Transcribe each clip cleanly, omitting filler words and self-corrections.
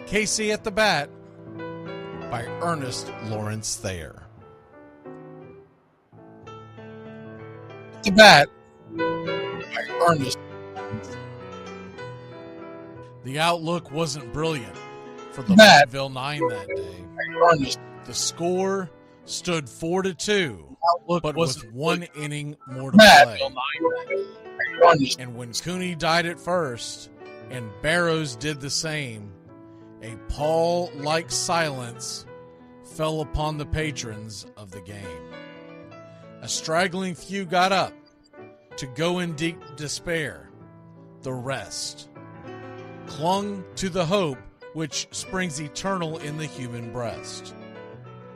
Casey at the Bat by Ernest Lawrence Thayer. The Bat by Ernest. The outlook wasn't brilliant for the Mudville Nine that day. The score stood 4-2, but with 1 inning more to play. And when Cooney died at first and Barrows did the same, a pall-like silence fell upon the patrons of the game. A straggling few got up to go in deep despair. The rest clung to the hope which springs eternal in the human breast.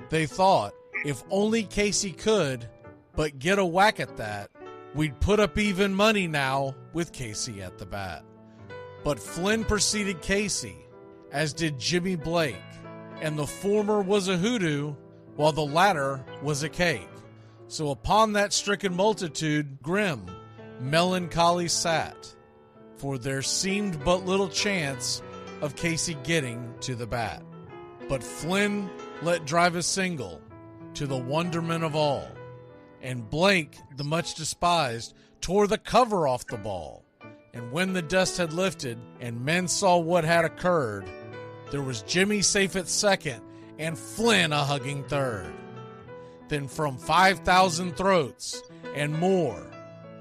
They thought, if only Casey could but get a whack at that, we'd put up even money now with Casey at the bat. But Flynn preceded Casey, as did Jimmy Blake, and the former was a hoodoo, while the latter was a cake. So upon that stricken multitude grim, melancholy sat, for there seemed but little chance of Casey getting to the bat. But Flynn let drive a single, to the wonderment of all, and Blake, the much despised, tore the cover off the ball. And when the dust had lifted, and men saw what had occurred, there was Jimmy safe at second, and Flynn a hugging third. Then from 5,000 throats and more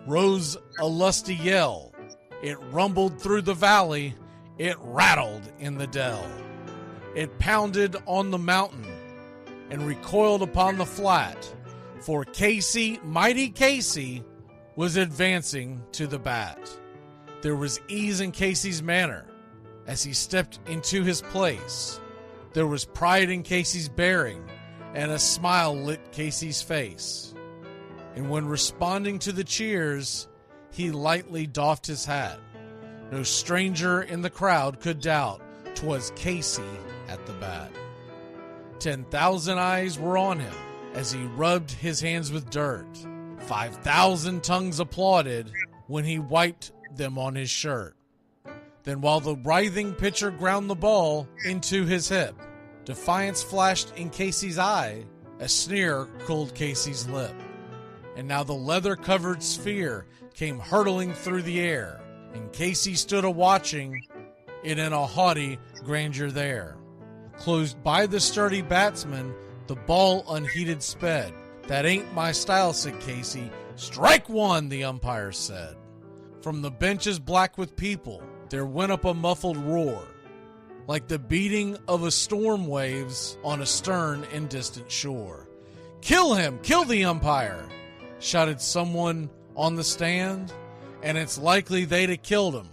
rose a lusty yell. It rumbled through the valley, it rattled in the dell. It pounded on the mountain and recoiled upon the flat, for Casey, mighty Casey, was advancing to the bat. There was ease in Casey's manner as he stepped into his place. There was pride in Casey's bearing, and a smile lit Casey's face. And when responding to the cheers, he lightly doffed his hat. No stranger in the crowd could doubt 'twas Casey at the bat. 10,000 eyes were on him as he rubbed his hands with dirt. 5,000 tongues applauded when he wiped them on his shirt. Then while the writhing pitcher ground the ball into his hip, defiance flashed in Casey's eye, a sneer curled Casey's lip. And now the leather-covered sphere came hurtling through the air, and Casey stood a-watching it in a haughty grandeur there. Closed by the sturdy batsman, the ball unheeded sped. "That ain't my style," said Casey. "Strike one," the umpire said. From the benches black with people, there went up a muffled roar, like the beating of a storm waves on a stern and distant shore. "Kill him! Kill the umpire!" shouted someone on the stand, and it's likely they'd have killed him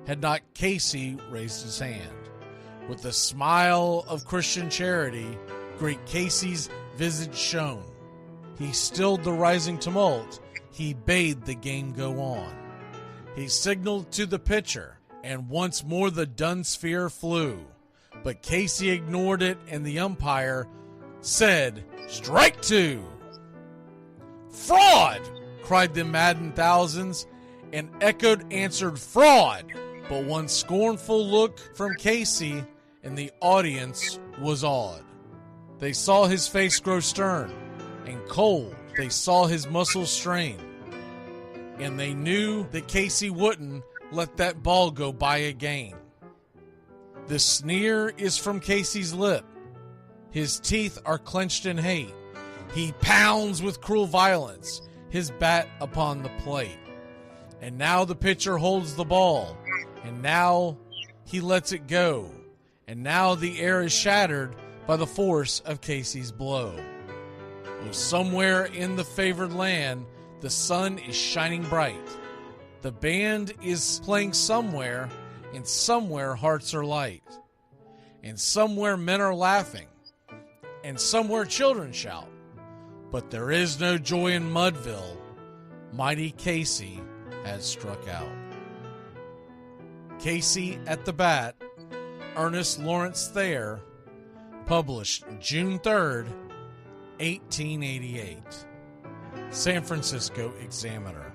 had not Casey raised his hand. With a smile of Christian charity, great Casey's visage shone. He stilled the rising tumult, he bade the game go on. He signaled to the pitcher, and once more the dun sphere flew. But Casey ignored it, and the umpire said, "Strike two!" "Fraud!" cried the maddened thousands, and echoed answered, "Fraud!" But one scornful look from Casey, and the audience was awed. They saw his face grow stern and cold. They saw his muscles strain. And they knew that Casey wouldn't let that ball go by again. The sneer is from Casey's lip. His teeth are clenched in hate. He pounds with cruel violence his bat upon the plate. And now the pitcher holds the ball, and now he lets it go. And now the air is shattered by the force of Casey's blow. Oh, somewhere in the favored land, the sun is shining bright. The band is playing somewhere, and somewhere hearts are light. And somewhere men are laughing, and somewhere children shout. But there is no joy in Mudville. Mighty Casey has struck out. Casey at the Bat, Ernest Lawrence Thayer, published June 3rd, 1888. San Francisco Examiner.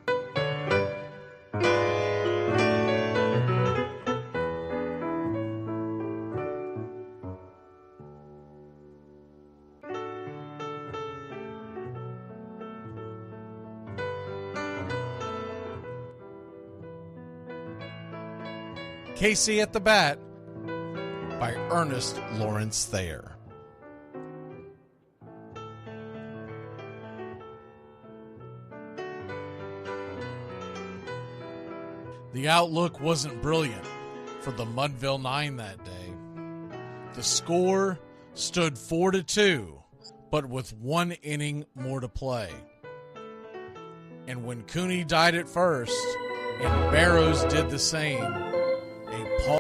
Casey at the Bat by Ernest Lawrence Thayer. The outlook wasn't brilliant for the Mudville Nine that day. The score stood 4-2, but with one inning more to play. And when Cooney died at first, and Barrows did the same, a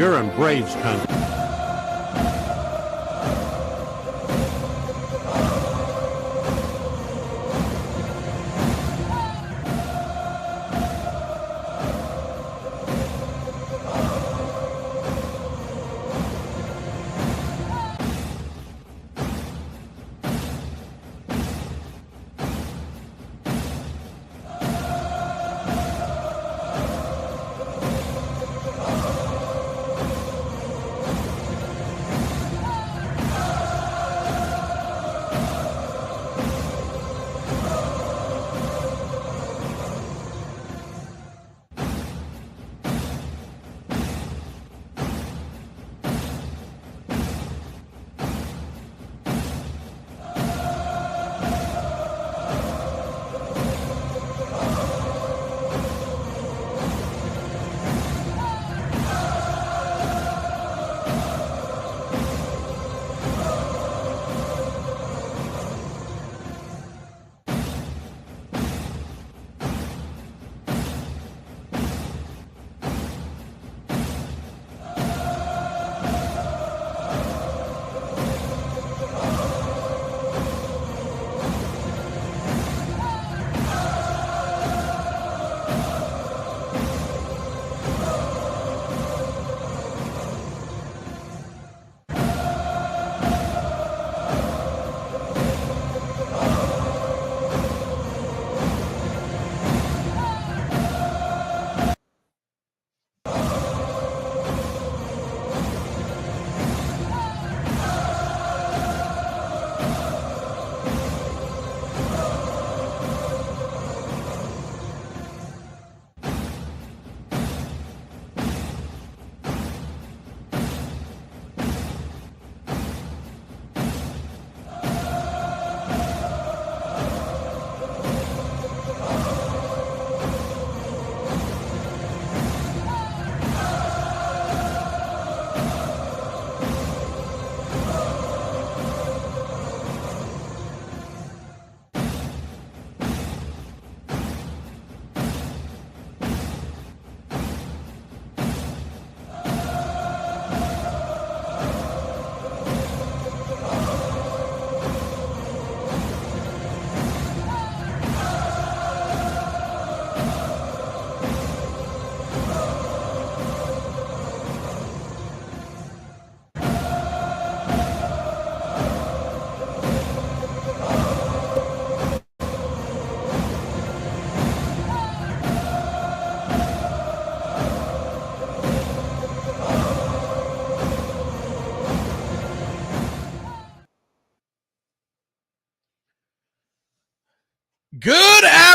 You're in Braves country.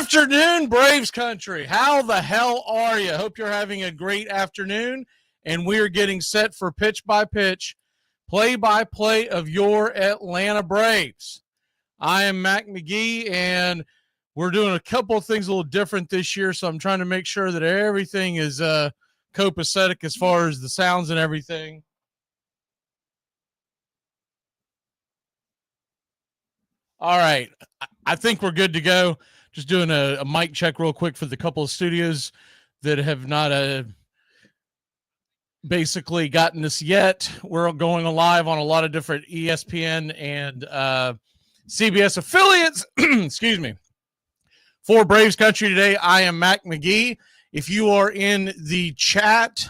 afternoon, Braves country. How the hell are you? Hope you're having a great afternoon, and we're getting set for pitch-by-pitch, play-by-play of your Atlanta Braves. I am Mac Magee, and we're doing a couple of things a little different this year, so I'm trying to make sure that everything is copacetic as far as the sounds and everything. All right. I think we're good to go. Just doing a mic check real quick for the couple of studios that have not basically gotten this yet. We're going live on a lot of different ESPN and CBS affiliates. Excuse me. For Braves Country today, I am Mac Magee. If you are in the chat,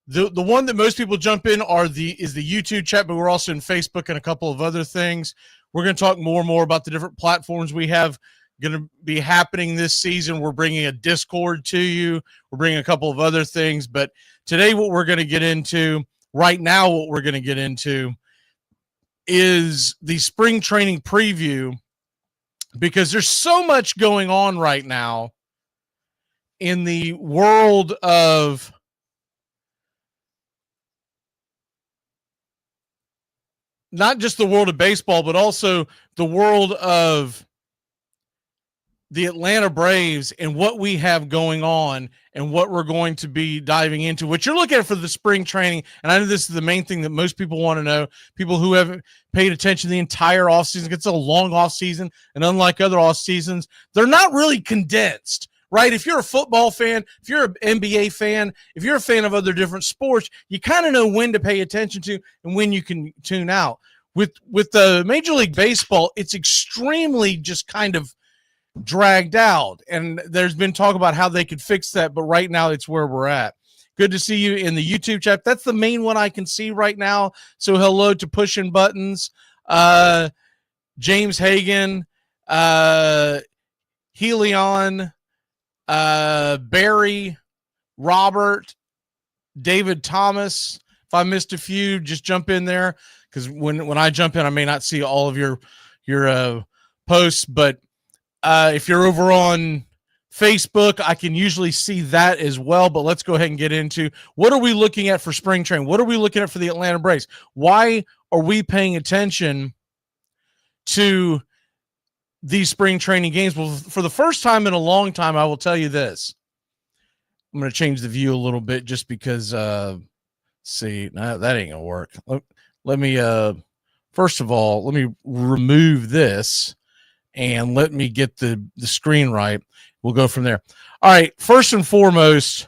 the one that most people jump in is the YouTube chat, but we're also in Facebook and a couple of other things. We're going to talk more and more about the different platforms we have going to be happening this season. We're bringing a Discord to you. We're bringing a couple of other things. But today what we're going to get into, right now what we're going to get into is the spring training preview, because there's so much going on right now in the world of not just the world of baseball, but also the world of the Atlanta Braves and what we have going on and what we're going to be diving into, what you're looking at for the spring training. And I know this is the main thing that most people want to know, people who haven't paid attention the entire offseason. It's a long offseason, and unlike other off seasons, they're not really condensed, right? If you're a football fan, if you're an NBA fan, if you're a fan of other different sports, you kind of know when to pay attention to and when you can tune out. With the Major League Baseball, it's extremely just kind of dragged out, and there's been talk about how they could fix that, but right now it's where we're at. Good to see you in the YouTube chat. That's the main one I can see right now, so hello to Pushing Buttons, James Hagan, Helion, Barry, Robert, David Thomas. If I missed a few, just jump in there, because when I jump in, I may not see all of your posts, but if you're over on Facebook, I can usually see that as well. But let's go ahead and get into what are we looking at for spring training? What are we looking at for the Atlanta Braves? Why are we paying attention to these spring training games? Well, for the first time in a long time, I will tell you this. I'm going to change the view a little bit just because, see, no, that ain't going to work. Let me, first of all, let me remove this. And let me get the screen right. We'll go from there. All right. First and foremost,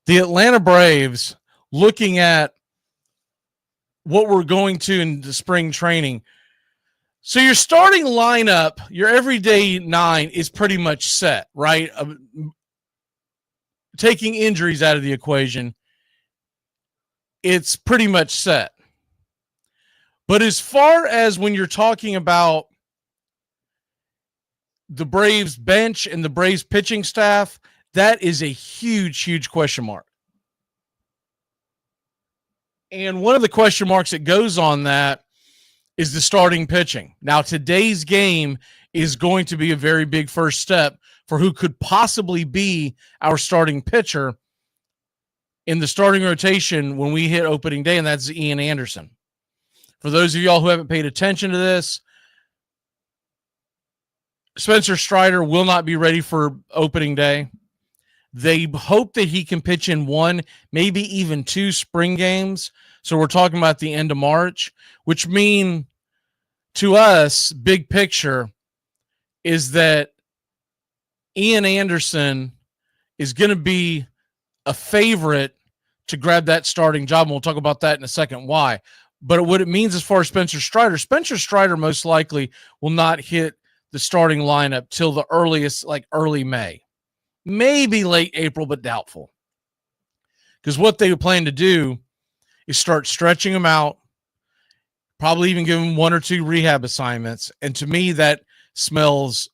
the Atlanta Braves, looking at what we're going to in the spring training. So your starting lineup, your everyday 9 is pretty much set, right? Taking injuries out of the equation, it's pretty much set. But as far as when you're talking about the Braves bench and the Braves pitching staff, that is a huge, huge question mark. And one of the question marks that goes on that is the starting pitching. Now, today's game is going to be a very big first step for who could possibly be our starting pitcher in the starting rotation when we hit opening day, and that's Ian Anderson. For those of y'all who haven't paid attention to this, Spencer Strider will not be ready for opening day. They hope that he can pitch in 1, maybe even 2 spring games. So we're talking about the end of March, which mean to us, big picture, is that Ian Anderson is going to be a favorite to grab that starting job. And we'll talk about that in a second why. But what it means as far as Spencer Strider most likely will not hit the starting lineup till the earliest, like early May, maybe late April, but doubtful. Because what they plan to do is start stretching them out, probably even give them 1 or 2 rehab assignments. And to me, that smells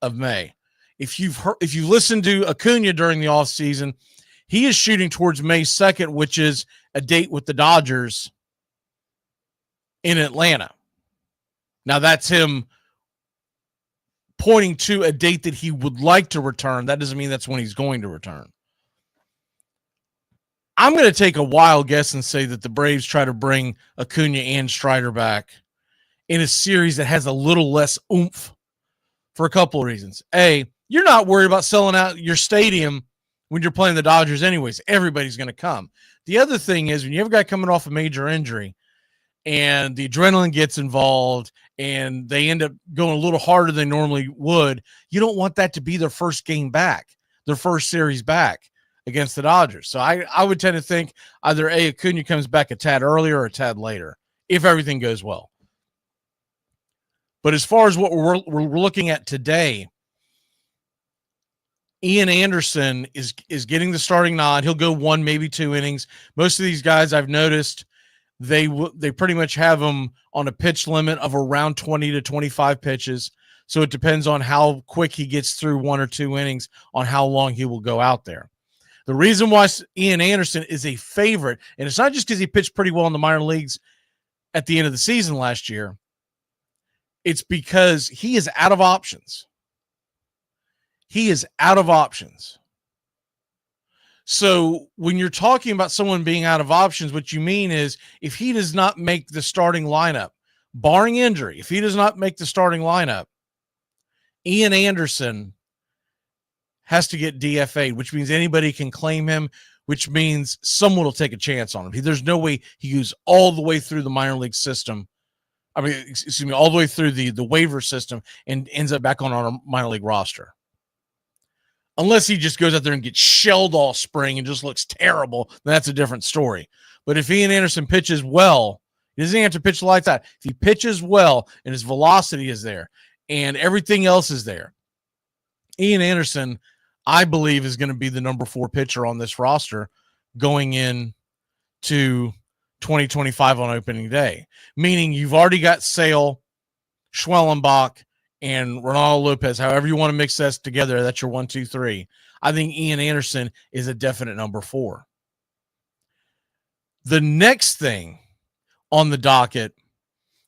of May. If you listened to Acuna during the offseason, he is shooting towards May 2nd, which is a date with the Dodgers in Atlanta. Now that's him pointing to a date that he would like to return. That doesn't mean that's when he's going to return. I'm going to take a wild guess and say that the Braves try to bring Acuna and Strider back in a series that has a little less oomph for a couple of reasons. A, you're not worried about selling out your stadium when you're playing the Dodgers anyways. Everybody's going to come. The other thing is when you have a guy coming off a major injury and the adrenaline gets involved and they end up going a little harder than they normally would, you don't want that to be their first game back, their first series back against the Dodgers. So I would tend to think either A, Acuna comes back a tad earlier or a tad later if everything goes well. But as far as what we're looking at today, Ian Anderson is getting the starting nod. He'll go 1, maybe 2 innings. Most of these guys I've noticed, they pretty much have them on a pitch limit of around 20 to 25 pitches. So it depends on how quick he gets through 1 or 2 innings on how long he will go out there. The reason why Ian Anderson is a favorite, and it's not just because he pitched pretty well in the minor leagues at the end of the season last year, it's because he is out of options. He is out of options. So when you're talking about someone being out of options, what you mean is if he does not make the starting lineup, barring injury, if he does not make the starting lineup, Ian Anderson has to get DFA'd, which means anybody can claim him, which means someone will take a chance on him. There's no way he goes all the way through the minor league system. I mean, excuse me, all the way through the waiver system and ends up back on our minor league roster. Unless he just goes out there and gets shelled all spring and just looks terrible, then that's a different story. But if Ian Anderson pitches well, he doesn't have to pitch the lights out. If he pitches well and his velocity is there and everything else is there, Ian Anderson, I believe, is going to be the number 4 pitcher on this roster going in to 2025 on opening day, meaning you've already got Sale, Schwellenbach, and Ronaldo Lopez. However you want to mix this together, that's your 1, 2, 3. I think Ian Anderson is a definite number 4. The next thing on the docket,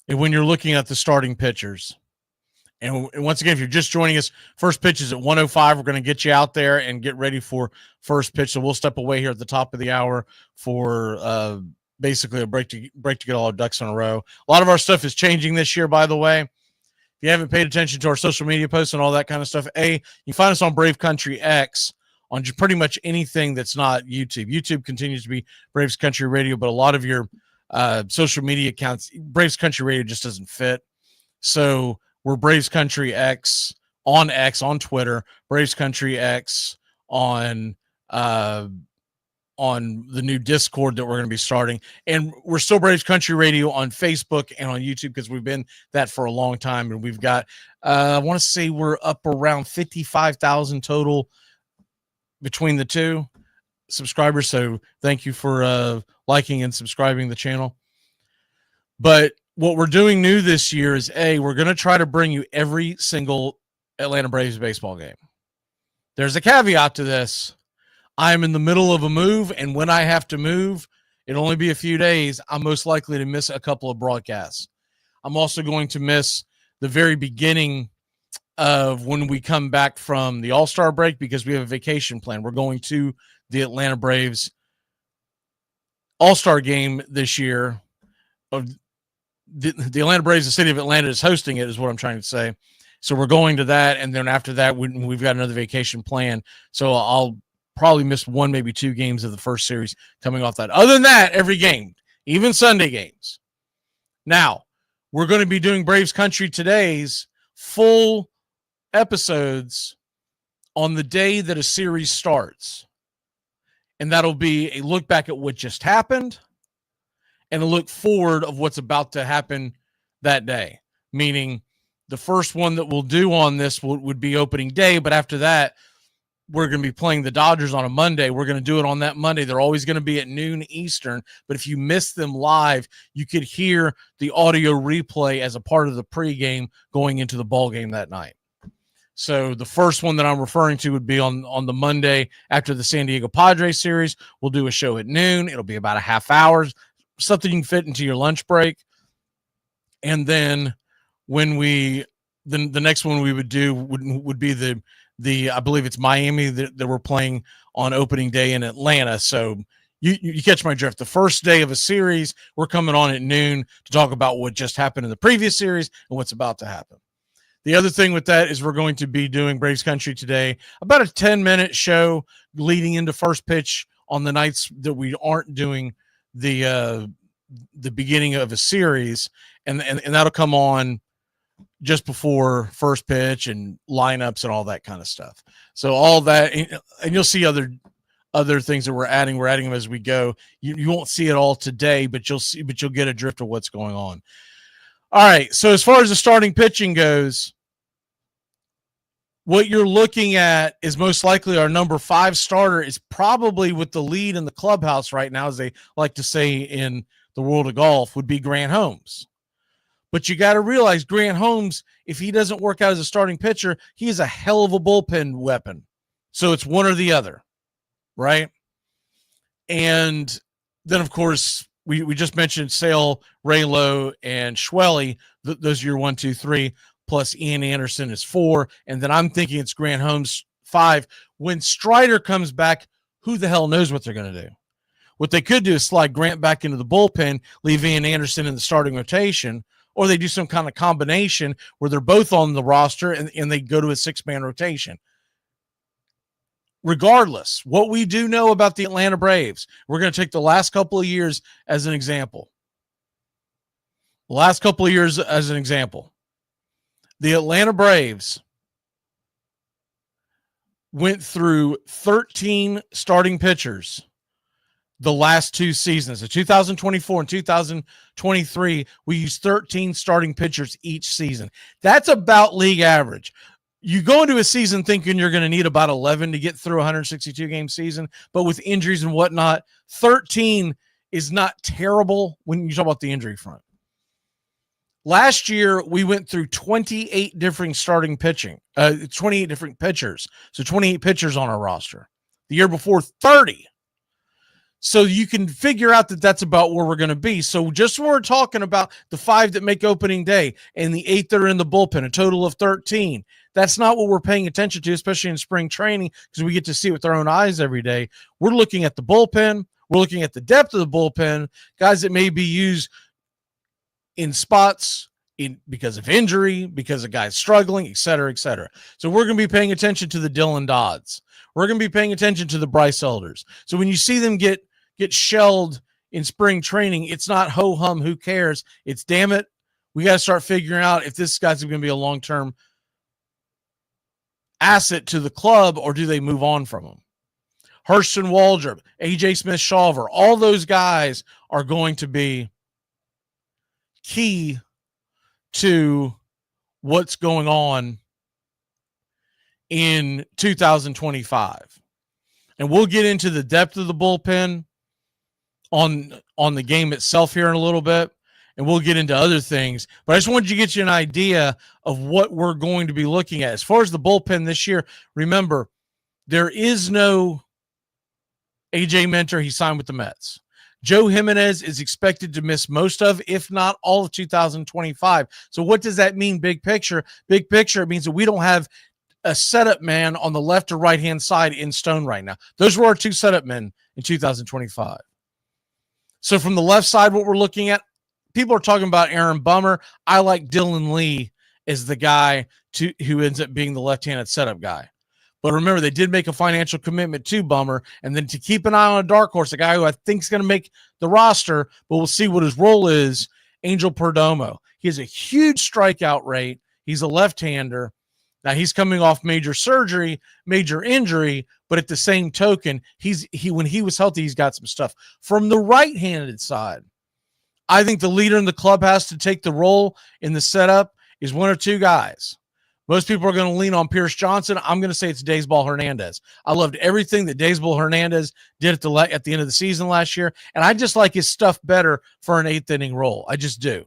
and when you're looking at the starting pitchers, and once again, if you're just joining us, first pitch is at 1:05. We're going to get you out there and get ready for first pitch. So we'll step away here at the top of the hour for basically a break to get all our ducks in a row. A lot of our stuff is changing this year, by the way. If you haven't paid attention to our social media posts and all that kind of stuff, you can find us on Brave Country X on pretty much anything that's not YouTube. YouTube continues to be Braves Country Radio, but a lot of your social media accounts, Braves Country Radio just doesn't fit. So we're Braves Country X on Twitter, Braves Country X on the new Discord that we're going to be starting. And we're still Braves Country Radio on Facebook and on YouTube because we've been that for a long time. And we've got, I want to say we're up around 55,000 total between the two subscribers. So thank you for liking and subscribing the channel. But what we're doing new this year is, we're going to try to bring you every single Atlanta Braves baseball game. There's a caveat to this. I'm in the middle of a move, and when I have to move, it'll only be a few days. I'm most likely to miss a couple of broadcasts. I'm also going to miss the very beginning of when we come back from the All-Star break because we have a vacation plan. We're going to the Atlanta Braves All-Star game this year. The Atlanta Braves, the city of Atlanta, is hosting it, is what I'm trying to say. So we're going to that, and then after that, we've got another vacation plan. So I'll probably miss 1, maybe 2 games of the first series coming off that. Other than that, every game, even Sunday games. Now, we're going to be doing Braves Country Today's full episodes on the day that a series starts. And that'll be a look back at what just happened and a look forward of what's about to happen that day. Meaning the first one that we'll do on this would be opening day, but after that, we're going to be playing the Dodgers on a Monday. We're going to do it on that Monday. They're always going to be at noon Eastern, but if you miss them live, you could hear the audio replay as a part of the pregame going into the ball game that night. So the first one that I'm referring to would be on the Monday after the San Diego Padres series. We'll do a show at noon. It'll be about a half hour, something you can fit into your lunch break. And then when we then the next one we would do would be the I believe it's Miami that we're playing on opening day in Atlanta. So you catch my drift. The first day of a series, we're coming on at noon to talk about what just happened in the previous series and what's about to happen. The other thing with that is we're going to be doing Braves Country today, about a 10-minute show leading into first pitch on the nights that we aren't doing the beginning of a series, and that'll come on just before first pitch and lineups and all that kind of stuff. So all that, and you'll see other things that we're adding them as we go. You won't see it all today, but you'll get a drift of what's going on. All right. So as far as the starting pitching goes, what you're looking at is most likely our number 5 starter is probably with the lead in the clubhouse right now, as they like to say in the world of golf, would be Grant Holmes. But you got to realize Grant Holmes, if he doesn't work out as a starting pitcher, he is a hell of a bullpen weapon. So it's one or the other, right? And then, of course, we just mentioned Sale, Raylo, and Schwelly. Those are your 1, 2, 3, plus Ian Anderson is 4. And then I'm thinking it's Grant Holmes 5. When Strider comes back, who the hell knows what they're going to do? What they could do is slide Grant back into the bullpen, leave Ian Anderson in the starting rotation, or they do some kind of combination where they're both on the roster and they go to a 6-man rotation. Regardless, what we do know about the Atlanta Braves, we're going to take the last couple of years as an example. The Atlanta Braves went through 13 starting pitchers the last 2 seasons. In 2024 and 2023, we used 13 starting pitchers each season. That's about league average. You go into a season thinking you're going to need about 11 to get through a 162-game season, but with injuries and whatnot, 13 is not terrible when you talk about the injury front. Last year, we went through 28 different 28 different pitchers. So 28 pitchers on our roster. The year before, 30. So you can figure out that that's about where we're going to be. So just when we're talking about the 5 that make opening day and the 8 that are in the bullpen, a total of 13, that's not what we're paying attention to, especially in spring training, because we get to see it with our own eyes every day. We're looking at the bullpen. We're looking at the depth of the bullpen, guys that may be used in spots because of injury, because a guy's struggling, et cetera, et cetera. So we're going to be paying attention to the Dylan Dodds. We're going to be paying attention to the Bryce Elders. So when you see them get shelled in spring training, it's not ho-hum, who cares? It's, damn it, we got to start figuring out if this guy's going to be a long-term asset to the club, or do they move on from him? Hurston Waldrop, AJ Smith-Shawver, all those guys are going to be key to what's going on in 2025. And we'll get into the depth of the bullpen on the game itself here in a little bit, and we'll get into other things. But I just wanted to get you an idea of what we're going to be looking at. As far as the bullpen this year, remember, there is no AJ Minter. He signed with the Mets. Joe Jimenez is expected to miss most of, if not all of 2025. So what does that mean, big picture? Big picture, it means that we don't have a setup man on the left or right-hand side in stone right now. Those were our 2 setup men in 2025. So from the left side, what we're looking at, people are talking about Aaron Bummer. I like Dylan Lee as the guy who ends up being the left-handed setup guy. But remember, they did make a financial commitment to Bummer, and then to keep an eye on a dark horse, a guy who I think is going to make the roster, but we'll see what his role is, Angel Perdomo. He has a huge strikeout rate. He's a left-hander. Now, he's coming off major surgery, major injury, but at the same token, when he was healthy, he's got some stuff. From the right-handed side, I think the leader in the club has to take the role in the setup is one or 2 guys. Most people are going to lean on Pierce Johnson. I'm going to say it's Daysball Hernandez. I loved everything that Daysball Hernandez did at the end of the season last year, and I just like his stuff better for an 8th-inning role. I just do.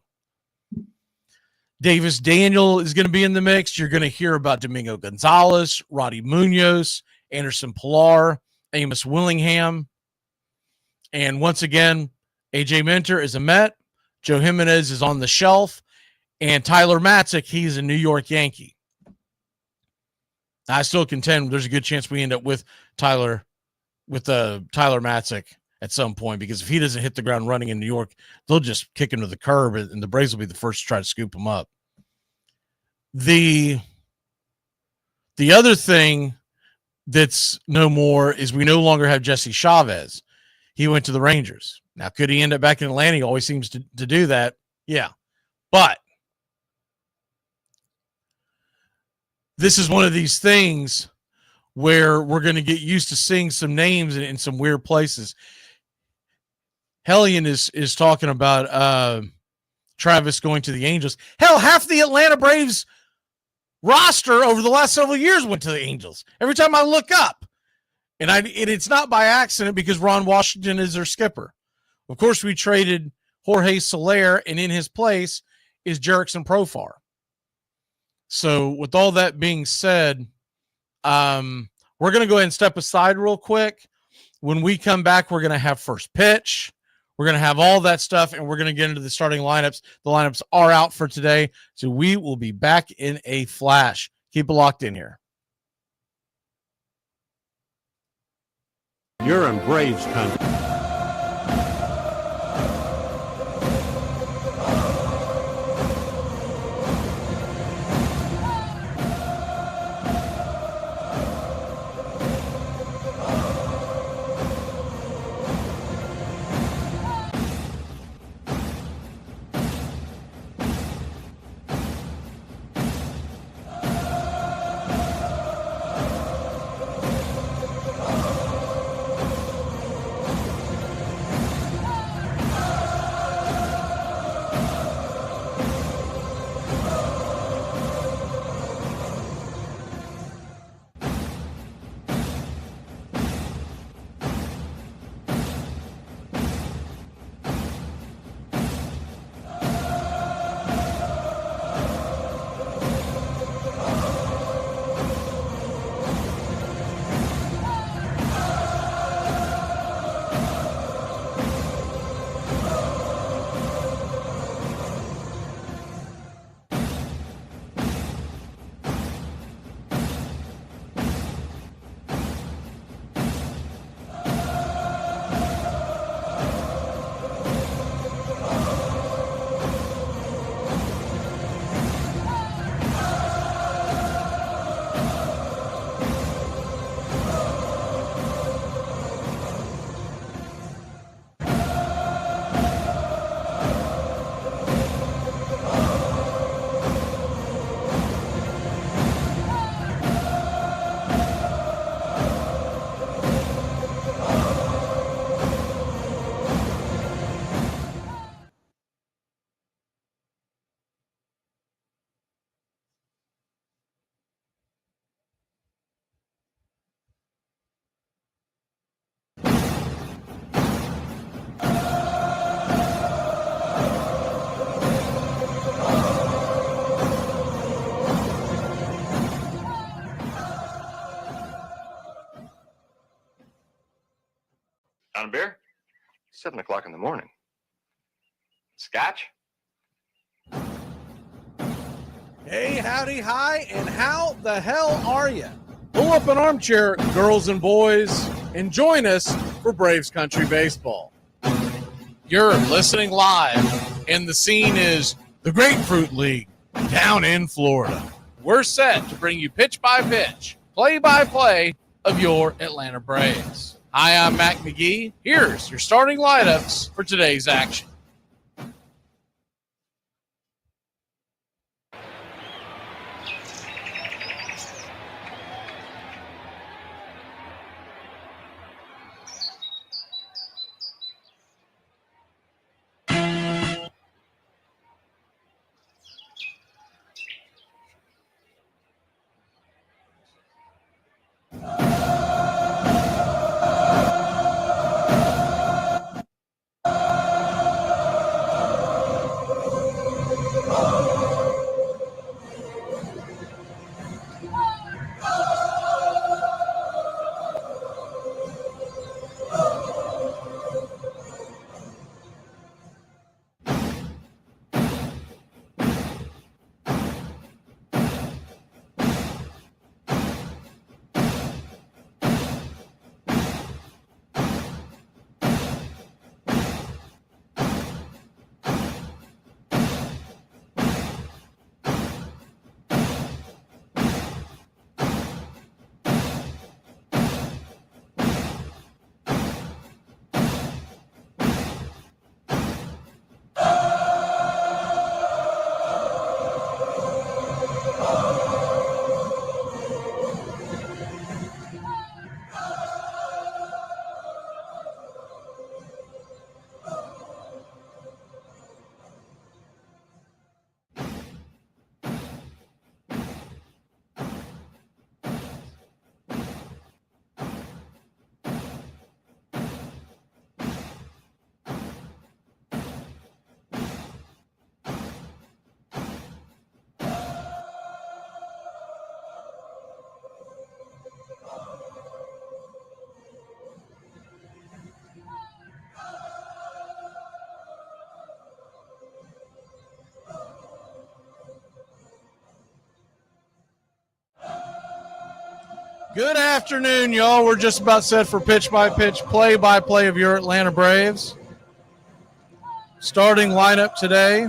Davis Daniel is going to be in the mix. You're going to hear about Domingo Gonzalez, Roddy Munoz, Anderson Pilar, Amos Willingham. And once again, AJ Minter is a Met. Joe Jimenez is on the shelf. And Tyler Matzik, he's a New York Yankee. I still contend there's a good chance we end up with Tyler Matzik at some point, because if he doesn't hit the ground running in New York, they'll just kick him to the curb, and the Braves will be the first to try to scoop him up. The other thing that's no more is we no longer have Jesse Chavez. He went to the Rangers. Now, could he end up back in Atlanta? He always seems to do that. Yeah. But this is one of these things where we're going to get used to seeing some names in some weird places. Hellion is talking about Travis going to the Angels. Hell, half the Atlanta Braves roster over the last several years went to the Angels. Every time I look up, and it's not by accident, because Ron Washington is their skipper. Of course, we traded Jorge Soler, and in his place is Jerickson Profar. So with all that being said, we're going to go ahead and step aside real quick. When we come back, we're going to have first pitch. We're going to have all that stuff, and we're going to get into the starting lineups. The lineups are out for today, so we will be back in a flash. Keep it locked in here. You're in Braves country. Down a beer? 7 o'clock in the morning. Scotch? Hey, howdy, hi, and how the hell are you? Pull up an armchair, girls and boys, and join us for Braves Country Baseball. You're listening live, and the scene is the Grapefruit League down in Florida. We're set to bring you pitch by pitch, play by play of your Atlanta Braves. Hi, I'm Mac Magee. Here's your starting lineups for today's action. Good afternoon, y'all. We're just about set for pitch-by-pitch, play-by-play of your Atlanta Braves. Starting lineup today.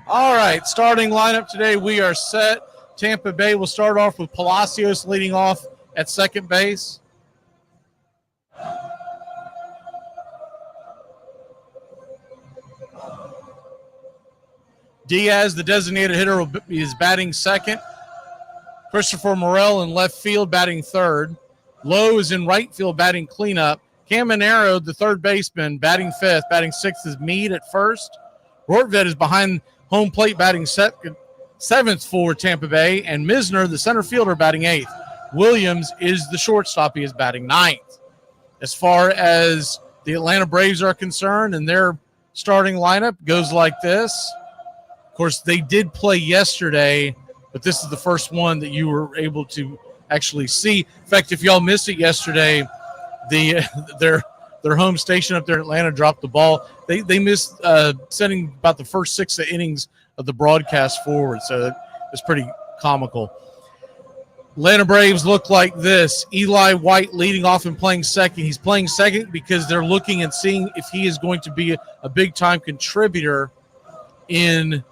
All right, starting lineup today, we are set. Tampa Bay will start off with Palacios leading off at second base. Diaz, the designated hitter, is batting second. Christopher Morel in left field batting third. Lowe is in right field batting cleanup. Caminero, the third baseman, batting fifth. Batting sixth is Meade at first. Rortvedt is behind home plate batting seventh for Tampa Bay. And Misner, the center fielder, batting eighth. Williams is the shortstop. He is batting ninth. As far as the Atlanta Braves are concerned, and their starting lineup goes like this. Of course, they did play yesterday, but this is the first one that you were able to actually see. In fact, if y'all missed it yesterday, their home station up there in Atlanta dropped the ball. They missed sending about the first 6 innings of the broadcast forward, so it's pretty comical. Atlanta Braves look like this. Eli White leading off and playing second. He's playing second because they're looking and seeing if he is going to be a big-time contributor in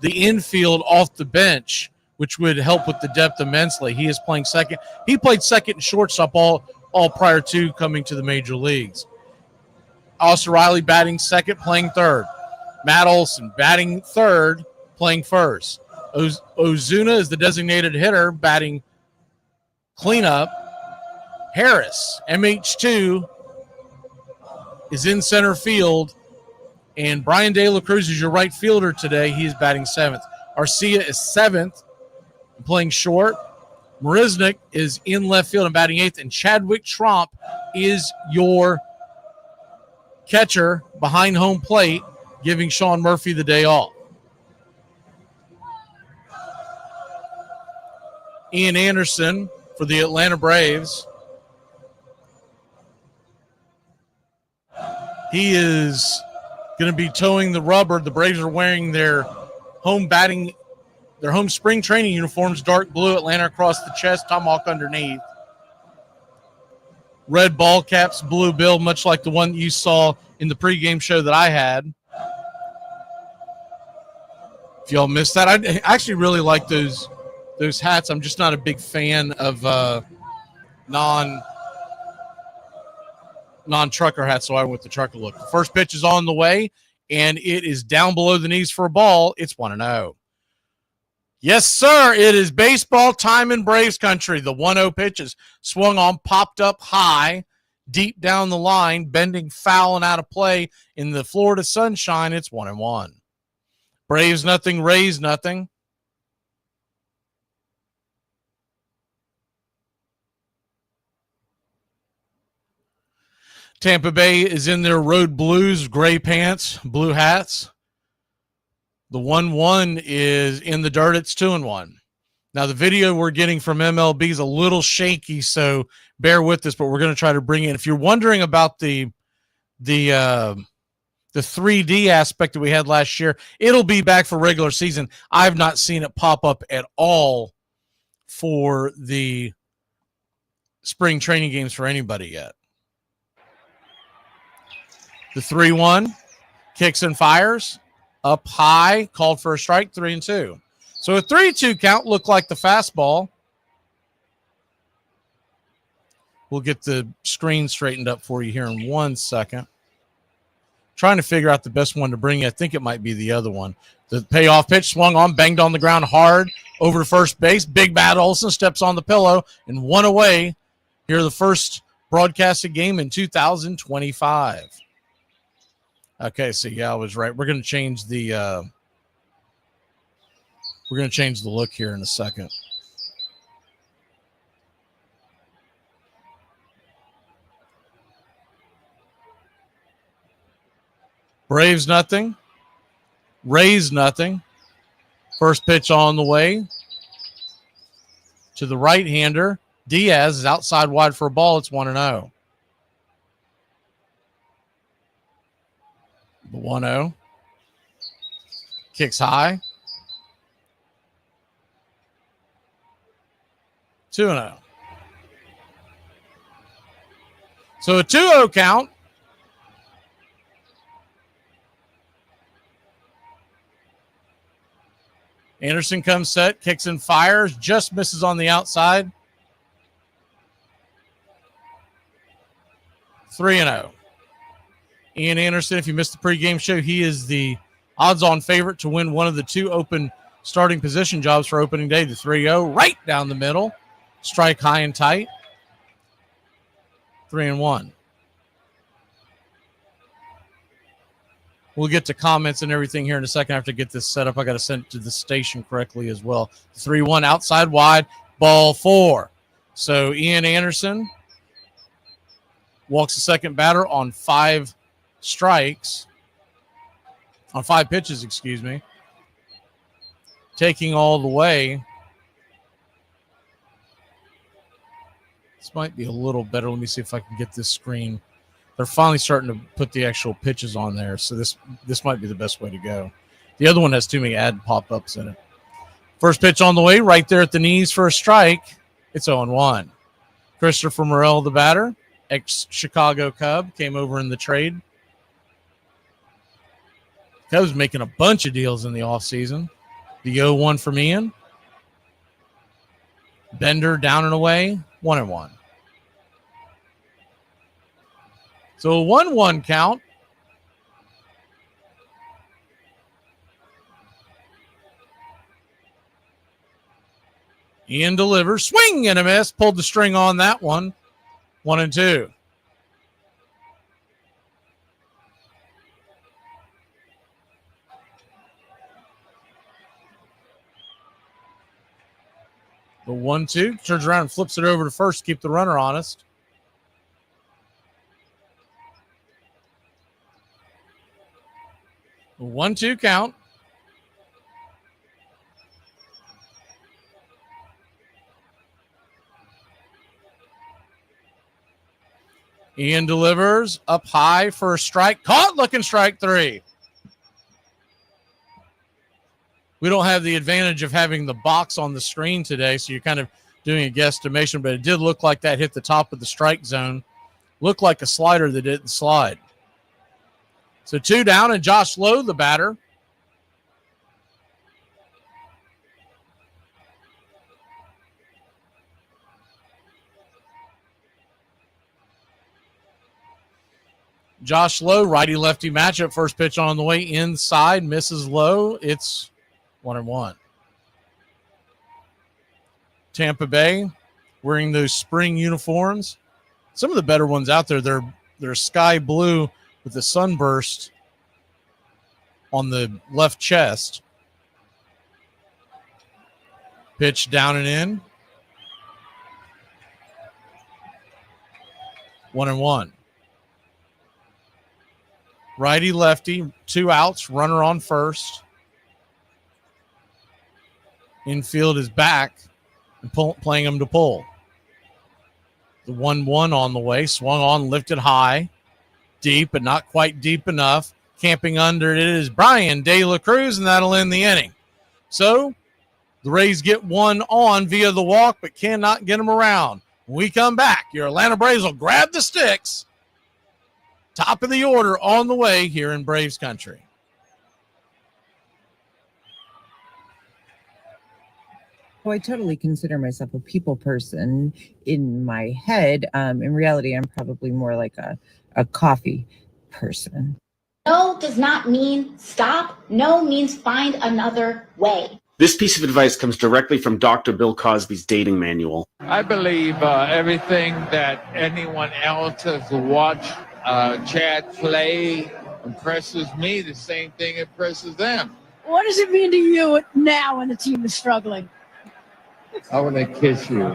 the infield off the bench, which would help with the depth immensely. He is playing second. He played second and shortstop all prior to coming to the major leagues. Austin Riley batting second, playing third. Matt Olson batting third, playing first. Ozuna is the designated hitter, batting cleanup. Harris, MH2, is in center field. And Brian De La Cruz is your right fielder today. He is batting seventh. Arcia is seventh, playing short. Marisnik is in left field and batting eighth. And Chadwick Tromp is your catcher behind home plate, giving Sean Murphy the day off. Ian Anderson for the Atlanta Braves. He is going to be towing the rubber. The Braves are wearing their home spring training uniforms, dark blue, Atlanta across the chest, tomahawk underneath. Red ball caps, blue bill, much like the one you saw in the pregame show that I had. If y'all missed that, I actually really like those hats. I'm just not a big fan of non-trucker hats, so I went with the trucker look. The first pitch is on the way, and it is down below the knees for a ball. It's 1-0. Yes, sir. It is baseball time in Braves country. The 1-0 pitch is swung on, popped up high, deep down the line, bending foul and out of play in the Florida sunshine. It's 1-1. Braves nothing, Rays nothing. Tampa Bay is in their road blues, gray pants, blue hats. The 1-1 is in the dirt. It's 2-1. Now, the video we're getting from MLB is a little shaky, so bear with us, but we're going to try to bring in. If you're wondering about the 3D aspect that we had last year, it'll be back for regular season. I've not seen it pop up at all for the spring training games for anybody yet. The 3-1 kicks and fires up high, called for a strike, 3-2. So a 3-2 count looked like the fastball. We'll get the screen straightened up for you here in 1 second. Trying to figure out the best one to bring you. I think it might be the other one. The payoff pitch swung on, banged on the ground hard over to first base. Big Bad Olson steps on the pillow and one away. Here, the first broadcasted game in 2025. Okay, so yeah, I was right. We're going to change the look here in a second. Braves nothing. Rays nothing. First pitch on the way to the right-hander. Diaz is outside wide for a ball. It's 1-0. The 1-0. Kicks high. 2-0. So a 2-0 count. Anderson comes set, kicks and fires, just misses on the outside. 3-0. Ian Anderson, if you missed the pregame show, he is the odds-on favorite to win one of the two open starting position jobs for opening day. The 3-0 right down the middle. Strike high and tight. 3-1. We'll get to comments and everything here in a second. I have to get this set up. I got to send it to the station correctly as well. 3-1 outside wide, ball 4. So Ian Anderson walks the second batter on 5 strikes. On 5 pitches, excuse me. Taking all the way. This might be a little better. Let me see if I can get this screen. They're finally starting to put the actual pitches on there, so this might be the best way to go. The other one has too many ad pop-ups in it. First pitch on the way, right there at the knees for a strike. It's 0-1. Christopher Morel, the batter, ex-Chicago Cub, came over in the trade. Cubs making a bunch of deals in the offseason. The 0-1 from Ian. Bender down and away, 1-1. So a 1-1 count. Ian delivers. Swing and a miss. Pulled the string on that one. 1-2. The 1-2. Turns around and flips it over to first to keep the runner honest. The 1-2 count. Ian delivers up high for a strike. Caught, looking strike 3. We don't have the advantage of having the box on the screen today, so you're kind of doing a guesstimation, but it did look like that hit the top of the strike zone. Looked like a slider that didn't slide. So 2 down, and Josh Lowe, the batter. Josh Lowe, righty-lefty matchup. First pitch on the way inside. Misses Lowe. It's 1-1. Tampa Bay wearing those spring uniforms. Some of the better ones out there, they're sky blue with the sunburst on the left chest. Pitch down and in. 1-1. Righty, lefty, 2 outs, runner on first. Infield is back and playing him to pull. The 1-1 on the way, swung on, lifted high, deep, but not quite deep enough. Camping under it is Brian De La Cruz, and that'll end the inning. So the Rays get 1 on via the walk, but cannot get him around. When we come back, your Atlanta Braves will grab the sticks. Top of the order on the way here in Braves country. Oh, I totally consider myself a people person in my head. In reality, I'm probably more like a coffee person. No does not mean stop. No means find another way. This piece of advice comes directly from Dr. Bill Cosby's dating manual. I believe everything that anyone else has watched Chad play impresses me. The same thing impresses them. What does it mean to you now when the team is struggling? I want to kiss you.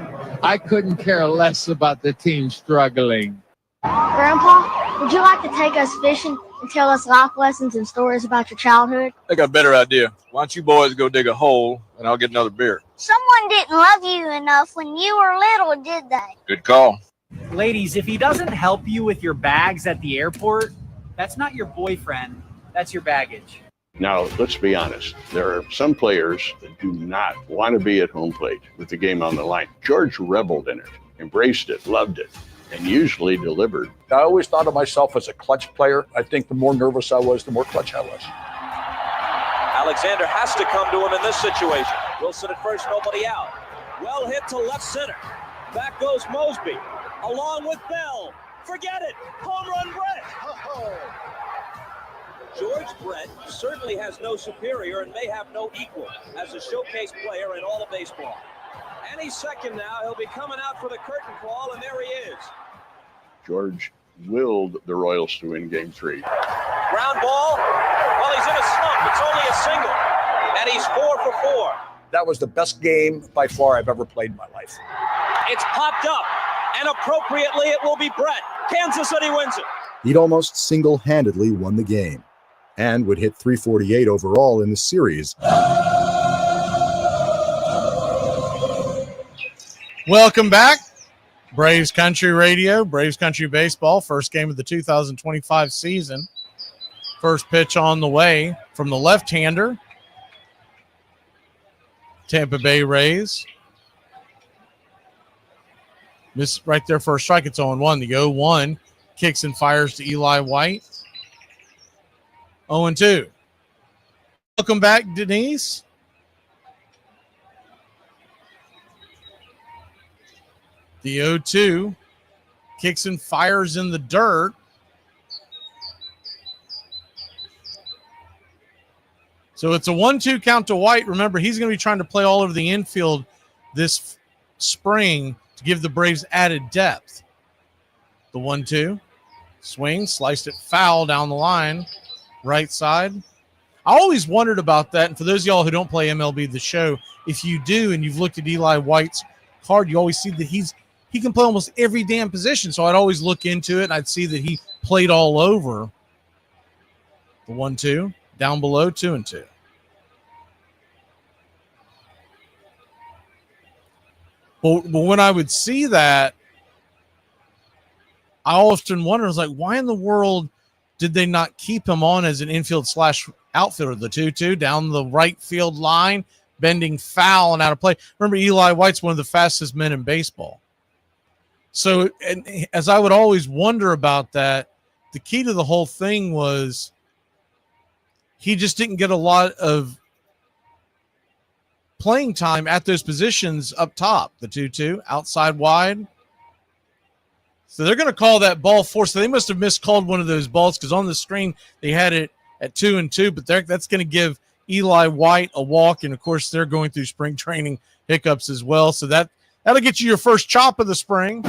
I couldn't care less about the team struggling. Grandpa, would you like to take us fishing and tell us life lessons and stories about your childhood? I got a better idea. Why don't you boys go dig a hole and I'll get another beer? Someone didn't love you enough when you were little, did they? Good call. Ladies, if he doesn't help you with your bags at the airport, that's not your boyfriend. That's your baggage. Now, let's be honest. There are some players that do not want to be at home plate with the game on the line. George reveled in it, embraced it, loved it, and usually delivered. I always thought of myself as a clutch player. I think the more nervous I was, the more clutch I was. Alexander has to come to him in this situation. Wilson at first, nobody out. Well hit to left center. Back goes Mosby, along with Bell. Forget it. Home run Brett. George Brett certainly has no superior and may have no equal as a showcase player in all of baseball. Any second now, he'll be coming out for the curtain call, and there he is. George willed the Royals to win Game 3. Ground ball. Well, he's in a slump. It's only a single, and he's 4 for 4. That was the best game by far I've ever played in my life. It's popped up, and appropriately it will be Brett. Kansas City wins it. He'd almost single-handedly won the game and would hit .348 overall in the series. Welcome back. Braves Country Radio, Braves Country Baseball, first game of the 2025 season. First pitch on the way from the left-hander. Tampa Bay Rays. Miss right there for a strike. It's 0-1. The 0-1 kicks and fires to Eli White. 0-2. Welcome back, Denise. The 0-2 kicks and fires in the dirt. So it's a 1-2 count to White. Remember, he's going to be trying to play all over the infield this spring to give the Braves added depth. The 1-2 swing, sliced it foul down the line, right side. I always wondered about that. And for those of y'all who don't play MLB The Show, if you do and you've looked at Eli White's card, you always see that he can play almost every damn position. So I'd always look into it, and I'd see that he played all over. The 1-2, down below, 2-2. But when I would see that, I often wonder, I was like, why in the world did they not keep him on as an infield / outfielder? The 2-2 down the right field line, bending foul and out of play. Remember, Eli White's one of the fastest men in baseball. So, and as I would always wonder about that, the key to the whole thing was he just didn't get a lot of playing time at those positions up top. The 2-2, outside wide. So they're going to call that ball 4. So they must have miscalled one of those balls because on the screen they had it at 2-2, but that's going to give Eli White a walk. And, of course, they're going through spring training hiccups as well. So that'll get you your first chop of the spring.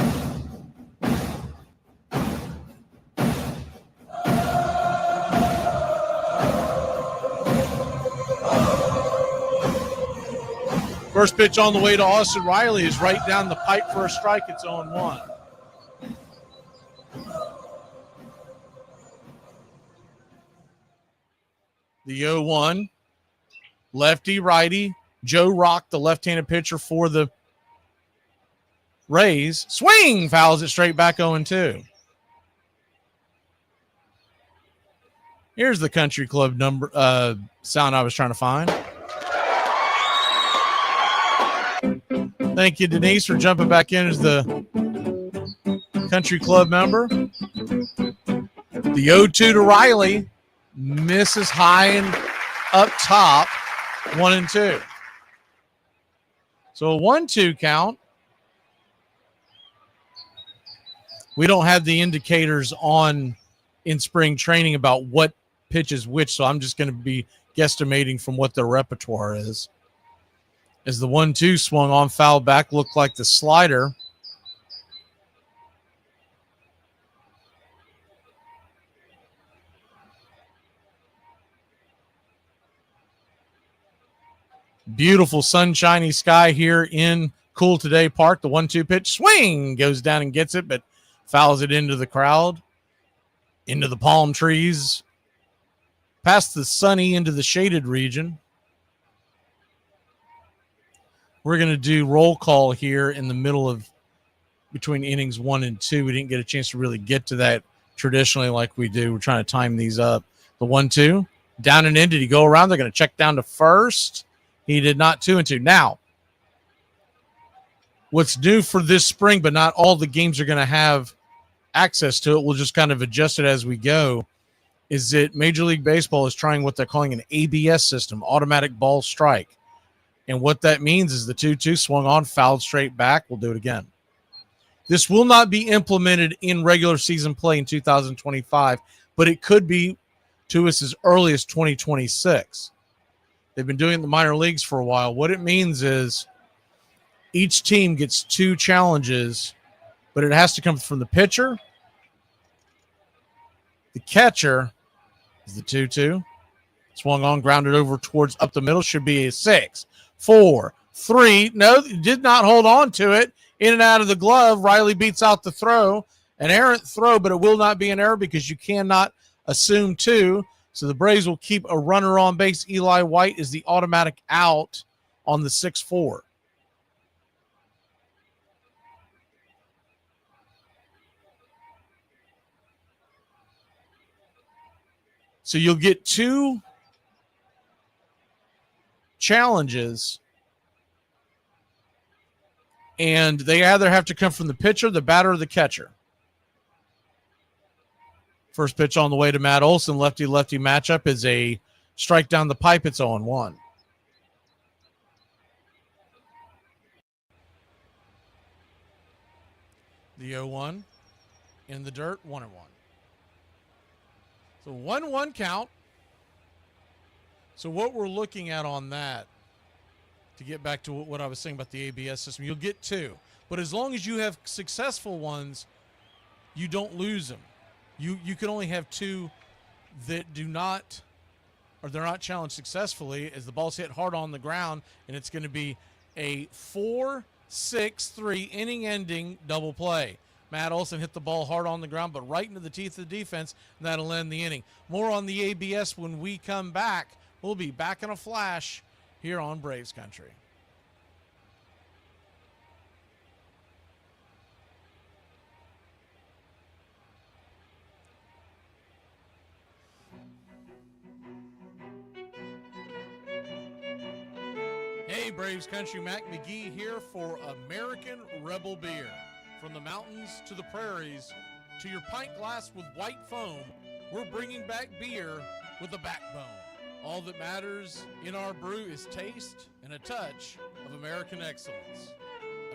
First pitch on the way to Austin Riley is right down the pipe for a strike. It's 0-1. The 0-1, lefty, righty. Joe Rock, the left-handed pitcher for the Rays. Swing, fouls it straight back 0-2. Here's the country club number sound I was trying to find. Thank you, Denise, for jumping back in as the country club member. The 0-2 to Riley. Misses high and up top, 1-2. So a 1-2 count. We don't have the indicators on in spring training about what pitches which, so I'm just going to be guesstimating from what their repertoire is. As the 1-2 swung on, foul back, looked like the slider. Beautiful sunshiny sky here in Cool Today Park. The 1-2 pitch swing goes down and gets it, but fouls it into the crowd, into the palm trees, past the sunny into the shaded region. We're going to do roll call here in the middle of between innings 1 and 2. We didn't get a chance to really get to that traditionally like we do. We're trying to time these up. The 1-2 down and in. Did he go around? They're going to check down to first. He did not. 2-2. Now, what's new for this spring, but not all the games are going to have access to it, we'll just kind of adjust it as we go, is that Major League Baseball is trying what they're calling an ABS system, automatic ball strike. And what that means is the 2-2 swung on, fouled straight back. We'll do it again. This will not be implemented in regular season play in 2025, but it could be to us as early as 2026. They've been doing it in the minor leagues for a while. What it means is each team gets 2 challenges, but it has to come from the pitcher. The catcher is the 2-2. Swung on, grounded over towards up the middle. Should be a 6, 4, 3. No, did not hold on to it. In and out of the glove. Riley beats out the throw. An errant throw, but it will not be an error because you cannot assume 2. So the Braves will keep a runner on base. Eli White is the automatic out on the 6-4. So you'll get 2 challenges, and they either have to come from the pitcher, the batter, or the catcher. First pitch on the way to Matt Olson. Lefty-lefty matchup is a strike down the pipe. It's 0-1. The 0-1 in the dirt, 1-1. So 1-1 count. So what we're looking at on that, to get back to what I was saying about the ABS system, you'll get 2. But as long as you have successful ones, you don't lose them. You can only have 2 that do not, or they're not challenged successfully, as the ball's hit hard on the ground, and it's going to be a 4-6-3 inning-ending double play. Matt Olson hit the ball hard on the ground, but right into the teeth of the defense, and that'll end the inning. More on the ABS when we come back. We'll be back in a flash here on Braves Country. Hey, Braves Country, Mac Magee here for American Rebel Beer. From the mountains to the prairies, to your pint glass with white foam, we're bringing back beer with a backbone. All that matters in our brew is taste and a touch of American excellence.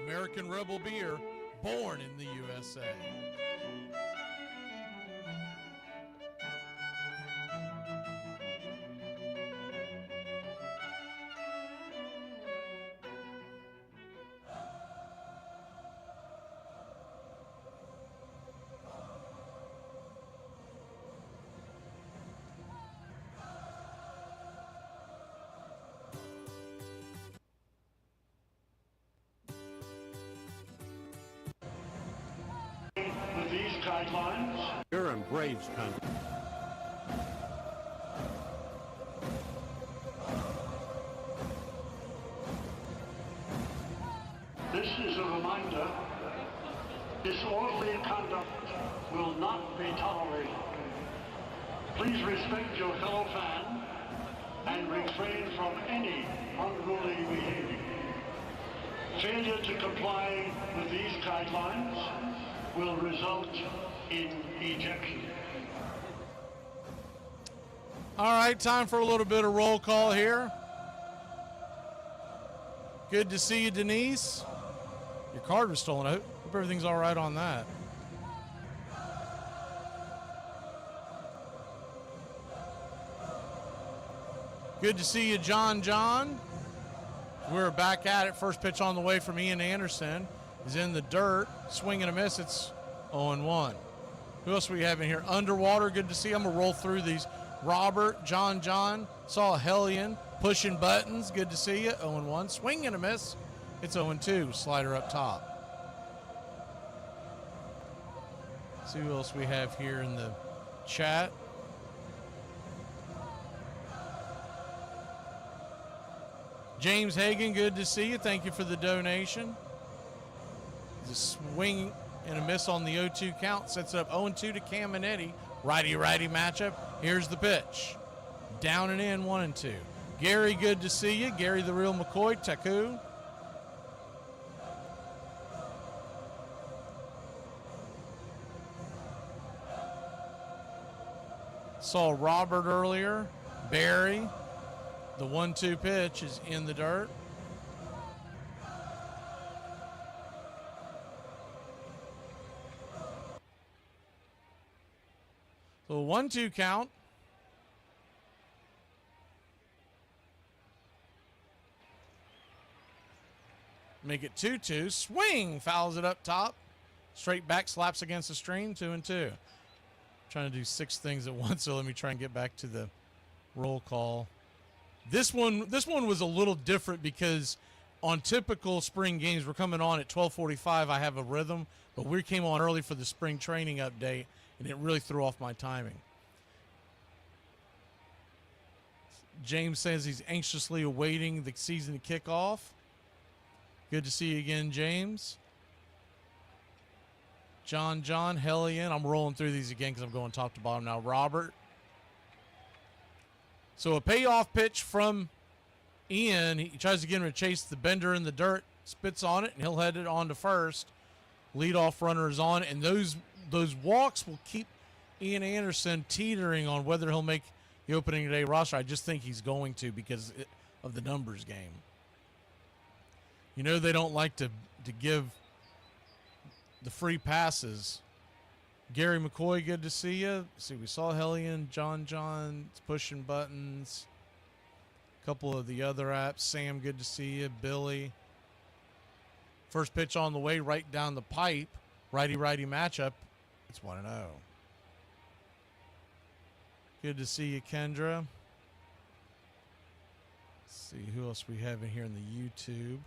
American Rebel Beer, born in the USA. You're in Braves Country. This is a reminder, disorderly conduct will not be tolerated. Please respect your fellow fan and refrain from any unruly behavior. Failure to comply with these guidelines will result in ejection. All right, time for a little bit of roll call here. Good to see you, Denise. Your card was stolen. I hope everything's all right on that. Good to see you, John. We're back at it. First pitch on the way from Ian Anderson is in the dirt. Swing and a miss. It's 0-1. Who else we have in here? Underwater. Good to see. I'm going to roll through these. Robert, John, saw Hellion, pushing buttons. Good to see you. 0-1. Swing and a miss. It's 0-2. Slider up top. See who else we have here in the chat. James Hagan, good to see you. Thank you for the donation. The swing and a miss on the 0-2 count. Sets it up 0-2 to Caminetti. Righty-righty matchup. Here's the pitch. Down and in, 1-2. Gary, good to see you. Gary the Real McCoy, Taku. Saw Robert earlier. Barry. The 1-2 pitch is in the dirt. So 1-2 count. Make it 2-2. Swing. Fouls it up top. Straight back. Slaps against the string. 2-2. Trying to do 6 things at once, so let me try and get back to the roll call. This one was a little different because on typical spring games, we're coming on at 12:45. I have a rhythm, but we came on early for the spring training update, and it really threw off my timing. James says he's anxiously awaiting the season to kick off. Good to see you again, James. John, Hellion. I'm rolling through these again because I'm going top to bottom now. Robert. So a payoff pitch from Ian. He tries to get him to chase the bender in the dirt, spits on it, and he'll head it on to first. Leadoff runner is on, and those walks will keep Ian Anderson teetering on whether he'll make the opening day roster. I just think he's going to because of the numbers game. You know they don't like to give the free passes. Gary McCoy, good to see you. See, we saw Hellion, John, pushing buttons. A couple of the other apps. Sam, good to see you. Billy. First pitch on the way, right down the pipe. Righty-righty matchup. It's 1-0. Good to see you, Kendra. Let's see who else we have in here in the YouTube.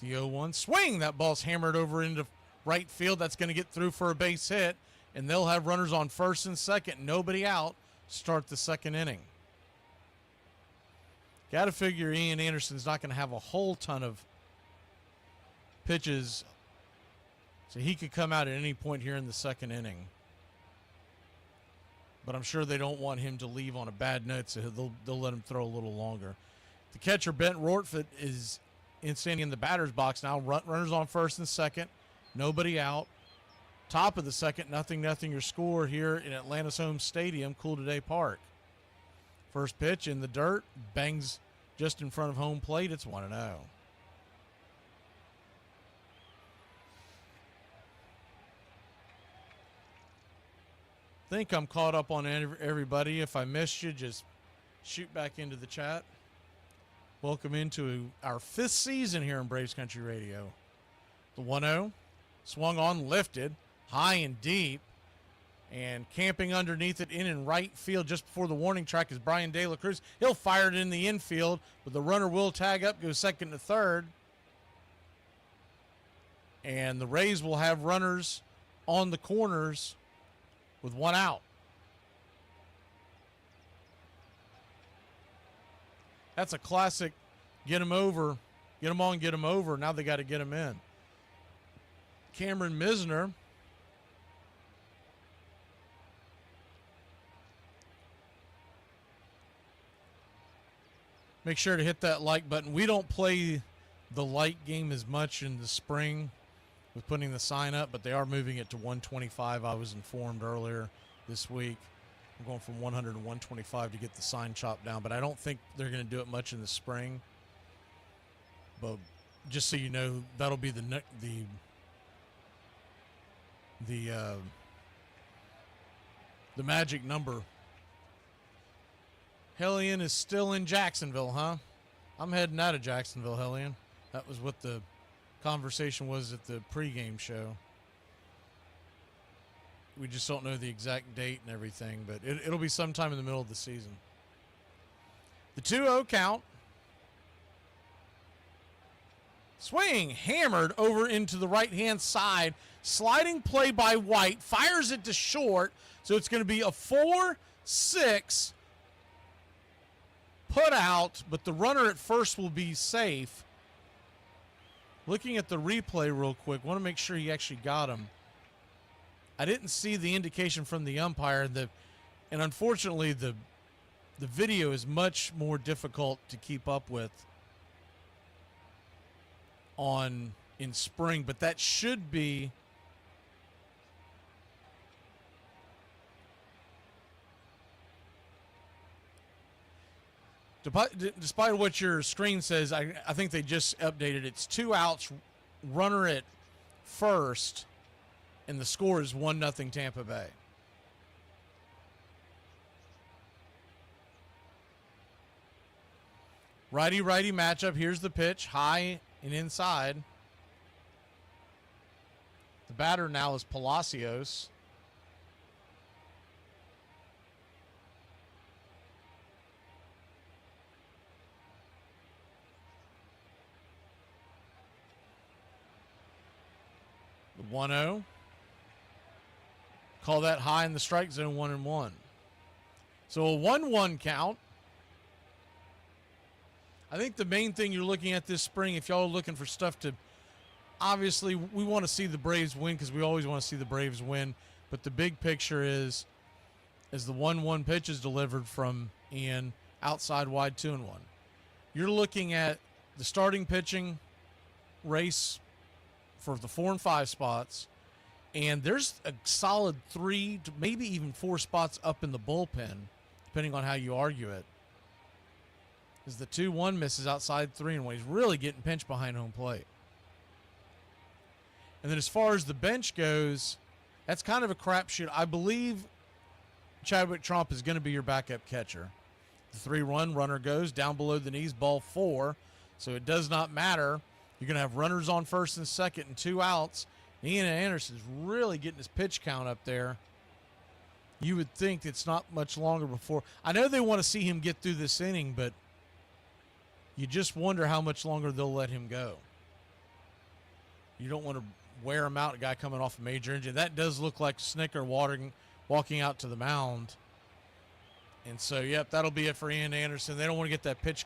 The 0-1 swing. That ball's hammered over into right field. That's going to get through for a base hit, and they'll have runners on first and second. Nobody out. Start the second inning. Got to figure Ian Anderson's not going to have a whole ton of pitches, so he could come out at any point here in the second inning. But I'm sure they don't want him to leave on a bad note, so they'll let him throw a little longer. The catcher, Bent Rortford, is standing in the batter's box now. Runners on first and second. Nobody out. Top of the second, 0-0 your score here in Atlanta's home stadium, Cool Today Park. First pitch in the dirt. Bangs just in front of home plate. It's 1-0. I think I'm caught up on everybody. If I missed you, just shoot back into the chat. Welcome into our 5th season here in Braves Country Radio. The 1-0. Swung on, lifted, high and deep, and camping underneath it in right field just before the warning track is Brian De La Cruz. He'll fire it in the infield, but the runner will tag up, go second to third. And the Rays will have runners on the corners with 1 out. That's a classic get him over, get him on, get him over. Now they got to get him in. Cameron Misner make sure to hit that like button. We don't play the like game as much in the spring with putting the sign up, but they are moving it to 125. I was informed earlier this week. I'm going from 100 to 125 to get the sign chopped down, but I don't think they're going to do it much in the spring. But just so you know, that'll be the magic number. Hellion is still in Jacksonville, huh? I'm heading out of Jacksonville, Hellion. That was what the conversation was at the pregame show. We just don't know the exact date and everything, but it'll be sometime in the middle of the season. The 2-0 count. Swing, hammered over into the right-hand side. Sliding play by White. Fires it to short. So it's going to be a 4-6 put out, but the runner at first will be safe. Looking at the replay real quick, want to make sure he actually got him. I didn't see the indication from the umpire, and unfortunately the video is much more difficult to keep up with in spring, but that should be despite what your screen says. I think they just updated. It's 2 outs, runner at first, and the score is 1-0 Tampa Bay. Righty-righty matchup. Here's the pitch, high and inside. The batter now is Palacios. The 1-0. Call that high in the strike zone, 1-1. So a 1-1 count. I think the main thing you're looking at this spring, if y'all are looking for stuff to, obviously we want to see the Braves win because we always want to see the Braves win. But the big picture is, as the 1-1 pitch is delivered from Ian, outside wide 2-1. You're looking at the starting pitching race for the 4 and 5 spots, and there's a solid 3 to maybe even 4 spots up in the bullpen, depending on how you argue it. As the 2-1 misses outside 3-1, he's really getting pinched behind home plate. And then as far as the bench goes, that's kind of a crapshoot. I believe Chadwick Tromp is going to be your backup catcher. The 3-run runner goes down below the knees, ball 4, so it does not matter. You're going to have runners on first and second and 2 outs. Ian Anderson's really getting his pitch count up there. You would think it's not much longer before. I know they want to see him get through this inning, but you just wonder how much longer they'll let him go. You don't want to wear him out, a guy coming off a major injury. That does look like Snicker walking out to the mound. And so, yep, that'll be it for Ian Anderson. They don't want to get that pitch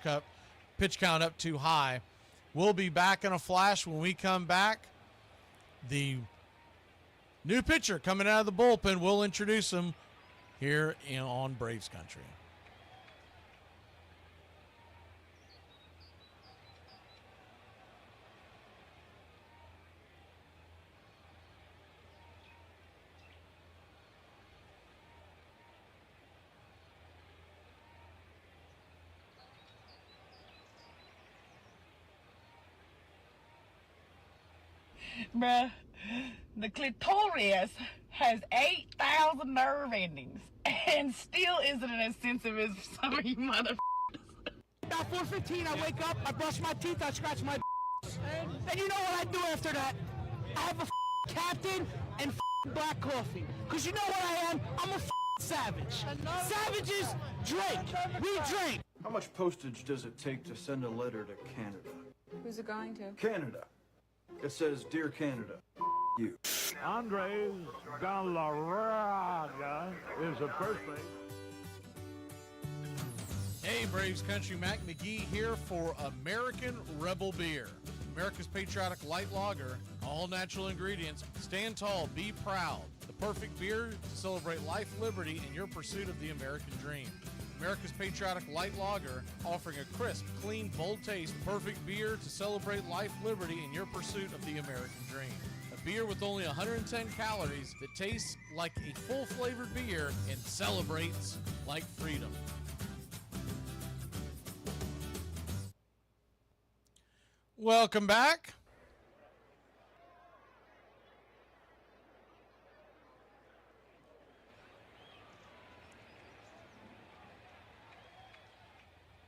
count up too high. We'll be back in a flash when we come back. The new pitcher coming out of the bullpen, we'll introduce him here on Braves Country. Bruh, the clitoris has 8,000 nerve endings and still isn't as sensitive as some of you motherfuckers. About 4:15, I wake up, I brush my teeth, I scratch my and you know what I do after that? I have a captain and black coffee. Because you know what I am? I'm a savage. Savages drink. We drink. How much postage does it take to send a letter to Canada? Who's it going to? Canada. It says, Dear Canada, you. Andres Galarraga is a birthday. Hey, Braves Country, Mac Magee here for American Rebel Beer. America's patriotic light lager, all natural ingredients. Stand tall, be proud. The perfect beer to celebrate life, liberty, and your pursuit of the American dream. America's patriotic light lager, offering a crisp, clean, bold taste. Perfect beer to celebrate life, liberty, and your pursuit of the American dream. A beer with only 110 calories that tastes like a full-flavored beer and celebrates like freedom. Welcome back.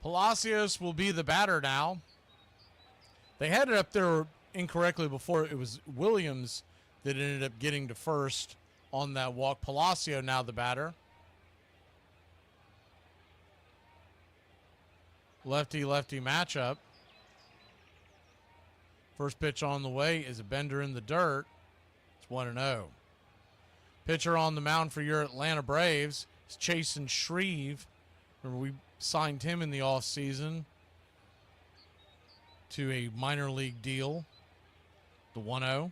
Palacios will be the batter now. They had it up there incorrectly before. It was Williams that ended up getting to first on that walk. Palacio now the batter. Lefty-lefty matchup. First pitch on the way is a bender in the dirt. It's 1-0. Pitcher on the mound for your Atlanta Braves is Chasen Shreve. Remember, we signed him in the offseason to a minor league deal. The 1-0.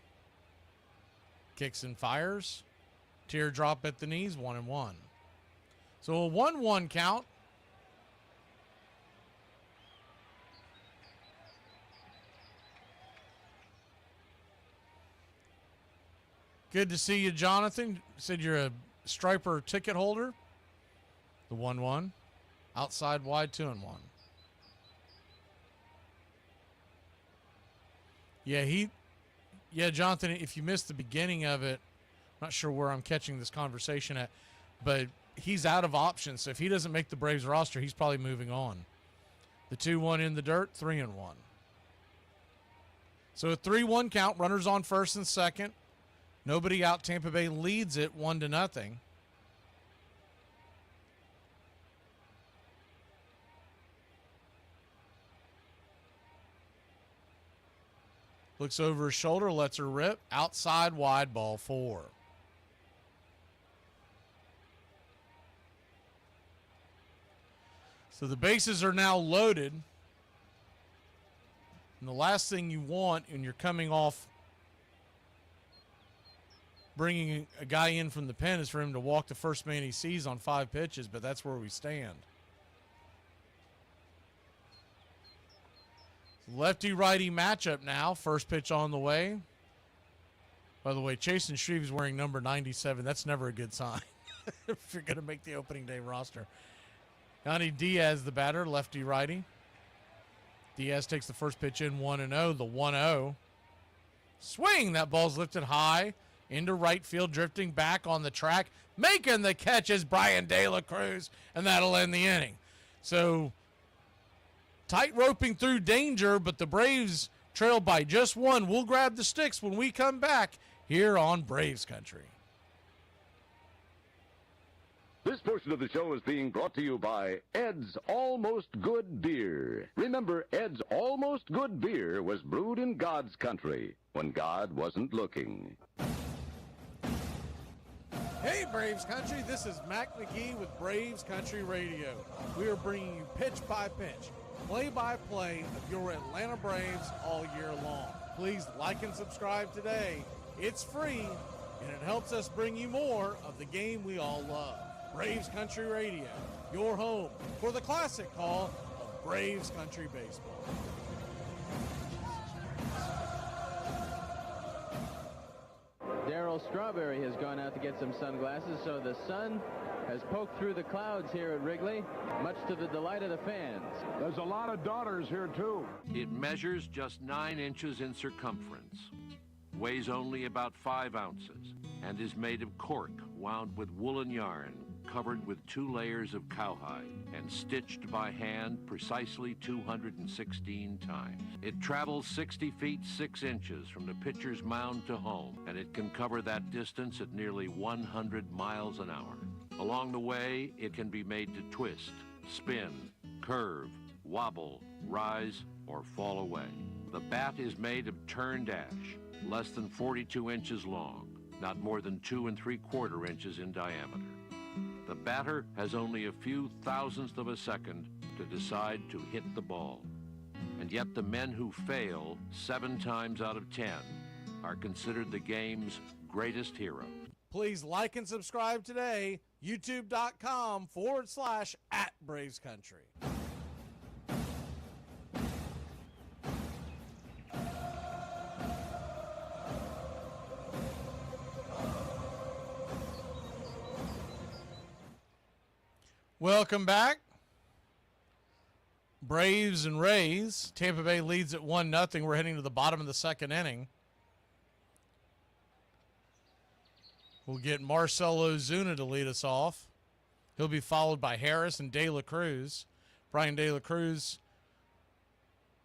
Kicks and fires. Teardrop at the knees, 1-1. So a 1-1 count. Good to see you, Jonathan. Said you're a striper ticket holder. The 1-1. Outside wide, 2-1. Yeah, Jonathan, if you missed the beginning of it, I'm not sure where I'm catching this conversation at, but he's out of options. So if he doesn't make the Braves roster, he's probably moving on. The 2-1 in the dirt, 3-1. So a 3-1 count, runners on first and second. Nobody out. Tampa Bay leads it 1-0. Looks over his shoulder, lets her rip. Outside wide, ball 4. So the bases are now loaded. And the last thing you want when you're coming off bringing a guy in from the pen is for him to walk the first man he sees on 5 pitches, but that's where we stand. Lefty-righty matchup now. First pitch on the way. By the way, Chasen Shreve is wearing number 97. That's never a good sign if you're going to make the opening day roster. Yanni Diaz, the batter, lefty-righty. Diaz takes the first pitch in, 1-0. The 1-0. Swing! That ball's lifted high into right field, drifting back on the track. Making the catch is Brian De La Cruz, and that'll end the inning. So, tight roping through danger, but the Braves trail by just 1. We'll grab the sticks when we come back here on Braves Country. This portion of the show is being brought to you by Ed's Almost Good Beer. Remember, Ed's Almost Good Beer was brewed in God's country when God wasn't looking. Hey, Braves Country, this is Mac Magee with Braves Country Radio. We are bringing you pitch by pitch, play-by-play of your Atlanta Braves all year long. Please like and subscribe today. It's free, and it helps us bring you more of the game we all love. Braves Country Radio, your home for the classic call of Braves Country Baseball. Darryl Strawberry has gone out to get some sunglasses, so the sun has poked through the clouds here at Wrigley, much to the delight of the fans. There's a lot of daughters here, too. It measures just 9 inches in circumference, weighs only about 5 ounces, and is made of cork wound with woolen yarn, covered with 2 layers of cowhide, and stitched by hand precisely 216 times. It travels 60 feet 6 inches from the pitcher's mound to home, and it can cover that distance at nearly 100 miles an hour. Along the way, it can be made to twist, spin, curve, wobble, rise, or fall away. The bat is made of turned ash, less than 42 inches long, not more than 2 3/4 inches in diameter. The batter has only a few thousandths of a second to decide to hit the ball. And yet the men who fail 7 times out of 10 are considered the game's greatest heroes. Please like and subscribe today, youtube.com/@BravesCountry. Welcome back. Braves and Rays. Tampa Bay leads at 1-0. We're heading to the bottom of the second inning. We'll get Marcell Ozuna to lead us off. He'll be followed by Harris and De La Cruz. Brian De La Cruz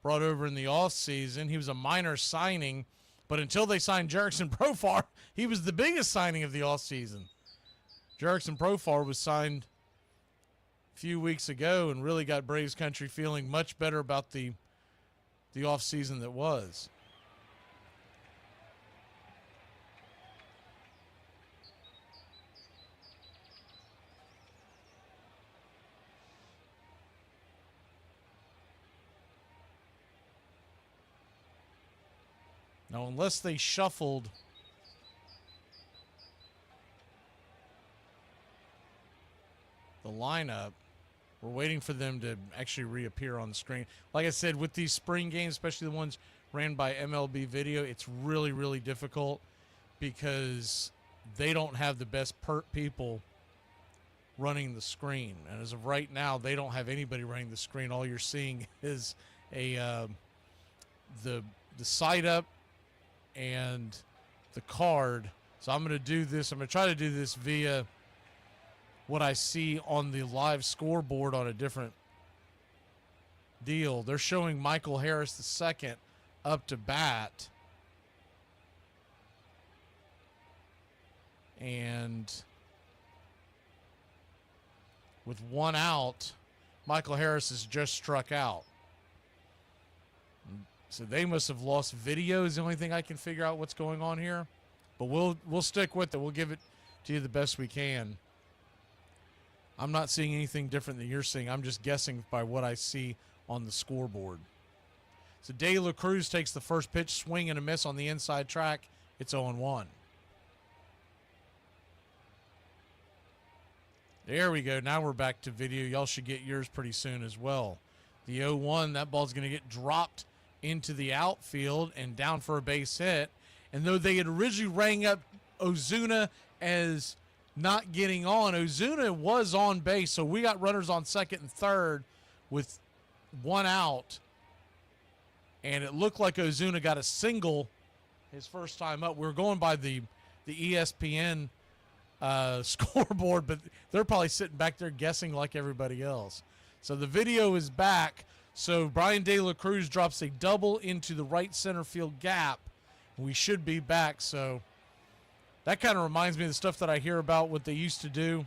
brought over in the offseason. He was a minor signing, but until they signed Jerickson Profar, he was the biggest signing of the offseason. Jerickson Profar was signed a few weeks ago and really got Braves country feeling much better about the offseason that was. Now, unless they shuffled the lineup, we're waiting for them to actually reappear on the screen. Like I said, with these spring games, especially the ones ran by MLB Video, it's really, really difficult because they don't have the best people running the screen. And as of right now, they don't have anybody running the screen. All you're seeing is the site up and the card. So I'm going to do this. I'm going to try to do this via what I see on the live scoreboard on a different deal. They're showing Michael Harris II up to bat. And with one out, Michael Harris has just struck out. So they must have lost video is the only thing I can figure out what's going on here. But we'll stick with it. We'll give it to you the best we can. I'm not seeing anything different than you're seeing. I'm just guessing by what I see on the scoreboard. So De La Cruz takes the first pitch, swing and a miss on the inside track. It's 0-1. There we go. Now we're back to video. Y'all should get yours pretty soon as well. The 0-1, that ball's going to get dropped into the outfield and down for a base hit. And though they had originally rang up Ozuna as not getting on, Ozuna was on base. So we got runners on second and third with one out. And it looked like Ozuna got a single his first time up. We were going by the ESPN scoreboard, but they're probably sitting back there guessing like everybody else. So the video is back. So Brian De La Cruz drops a double into the right center field gap. We should be back. So that kind of reminds me of the stuff that I hear about what they used to do.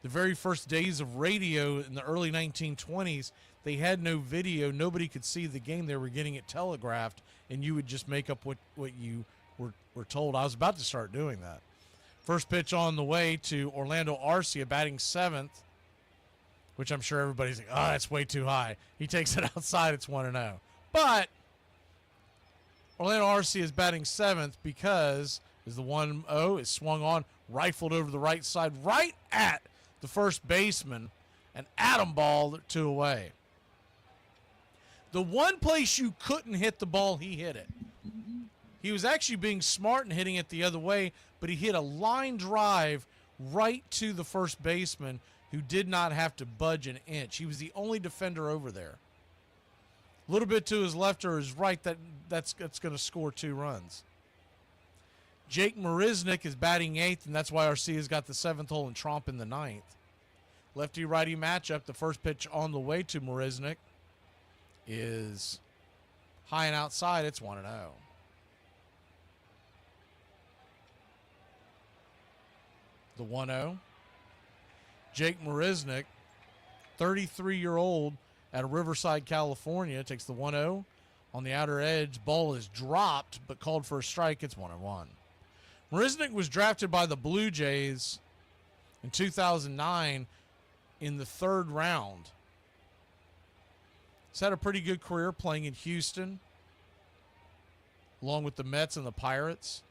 The very first days of radio in the early 1920s, they had no video. Nobody could see the game. They were getting it telegraphed, and you would just make up what you were told. I was about to start doing that. First pitch on the way to Orlando Arcia, batting seventh, which I'm sure everybody's like, oh, that's way too high. He takes it outside. It's 1-0. But Orlando Arcia is batting seventh because as the 1-0 is swung on, rifled over the right side, right at the first baseman, an atom ball, 2 away. The one place you couldn't hit the ball, he hit it. He was actually being smart and hitting it the other way, but he hit a line drive right to the first baseman who did not have to budge an inch. He was the only defender over there. A little bit to his left or his right, that's going to score 2 runs. Jake Marisnick is batting eighth, and that's why Arcia's got the 7th hole and Tromp in the 9th. Lefty-righty matchup. The first pitch on the way to Marisnick is high and outside. It's 1-0. The 1-0. Jake Marisnick, 33-year-old out of Riverside, California, takes the 1-0. On the outer edge, ball is dropped, but called for a strike. It's 1-1. Marisnick was drafted by the Blue Jays in 2009 in the 3rd round. He's had a pretty good career playing in Houston, along with the Mets and the Pirates.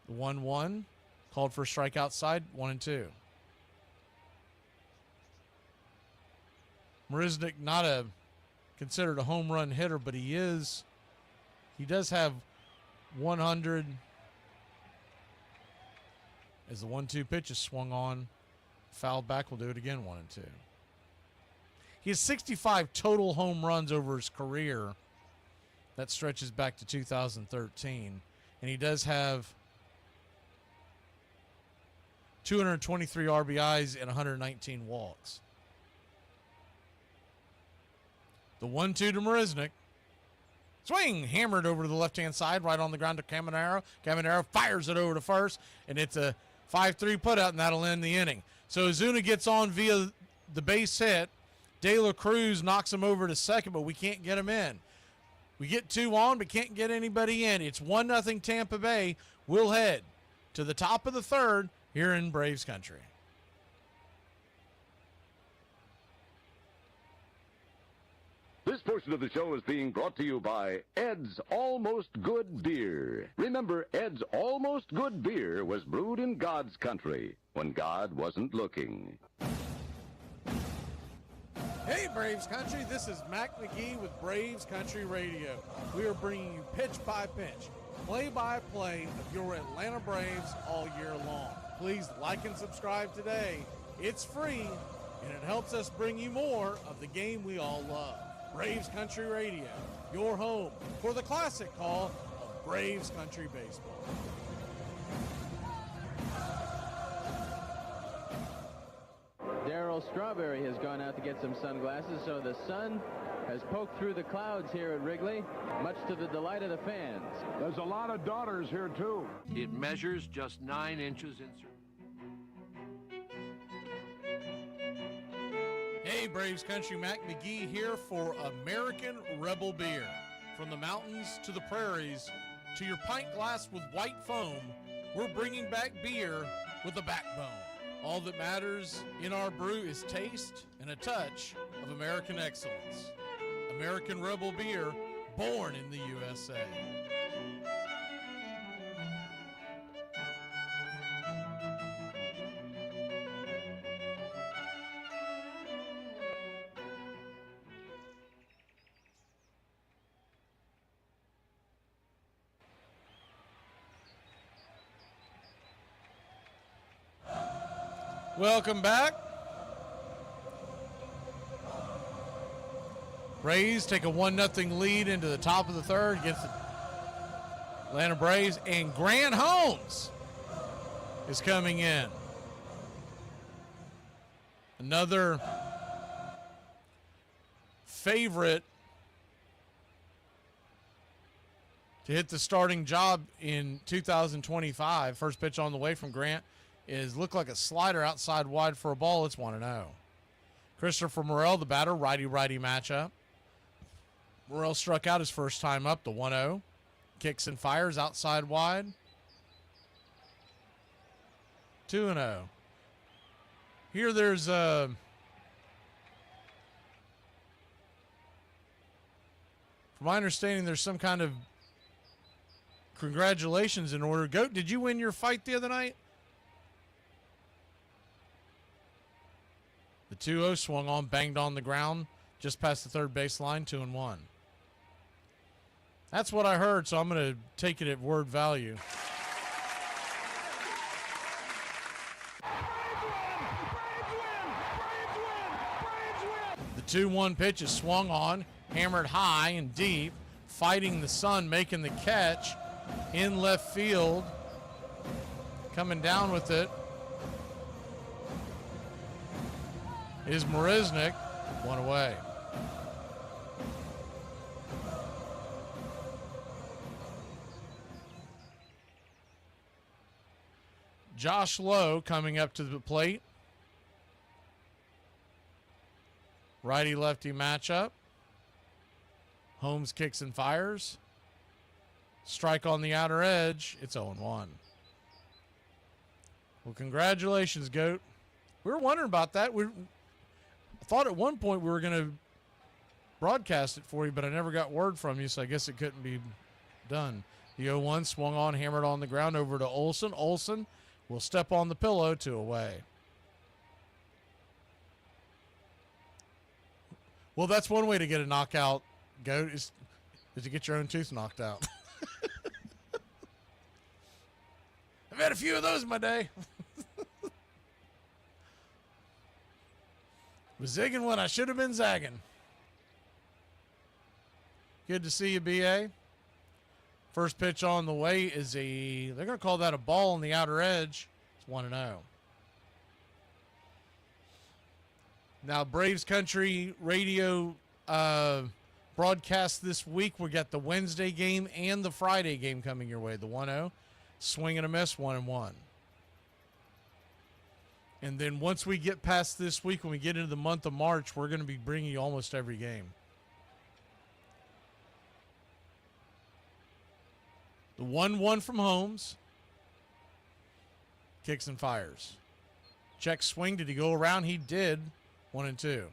The 1-1, called for a strike outside, 1-2. Marisnick, not considered a home run hitter, but he does have 100 as the 1-2 pitch is swung on. Fouled back, will do it again, 1-2. He has 65 total home runs over his career. That stretches back to 2013. And he does have 223 RBIs and 119 walks. The 1-2 to Marisnik. Swing, hammered over to the left-hand side, right on the ground to Caminero. Caminero fires it over to first, and it's a 5-3 putout, and that'll end the inning. So Ozuna gets on via the base hit. De La Cruz knocks him over to second, but we can't get him in. We get 2 on, but can't get anybody in. It's 1-0 Tampa Bay. We'll head to the top of the third here in Braves country. This portion of the show is being brought to you by Ed's Almost Good Beer. Remember, Ed's Almost Good Beer was brewed in God's country when God wasn't looking. Hey, Braves country, this is Mac Magee with Braves Country Radio. We are bringing you pitch by pitch, play-by-play of your Atlanta Braves all year long. Please like and subscribe today. It's free, and it helps us bring you more of the game we all love. Braves Country Radio, your home for the classic call of Braves Country Baseball. Darryl Strawberry has gone out to get some sunglasses, so the sun has poked through the clouds here at Wrigley, much to the delight of the fans. There's a lot of daughters here, too. It measures just 9 inches in circumference. Hey, Braves Country, Mac Magee here for American Rebel Beer. From the mountains to the prairies to your pint glass with white foam, we're bringing back beer with a backbone. All that matters in our brew is taste and a touch of American excellence. American Rebel Beer, born in the USA. Welcome back. Braves take a 1-0 lead into the top of the third against the Atlanta Braves, and Grant Holmes is coming in. Another favorite to hit the starting job in 2025. First pitch on the way from Grant is looked like a slider outside wide for a ball. It's 1-0. Christopher Morel, the batter, righty-righty matchup. Morel struck out his first time up, the 1-0. Kicks and fires outside wide. 2-0. Here there's from my understanding, there's some kind of congratulations in order. Goat, did you win your fight the other night? The 2-0 swung on, banged on the ground, just past the third baseline, 2-1. That's what I heard, so I'm going to take it at word value. The 2-1 pitch is swung on, hammered high and deep, fighting the sun, making the catch in left field, coming down with it is Marisnik, 1 away. Josh Lowe coming up to the plate. Righty-lefty matchup. Holmes kicks and fires. Strike on the outer edge. It's 0-1. Well, congratulations, Goat. We were wondering about that. I thought at one point we were going to broadcast it for you, but I never got word from you, so I guess it couldn't be done. The 0-1 swung on, hammered on the ground over to Olson. Olson will step on the pillow, 2 away. Well, that's one way to get a knockout, Goat, is to get your own tooth knocked out. I've had a few of those in my day. Was zigging when I should have been zagging. Good to see you, B.A. First pitch on the way is they're going to call that a ball on the outer edge. It's 1-0. Now, Braves Country Radio broadcast this week. We got the Wednesday game and the Friday game coming your way. The 1-0, swing and a miss, 1-1. And then once we get past this week, when we get into the month of March, we're going to be bringing you almost every game. The 1-1 from Holmes. Kicks and fires. Check swing. Did he go around? He did. 1-2.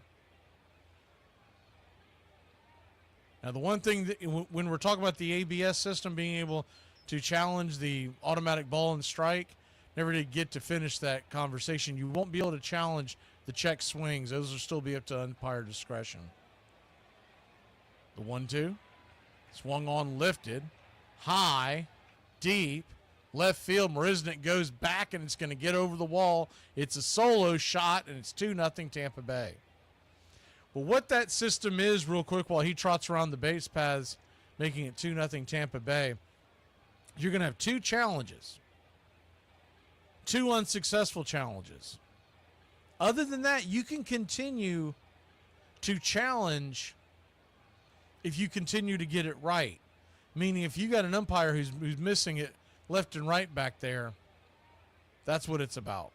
Now, the one thing that when we're talking about the ABS system being able to challenge the automatic ball and strike, never did get to finish that conversation. You won't be able to challenge the check swings. Those will still be up to umpire discretion. The 1-2. Swung on, lifted. High, deep, left field. Marisnik goes back, and it's going to get over the wall. It's a solo shot, and it's 2-0 Tampa Bay. Well, what that system is, real quick, while he trots around the base paths, making it 2-0 Tampa Bay, you're going to have 2 challenges. 2 unsuccessful challenges. Other than that, you can continue to challenge if you continue to get it right. Meaning if you got an umpire who's missing it left and right back there, that's what it's about.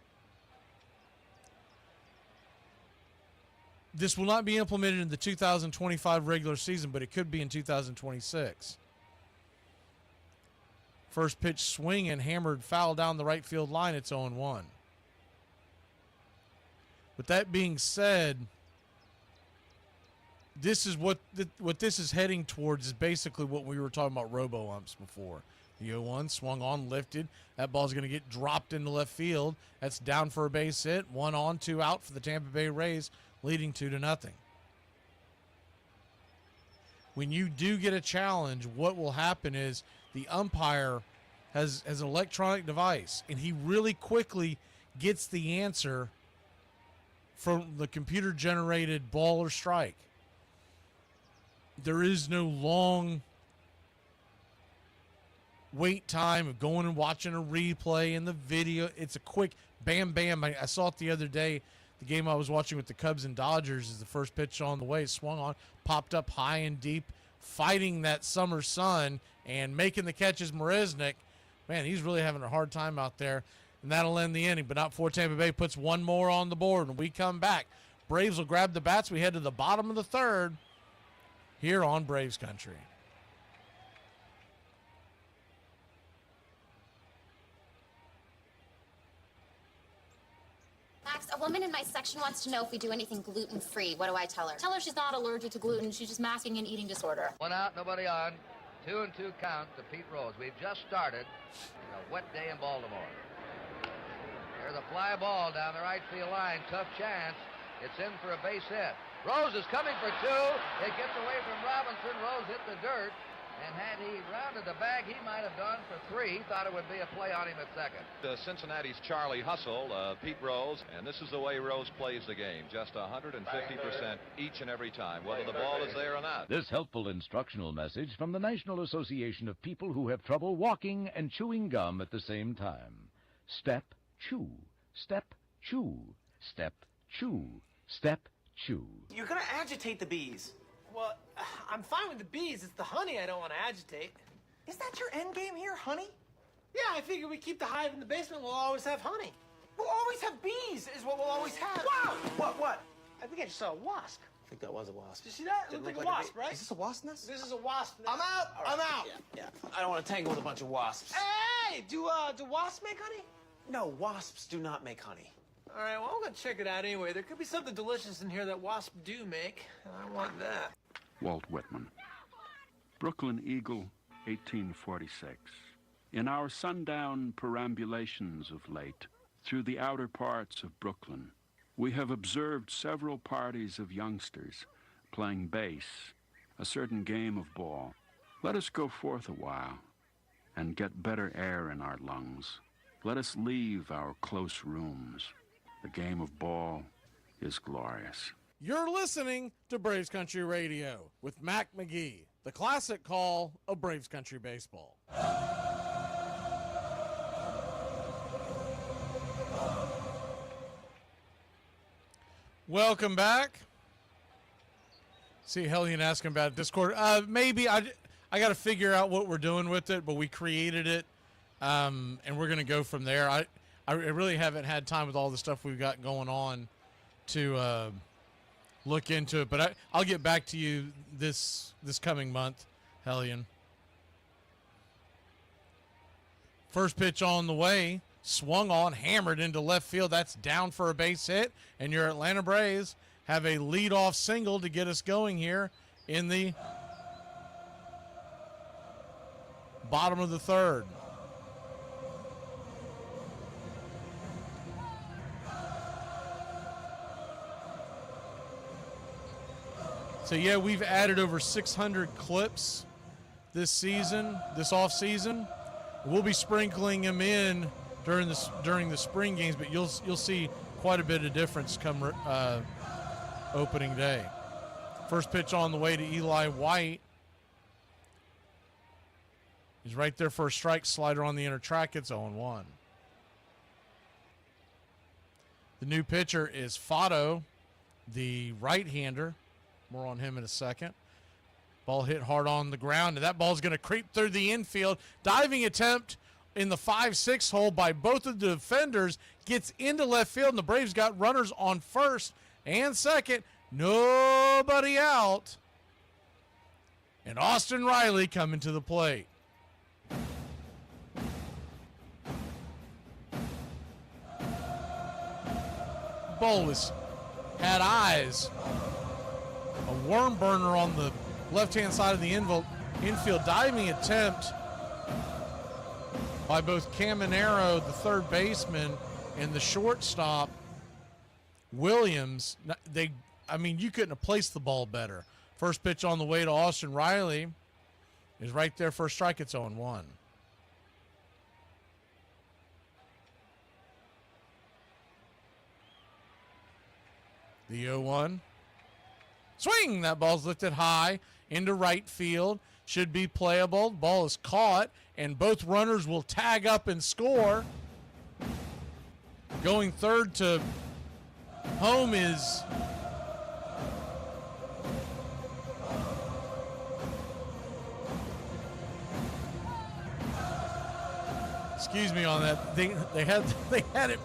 This will not be implemented in the 2025 regular season, but it could be in 2026. First pitch swing and hammered foul down the right field line. It's 0-1. With that being said, this is what this is heading towards is basically what we were talking about robo-umps before. The 0-1 swung on, lifted. That ball's going to get dropped into left field. That's down for a base hit. 1 on, 2 out for the Tampa Bay Rays, leading 2-0. When you do get a challenge, what will happen is the umpire has an electronic device, and he really quickly gets the answer from the computer-generated ball or strike. There is no long wait time of going and watching a replay in the video. It's a quick bam, bam. I saw it the other day. The game I was watching with the Cubs and Dodgers is the first pitch on the way. It swung on, popped up high and deep, fighting that summer sun and making the catches. Marisnik, man, he's really having a hard time out there. And that'll end the inning, but not before Tampa Bay puts 1 more on the board. And we come back. Braves will grab the bats. We head to the bottom of the 3rd here on Braves Country. Max, a woman in my section wants to know if we do anything gluten-free. What do I tell her? Tell her she's not allergic to gluten. She's just masking an eating disorder. 1 out, nobody on. 2-2 count to Pete Rose. We've just started a wet day in Baltimore. There's a fly ball down the right field line. Tough chance. It's in for a base hit. Rose is coming for 2. It gets away from Robinson. Rose hit the dirt. And had he rounded the bag, he might have gone for 3. Thought it would be a play on him at second. Cincinnati's Charlie Hustle, Pete Rose, and this is the way Rose plays the game. Just 150% each and every time, whether the ball is there or not. This helpful instructional message from the National Association of People Who Have Trouble Walking and Chewing Gum at the same time. Step, chew. Step, chew. Step, chew. Step, chew. You're gonna agitate the bees. Well, I'm fine with the bees. It's the honey I don't want to agitate. Is that your end game here, honey? Yeah, I figure we keep the hive in the basement, we'll always have honey. We'll always have bees, is what we'll always have. Wow! What? I think I just saw a wasp. I think that was a wasp. Did you see that? It looked like a wasp, right? Is this a wasp nest? This is a wasp nest. I'm out! Right. I'm out! Yeah. I don't want to tangle with a bunch of wasps. Hey! Do wasps make honey? No, wasps do not make honey. All right, well, I'm gonna check it out anyway. There could be something delicious in here that wasps do make, and I want that. Walt Whitman. Brooklyn Eagle, 1846. In our sundown perambulations of late, through the outer parts of Brooklyn, we have observed several parties of youngsters playing base, a certain game of ball. Let us go forth a while and get better air in our lungs. Let us leave our close rooms. The game of ball is glorious. You're listening to Braves Country Radio with Mac Magee, the classic call of Braves Country baseball. Welcome back. See Hellion asking about Discord. Maybe I got to figure out what we're doing with it, but we created it, and we're gonna go from there. I really haven't had time with all the stuff we've got going on to look into it, but I'll get back to you this coming month, Hellion. First pitch on the way, swung on, hammered into left field. That's down for a base hit, and your Atlanta Braves have a leadoff single to get us going here in the bottom of the third. So yeah, we've added over 600 clips this season, this off season. We'll be sprinkling them in during the spring games, but you'll see quite a bit of difference come opening day. First pitch on the way to Eli White. He's right there for a strike. Slider on the inner track. It's 0-1. The new pitcher is Fotto, the right-hander. More on him in a second. Ball hit hard on the ground, and that ball's going to creep through the infield. Diving attempt in the 5-6 hole by both of the defenders. Gets into left field, and the Braves got runners on first and second. Nobody out. And Austin Riley coming to the plate. Ball had eyes. A worm burner on the left-hand side of the infield. Diving attempt by both Caminero, the third baseman, and the shortstop, Williams. You couldn't have placed the ball better. First pitch on the way to Austin Riley is right there for a strike. It's 0-1. The 0-1. Swing! That ball's lifted high into right field. Should be playable. Ball is caught, and both runners will tag up and score. Going third to home is excuse me on that. They had it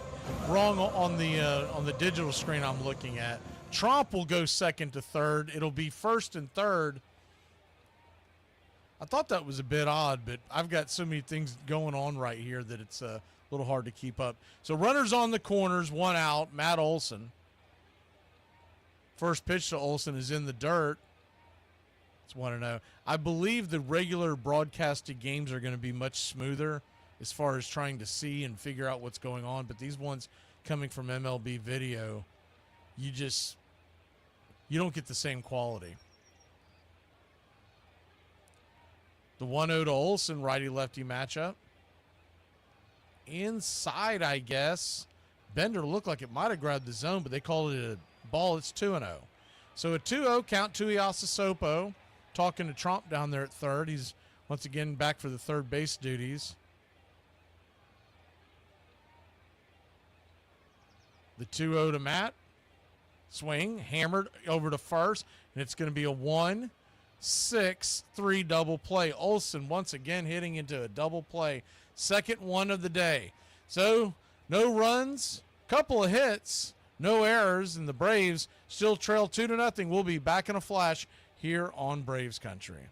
wrong on the digital screen I'm looking at. Tromp will go second to third. It'll be first and third. I thought that was a bit odd, but I've got so many things going on right here that it's a little hard to keep up. So runners on the corners, one out. Matt Olson. First pitch to Olson is in the dirt. It's 1-0. I believe the regular broadcasted games are going to be much smoother as far as trying to see and figure out what's going on. But these ones coming from MLB video, you don't get the same quality. The 1-0 to Olson, righty-lefty matchup. Inside, I guess. Bender looked like it might have grabbed the zone, but they called it a ball. It's 2-0. So a 2-0 count to Iasisopo. Talking to Tromp down there at third. He's once again back for the third base duties. The 2-0 to Matt. Swing, hammered over to first, and it's going to be a 1-6-3 double play. Olson once again hitting into a double play. Second one of the day. So no runs, couple of hits, no errors, and the Braves still trail 2-0. We'll be back in a flash here on Braves Country.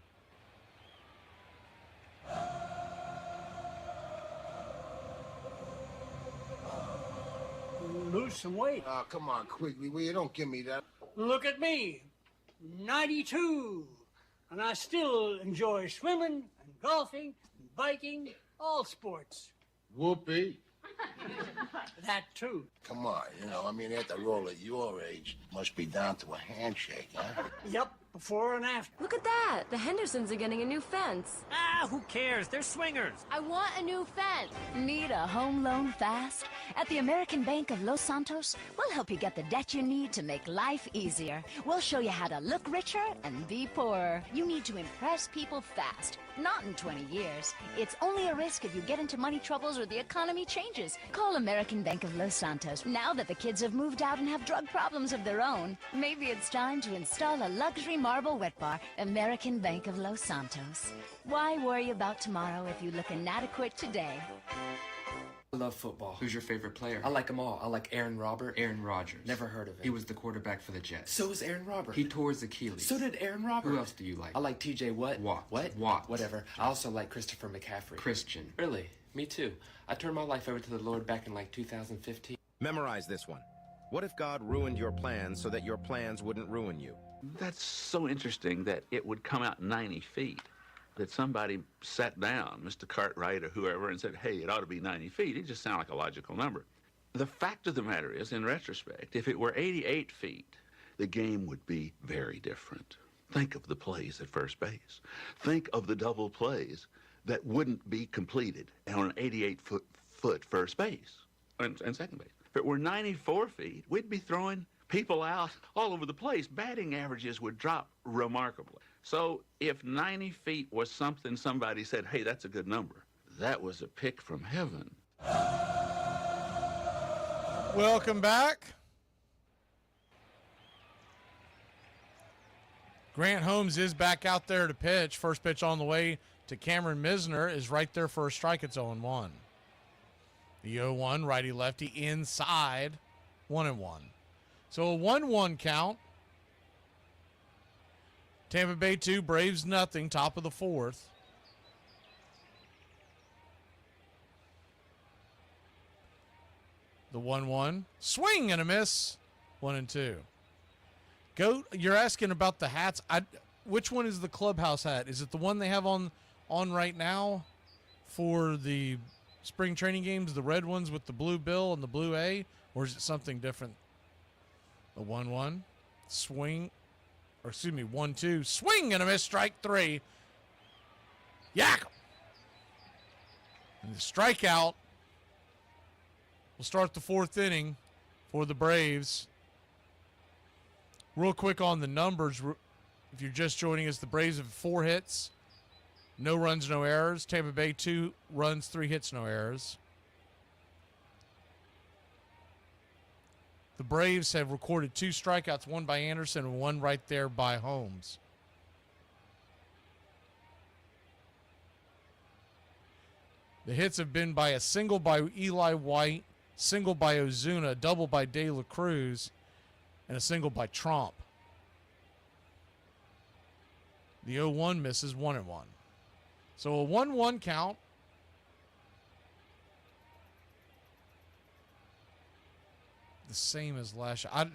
Lose some weight. Oh, come on, Quigley. Will you don't give me that. Look at me, 92, and I still enjoy swimming and golfing and biking, all sports. Whoopee. That too. Come on, after all at your age, must be down to a handshake, huh? Yep, before and after. Look at that. The Hendersons are getting a new fence. Ah, who cares? They're swingers. I want a new fence. Need a home loan fast? At the American Bank of Los Santos, we'll help you get the debt you need to make life easier. We'll show you how to look richer and be poorer. You need to impress people fast. Not in 20 years. It's only a risk if you get into money troubles or the economy changes. Call American Bank of Los Santos. Now that the kids have moved out and have drug problems of their own, maybe it's time to install a luxury Marble Wet Bar, American Bank of Los Santos. Why worry about tomorrow if you look inadequate today? I love football. Who's your favorite player? I like them all. I like Aaron Rodgers. Never heard of him. He was the quarterback for the Jets. So was Aaron Rodgers. He tore his Achilles. So did Aaron Rodgers. Who else do you like? I like TJ Watt. Watt. Whatever. I also like Christopher McCaffrey. Christian. Really? Me too. I turned my life over to the Lord back in like 2015. Memorize this one. What if God ruined your plans so that your plans wouldn't ruin you? That's so interesting that it would come out 90 feet. That somebody sat down, Mr. Cartwright or whoever, and said, hey, it ought to be 90 feet. It just sounded like a logical number. The fact of the matter is, in retrospect, if it were 88 feet, the game would be very different. Think of the plays at first base. Think of the double plays that wouldn't be completed on an 88-foot first base and second base. If it were 94 feet, we'd be throwing people out all over the place. Batting averages would drop remarkably. So if 90 feet was something somebody said, hey, that's a good number, that was a pick from heaven. Welcome back. Grant Holmes is back out there to pitch. First pitch on the way to Cameron Misner is right there for a strike. It's 0-1. The 0-1, righty-lefty inside, 1-1. So a 1-1 count. Tampa Bay 2, Braves nothing, top of the fourth. The 1-1, swing and a miss, 1-2. You're asking about the hats. Which one is the clubhouse hat? Is it the one they have on right now for the spring training games, the red ones with the blue bill and the blue A, or is it something different? The 1-1, swing. 1-2, swing and a miss, strike 3. Yak! And the strikeout will start the fourth inning for the Braves. Real quick on the numbers, if you're just joining us, the Braves have 4 hits, no runs, no errors. Tampa Bay 2 runs, 3 hits, no errors. The Braves have recorded 2 strikeouts, one by Anderson and one right there by Holmes. The hits have been by a single by Eli White, single by Ozuna, double by De La Cruz, and a single by Trump. The 0-1 misses, 1-1. So a 1-1 count. The same as last year.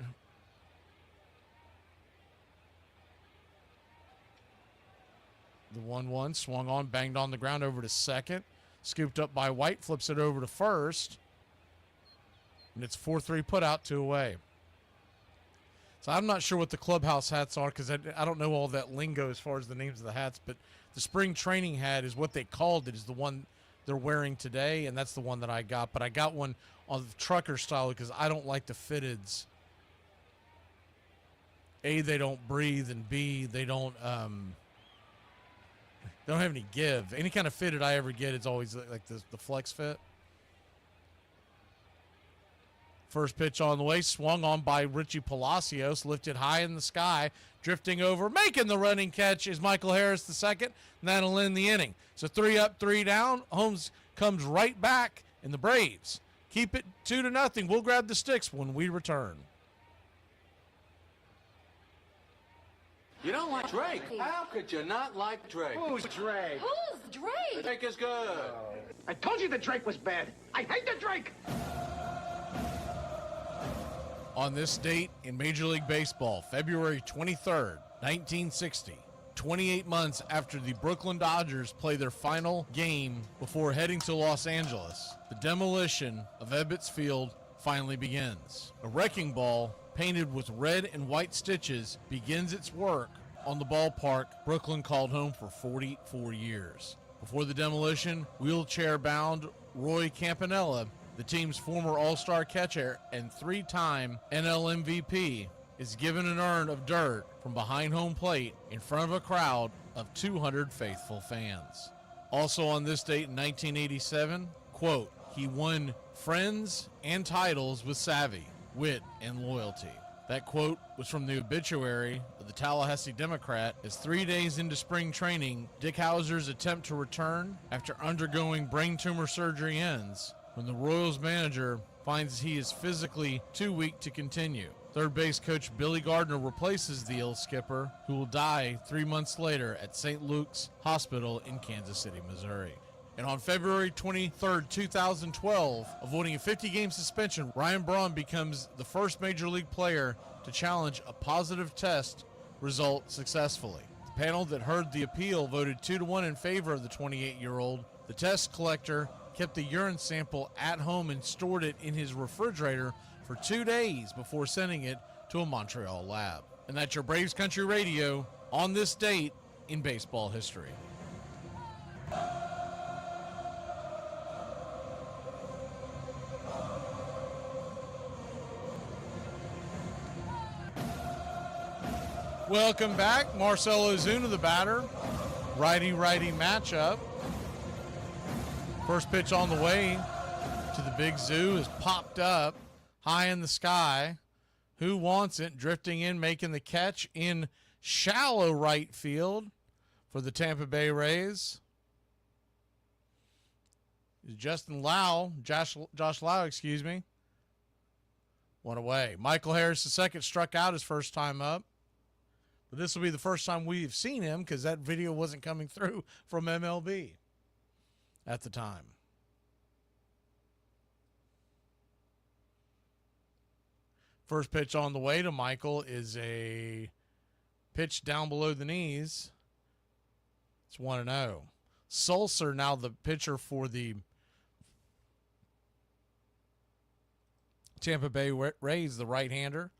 The 1-1 swung on, banged on the ground over to second. Scooped up by White, flips it over to first. And it's 4-3 put out, 2 away. So I'm not sure what the clubhouse hats are because I don't know all that lingo as far as the names of the hats, but the spring training hat is what they called it, is the one they're wearing today, and that's the one that I got. But I got one on the trucker style because I don't like the fitteds. A, they don't breathe, and B, they don't have any give. Any kind of fitted I ever get, it's always like the flex fit. First pitch on the way, swung on by Richie Palacios, lifted high in the sky, drifting over, making the running catch is Michael Harris the second, and that'll end the inning. So 3 up, 3 down. Holmes comes right back, and the Braves keep it 2-0. We'll grab the sticks when we return. You don't like Drake? How could you not like Drake? Who's Drake? Who's Drake? Drake is good. I told you the Drake was bad. I hate the Drake. On this date in Major League Baseball, February 23rd, 1960, 28 months after the Brooklyn Dodgers play their final game before heading to Los Angeles, the demolition of Ebbets Field finally begins. A wrecking ball painted with red and white stitches begins its work on the ballpark Brooklyn called home for 44 years. Before the demolition, wheelchair-bound Roy Campanella, the team's former All-Star catcher and 3-time NL MVP, is given an urn of dirt from behind home plate in front of a crowd of 200 faithful fans. Also on this date in 1987, quote, he won friends and titles with savvy, wit, and loyalty. That quote was from the obituary of the Tallahassee Democrat. As 3 days into spring training, Dick Hauser's attempt to return after undergoing brain tumor surgery ends when the Royals manager finds he is physically too weak to continue. Third base coach Billy Gardner replaces the ill skipper, who will die 3 months later at St. Luke's Hospital in Kansas City, Missouri. And on February 23, 2012, avoiding a 50-game suspension, Ryan Braun becomes the first Major League player to challenge a positive test result successfully. The panel that heard the appeal voted 2-1 in favor of the 28-year-old. The test collector kept the urine sample at home and stored it in his refrigerator for 2 days before sending it to a Montreal lab. And that's your Braves Country Radio on this date in baseball history. Welcome back. Marcell Ozuna, the batter. Righty-righty matchup. First pitch on the way to the big zoo is popped up high in the sky. Who wants it? Drifting in, making the catch in shallow right field for the Tampa Bay Rays. Justin Lau, Josh Lau, excuse me. One away. Michael Harris II struck out his first time up. But this will be the first time we've seen him because that video wasn't coming through from MLB at the time. First pitch on the way to Michael is a pitch down below the knees. It's 1-0. Sulcer now the pitcher for the Tampa Bay Rays, the right-hander.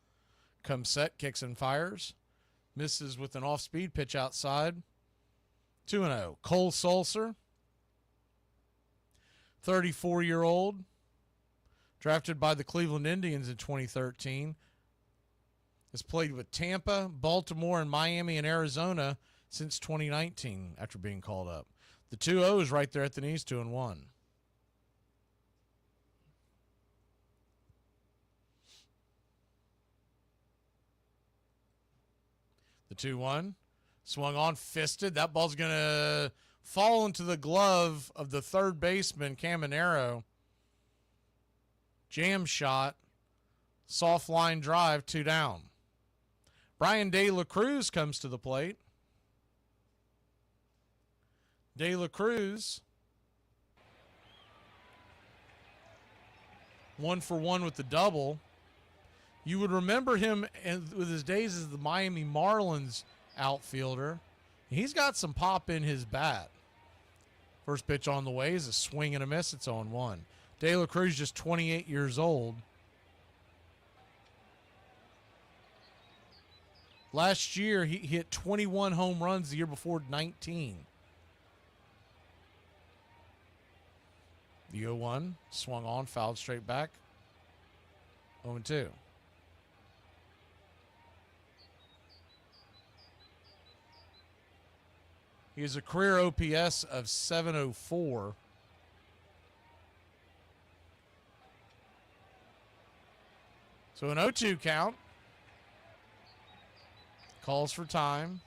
Comes set, kicks and fires. Misses with an off-speed pitch outside. 2-0. Cole Sulcer, 34-year-old, drafted by the Cleveland Indians in 2013. Has played with Tampa, Baltimore, and Miami and Arizona since 2019 after being called up. The 2-0 is right there at the knees, 2-1. The 2-1. Swung on, fisted. That ball's going to fall into the glove of the third baseman, Caminero. Jam shot. Soft line drive, 2 down. Brian De La Cruz comes to the plate. De La Cruz, 1 for 1 with the double. You would remember him with his days as the Miami Marlins outfielder. He's got some pop in his bat. First pitch on the way is a swing and a miss. It's 0-1. De La Cruz just 28 years old. Last year, he hit 21 home runs. The year before, 19. The 0-1, swung on, fouled straight back. 0-2. He has a career OPS of 704. So an 0-2 count. Calls for time.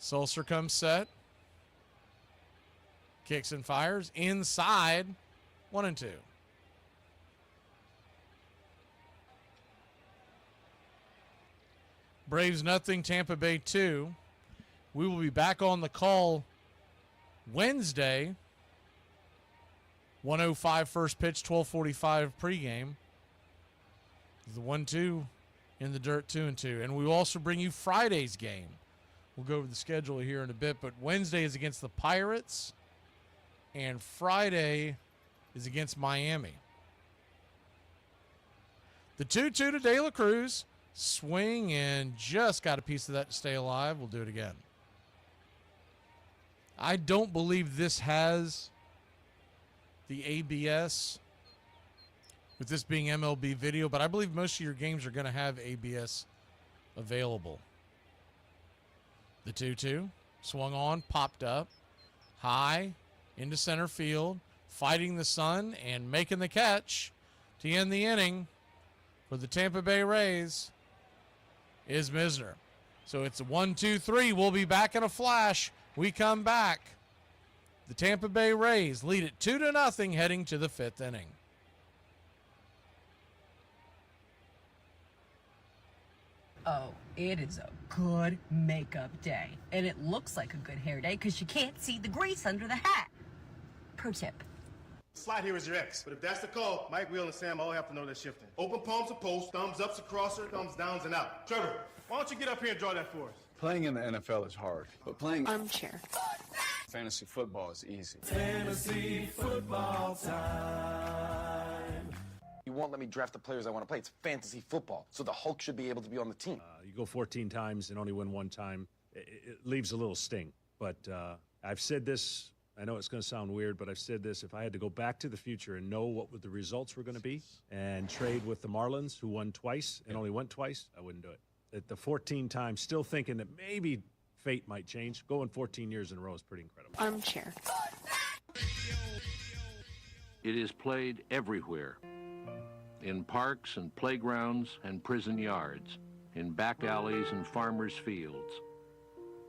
Sulcer comes set. Kicks and fires. Inside. 1-2. Braves nothing, Tampa Bay 2. We will be back on the call Wednesday. 1:05 first pitch, 12:45 pregame. The 1-2 in the dirt, 2-2. And we will also bring you Friday's game. We'll go over the schedule here in a bit, but Wednesday is against the Pirates, and Friday is against Miami. The 2-2 to De La Cruz. Swing and just got a piece of that to stay alive. We'll do it again. I don't believe this has the ABS, with this being MLB video, but I believe most of your games are going to have ABS available. The 2-2. swung on, popped up, high, into center field, fighting the sun and making the catch to end the inning for the Tampa Bay Rays is Misner. So it's a 1-2-3. We'll be back in a flash. We come back. The Tampa Bay Rays lead it 2-0 heading to the 5th inning. Oh, it is a good makeup day. And it looks like a good hair day because you can't see the grease under the hat. Pro tip. Slide here is your ex. But if that's the call, Mike, Will, and Sam all have to know they're shifting. Open palms to post, thumbs up's a crosser, thumbs downs and out. Trevor, why don't you get up here and draw that for us? Playing in the NFL is hard, but playing Armchair. fantasy football is easy. Fantasy football time. You won't let me draft the players I want to play. It's fantasy football, so the Hulk should be able to be on the team. You go 14 times and only win one time. It leaves a little sting. But I've said this. I know it's going to sound weird, but I've said this. If I had to go back to the future and know what the results were going to be and trade with the Marlins, who won twice and only went twice, I wouldn't do it. At the 14 times, still thinking that maybe fate might change. Going 14 years in a row is pretty incredible. Armchair. It is played everywhere. In parks and playgrounds and prison yards, in back alleys and farmers' fields,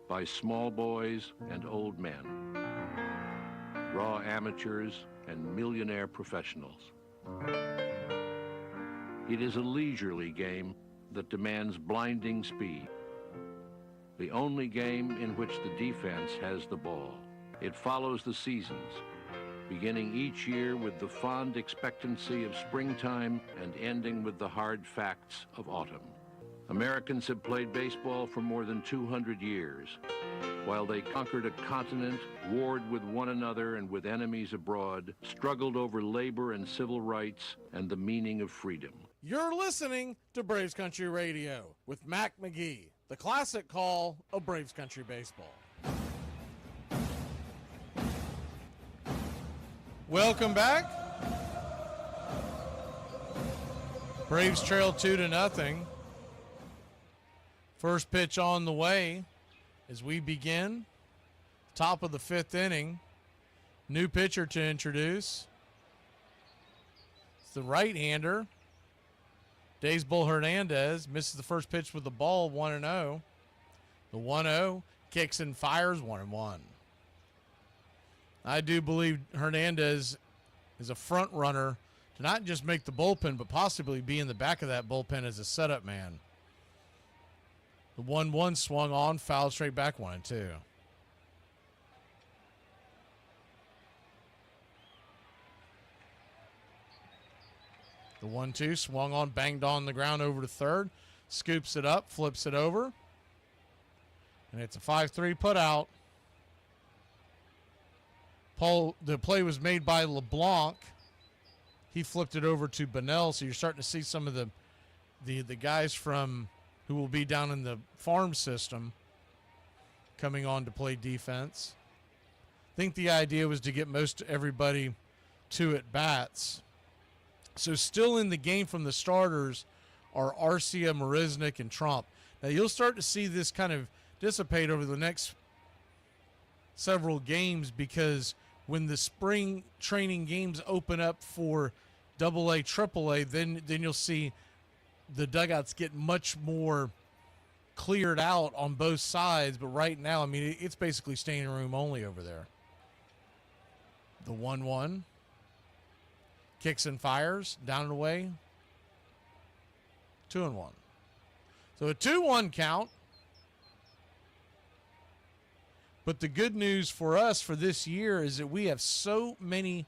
by small boys and old men, raw amateurs and millionaire professionals. It is a leisurely game that demands blinding speed. The only game in which the defense has the ball. It follows the seasons, beginning each year with the fond expectancy of springtime and ending with the hard facts of autumn. Americans have played baseball for more than 200 years. While they conquered a continent, warred with one another and with enemies abroad, struggled over labor and civil rights and the meaning of freedom. You're listening to Braves Country Radio with Mac Magee, the classic call of Braves Country baseball. Welcome back. Braves trail 2-0. First pitch on the way as we begin. Top of the 5th inning. New pitcher to introduce. It's the right-hander, Daysbull Hernandez. Misses the first pitch with the ball, 1-0. The 1-0 kicks and fires, 1-1. I do believe Hernandez is a front runner to not just make the bullpen, but possibly be in the back of that bullpen as a setup man. The 1-1 swung on, fouled straight back, 1-2. The 1-2 swung on, banged on the ground over to third, scoops it up, flips it over, and it's a 5-3 put out. The play was made by LeBlanc. He flipped it over to Bunnell, so you're starting to see some of the guys from who will be down in the farm system coming on to play defense. I think the idea was to get most everybody 2 at-bats. So still in the game from the starters are Arcia, Marisnik, and Trump. Now you'll start to see this kind of dissipate over the next several games, because when the spring training games open up for AA, AAA, then you'll see the dugouts get much more cleared out on both sides. But right now, I mean, it's basically standing room only over there. The 1-1 kicks and fires, down and away, 2-1. So a 2-1 count. But the good news for us for this year is that we have so many.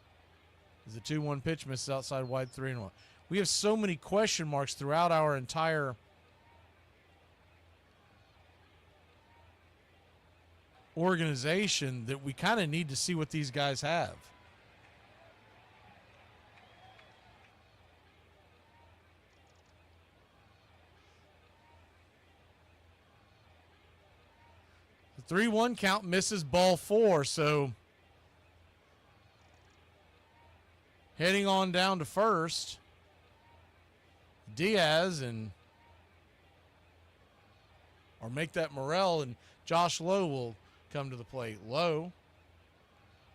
Is the 2-1 pitch misses outside wide, 3-1. We have so many question marks throughout our entire organization that we kind of need to see what these guys have. The 3-1 count, misses, ball 4. So heading on down to first, Diaz or make that Morel, and Josh Lowe will come to the plate. Low.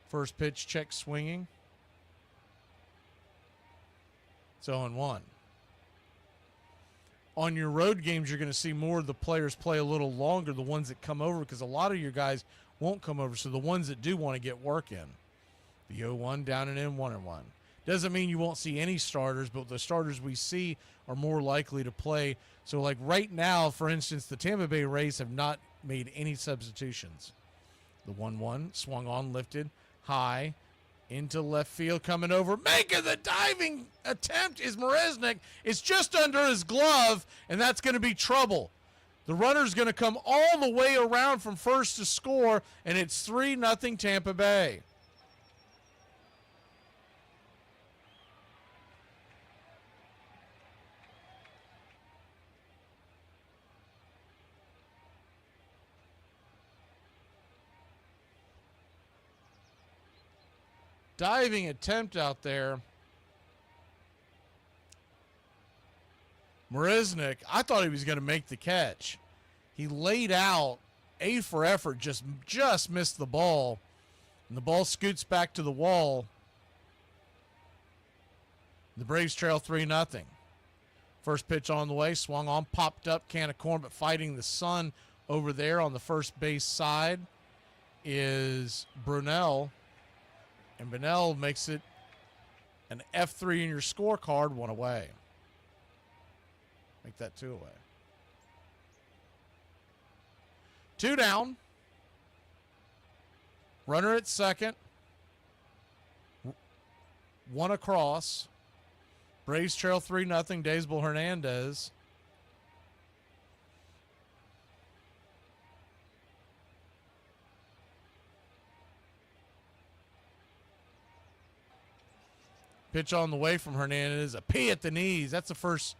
First pitch, check swinging. It's 0-1. On your road games, you're going to see more of the players play a little longer, the ones that come over, because a lot of your guys won't come over. So the ones that do want to get work in. The 0-1 down and in, 1-1. Doesn't mean you won't see any starters, but the starters we see are more likely to play. So, like right now, for instance, the Tampa Bay Rays have not made any substitutions. The 1-1 swung on, lifted, high, into left field, coming over. Making the diving attempt is Marisnik. It's just under his glove, and that's going to be trouble. The runner's going to come all the way around from first to score, and it's 3-0 Tampa Bay. Diving attempt out there. Marisnik, I thought he was going to make the catch. He laid out, A for effort, just missed the ball. And the ball scoots back to the wall. The Braves trail 3-0. First pitch on the way, swung on, popped up, can of corn, but fighting the sun over there on the first base side is Brunell. And Bunnell makes it an F3 in your scorecard, 1 away. Make that 2 away. 2 down. Runner at second. 1 across. Braves trail 3-0. Daysbel Hernandez. Pitch on the way from Hernandez. A P at the knees. That's the first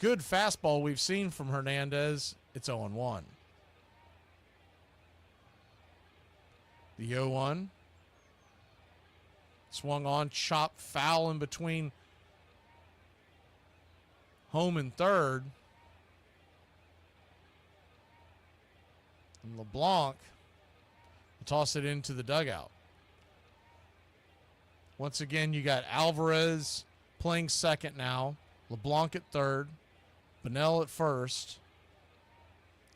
good fastball we've seen from Hernandez. It's 0-1. The 0-1. Swung on, chopped, foul in between home and third. And LeBlanc will toss it into the dugout. Once again, you got Alvarez playing second now. LeBlanc at third. Bunnell at first.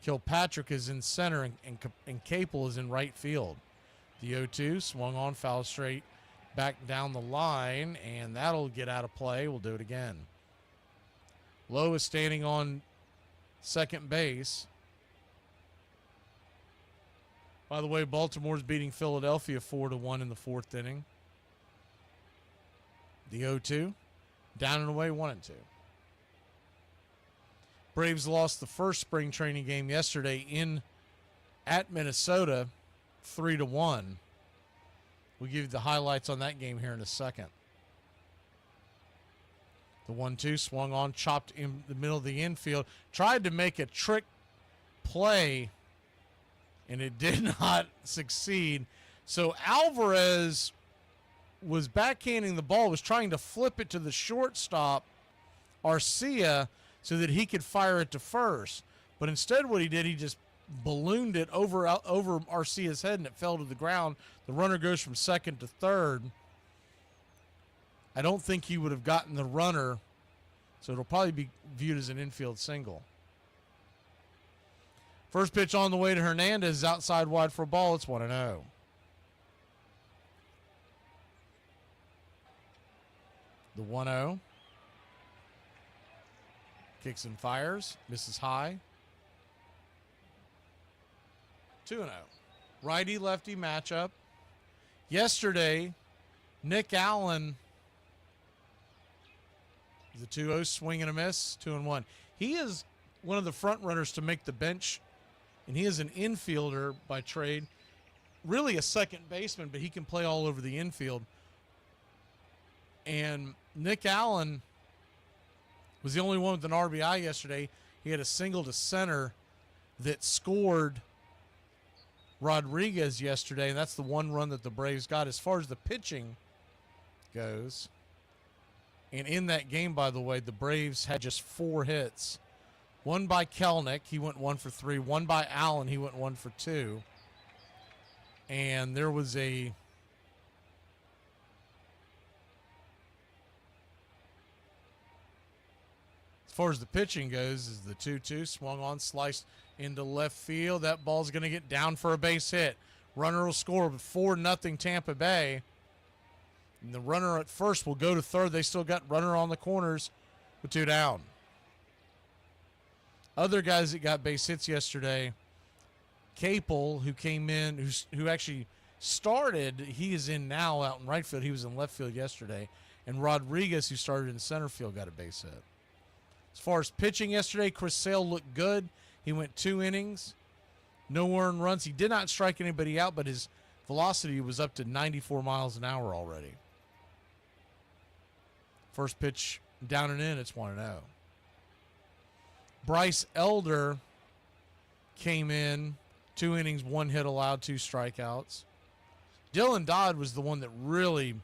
Kilpatrick is in center, and Capel is in right field. The 0-2 swung on, foul straight back down the line, and that'll get out of play. We'll do it again. Lowe is standing on second base. By the way, Baltimore's beating Philadelphia 4-1 in the 4th inning. The 0-2, down and away, 1-2. Braves lost the first spring training game yesterday at Minnesota, 3-1. We'll give you the highlights on that game here in a second. The 1-2 swung on, chopped in the middle of the infield, tried to make a trick play, and it did not succeed. So Alvarez was backhanding the ball, was trying to flip it to the shortstop, Arcia, so that he could fire it to first. But instead what he did, he just ballooned it over Arcia's head, and it fell to the ground. The runner goes from second to third. I don't think he would have gotten the runner, so it'll probably be viewed as an infield single. First pitch on the way to Hernandez, outside wide for a ball. It's 1-0. The 1-0. Kicks and fires. Misses high. 2-0. Righty-lefty matchup. Yesterday, Nick Allen, the 2-0 swing and a miss, 2-1. He is one of the front runners to make the bench, and he is an infielder by trade. Really a second baseman, but he can play all over the infield. And Nick Allen was the only one with an RBI yesterday. He had a single to center that scored Rodriguez yesterday, and that's the one run that the Braves got. As far as the pitching goes, and in that game, by the way, the Braves had just 4 hits One by Kelnick, he went 1 for 3. One by Allen, he went 1 for 2. And there was a as far as the pitching goes, is the 2-2 swung on, sliced into left field. That ball's going to get down for a base hit. Runner will score with 4-0 Tampa Bay. And the runner at first will go to third. They still got runner on the corners with 2 down. Other guys that got base hits yesterday, Capel, who came in, who actually started, he is in now out in right field. He was in left field yesterday. And Rodriguez, who started in center field, got a base hit. As far as pitching yesterday, Chris Sale looked good. He went 2 innings, no earned runs. He did not strike anybody out, but his velocity was up to 94 miles an hour already. First pitch down and in, it's 1-0. Bryce Elder came in, 2 innings, 1 hit allowed, 2 strikeouts. Dylan Dodd was the one that really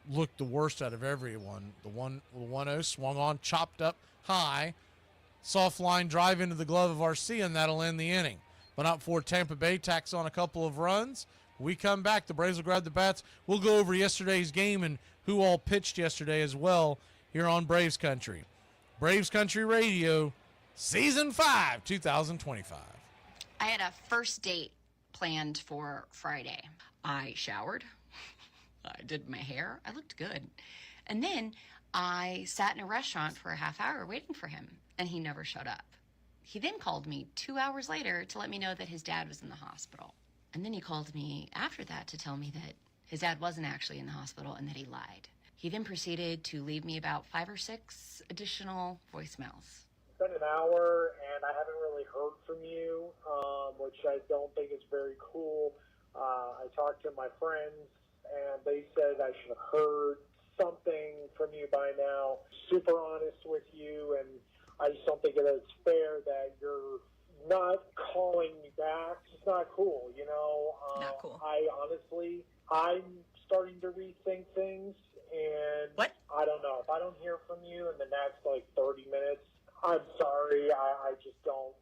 looked the worst out of everyone. The 1-0 swung on, chopped up high, soft line drive into the glove of Arcia, and that'll end the inning. But not before Tampa Bay tacks on a couple of runs. We come back. The Braves will grab the bats. We'll go over yesterday's game and who all pitched yesterday as well here on Braves Country. Braves Country Radio, Season 5, 2025. I had a first date planned for Friday. I showered. I did my hair. I looked good. And then I sat in a restaurant for a half hour waiting for him, and he never showed up. He then called me 2 hours later to let me know that his dad was in the hospital. And then he called me after that to tell me that his dad wasn't actually in the hospital and that he lied. He then proceeded to leave me about 5 or 6 additional voicemails. It's been an hour, and I haven't really heard from you, which I don't think is very cool. I talked to my friends, and they said I should have heard something from you by now. Super honest with you, and I just don't think that it's fair that you're not calling me back. It's not cool, you know. Not cool. I'm starting to rethink things, and I don't know. If I don't hear from you in the next 30 minutes, I'm sorry. I just don't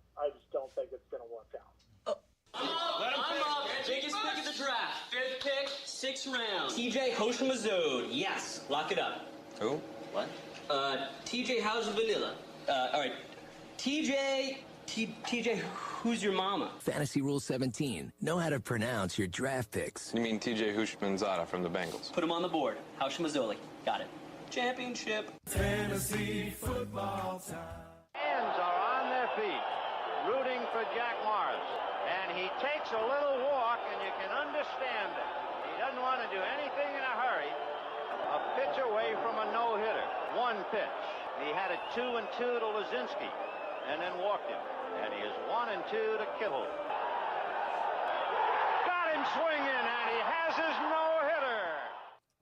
think it's going to work out. I'm up. Biggest pick of the draft. 5th pick, 6th round. TJ Hoshimazode. Yes. Lock it up. Who? What? TJ, how's the vanilla? All right. TJ, who's your mama? Fantasy Rule 17. Know how to pronounce your draft picks. You mean TJ Hushmanzada from the Bengals? Put him on the board. Hoshimazoli. Got it. Championship. Fantasy football time. Fans are on their feet, rooting for Jack Morris. And he takes a little walk, and you can understand it. He doesn't want to do anything in a hurry. A pitch away from a no-hitter. 1 pitch. He had a 2-2 to Lazinski, and then walked him. And he is 1-2 to Kittle. Got him swinging, and he has his no-hitter.